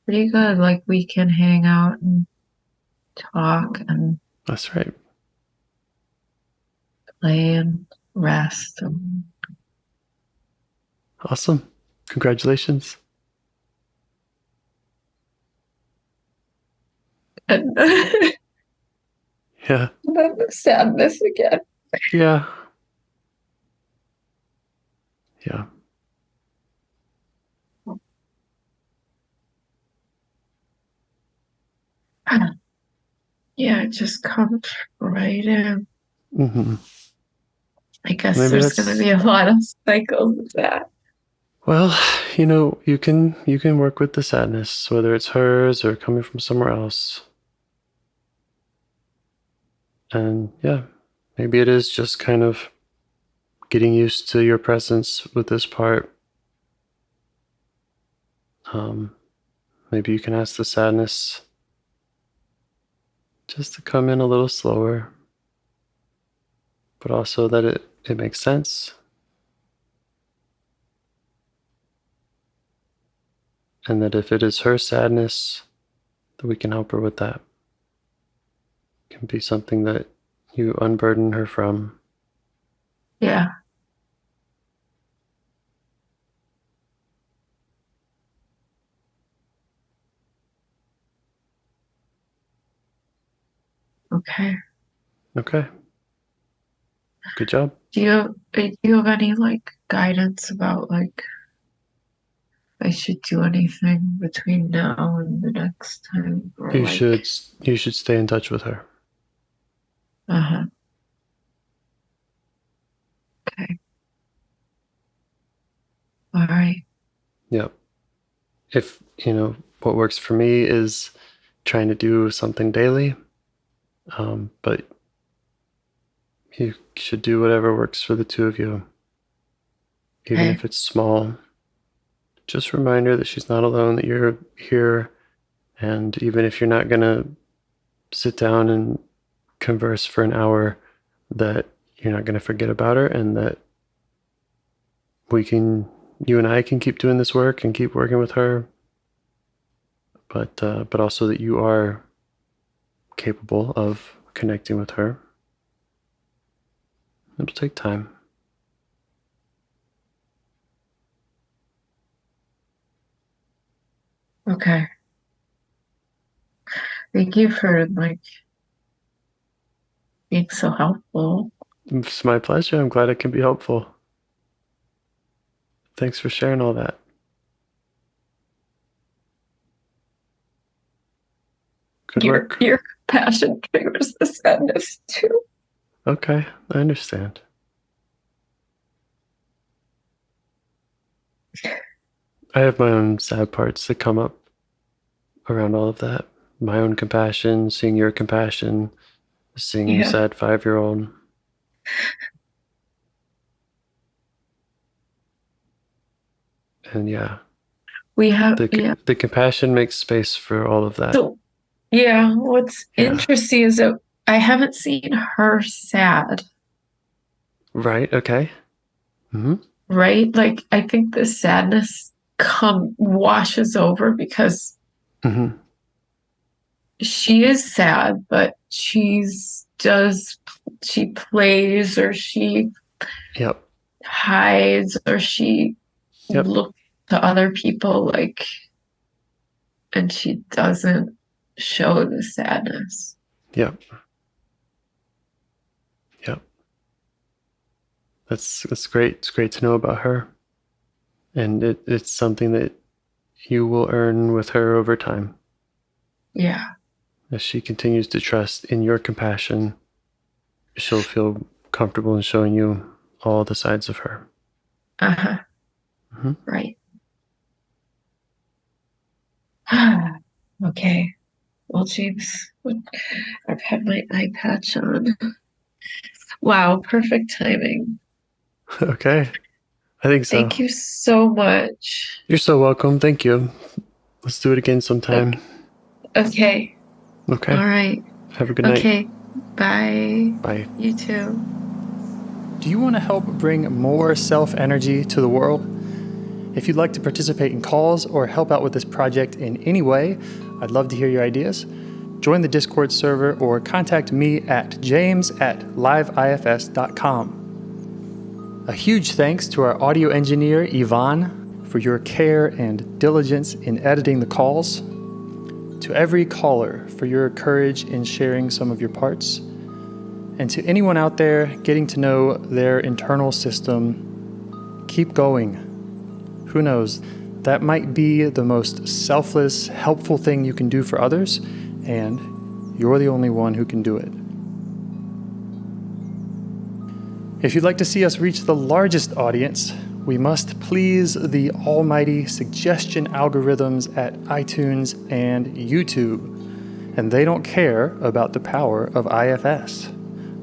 Speaker 6: pretty good. Like we can hang out and talk and
Speaker 4: That's right.
Speaker 6: play and rest.
Speaker 4: Awesome. Congratulations.
Speaker 6: And
Speaker 4: Yeah.
Speaker 6: then the sadness again.
Speaker 4: Yeah. Yeah.
Speaker 6: Yeah, it just comes right in.
Speaker 4: Mm-hmm.
Speaker 6: I guess
Speaker 4: Maybe
Speaker 6: there's going to
Speaker 4: that's,
Speaker 6: be a lot of cycles of that.
Speaker 4: well, you can work with the sadness, whether it's hers or coming from somewhere else. And yeah, maybe it is just kind of getting used to your presence with this part. Maybe you can ask the sadness just to come in a little slower, but also that it makes sense. And that if it is her sadness, that we can help her with that. It can be something that you unburden her from.
Speaker 6: Yeah. Okay.
Speaker 4: Okay. Good job.
Speaker 6: Do you have any like guidance about like if I should do anything between now and the next time or
Speaker 4: You
Speaker 6: like
Speaker 4: should stay in touch with her.
Speaker 6: uh-huh. Okay. All right.
Speaker 4: Yep. If, what works for me is trying to do something daily, but you should do whatever works for the two of you, even
Speaker 6: Okay.
Speaker 4: if it's small. just remind her that she's not alone, that you're here. And even if you're not going to sit down and converse for an hour, that you're not going to forget about her, and that you and I can keep doing this work and keep working with her. But also that you are capable of connecting with her. It'll take time.
Speaker 6: Okay. Thank you for being so helpful.
Speaker 4: It's my pleasure. I'm glad I can be helpful. Thanks for sharing all that. Good work.
Speaker 6: Your compassion triggers the sadness too.
Speaker 4: Okay, I understand. I have my own sad parts that come up around all of that. My own compassion, seeing your compassion, seeing a sad 5-year-old. And
Speaker 6: we have
Speaker 4: the compassion makes space for all of that.
Speaker 6: So, what's interesting is that I haven't seen her sad.
Speaker 4: Right, okay. Mm-hmm.
Speaker 6: Right? Like, I think the sadness washes over because she is sad, but she plays, or she hides, or she looks to other people and she doesn't show the sadness.
Speaker 4: Yep. That's great. It's great to know about her. And it's something that you will earn with her over time.
Speaker 6: Yeah.
Speaker 4: As she continues to trust in your compassion, she'll feel comfortable in showing you all the sides of her.
Speaker 6: Uh-huh.
Speaker 4: Mm-hmm.
Speaker 6: Right. Okay. Well, James, I've had my eye patch on. Wow, perfect timing.
Speaker 4: Okay. I think so.
Speaker 6: Thank you so much.
Speaker 4: You're so welcome. Thank you. Let's do it again sometime.
Speaker 6: Okay.
Speaker 4: All
Speaker 6: right.
Speaker 4: Have a good night.
Speaker 6: Okay. Bye.
Speaker 4: Bye.
Speaker 6: You too.
Speaker 7: Do you want to help bring more self-energy to the world? If you'd like to participate in calls or help out with this project in any way, I'd love to hear your ideas. Join the Discord server or contact me at james@liveifs.com. A huge thanks to our audio engineer, Yvonne, for your care and diligence in editing the calls. To every caller for your courage in sharing some of your parts. And to anyone out there getting to know their internal system, keep going. Who knows? That might be the most selfless, helpful thing you can do for others, and you're the only one who can do it. If you'd like to see us reach the largest audience, we must please the almighty suggestion algorithms at iTunes and YouTube. And they don't care about the power of IFS.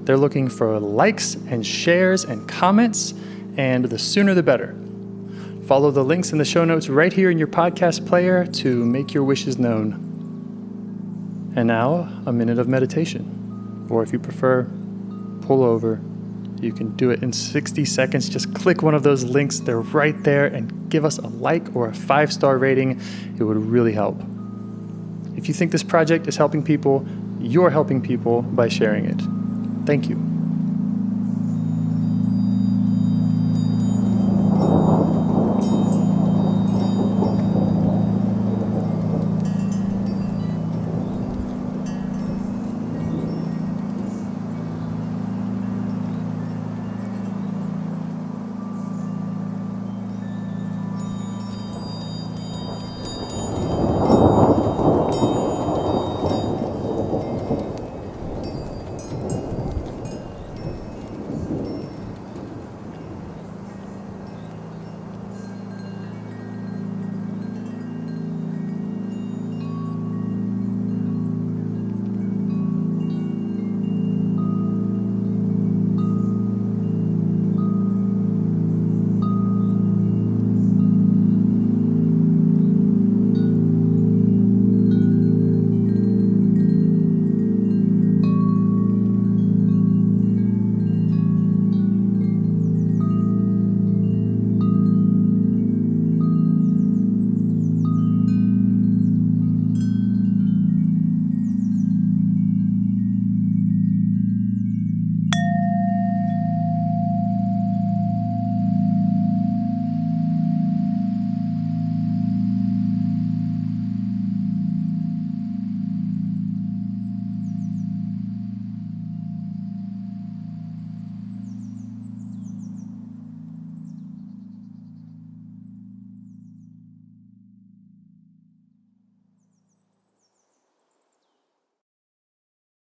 Speaker 7: They're looking for likes and shares and comments, and the sooner the better. Follow the links in the show notes right here in your podcast player to make your wishes known. And now, a minute of meditation. Or if you prefer, pull over. You can do it in 60 seconds. Just click one of those links. They're right there, and give us a like or a 5-star rating. It would really help. If you think this project is helping people, you're helping people by sharing it. Thank you.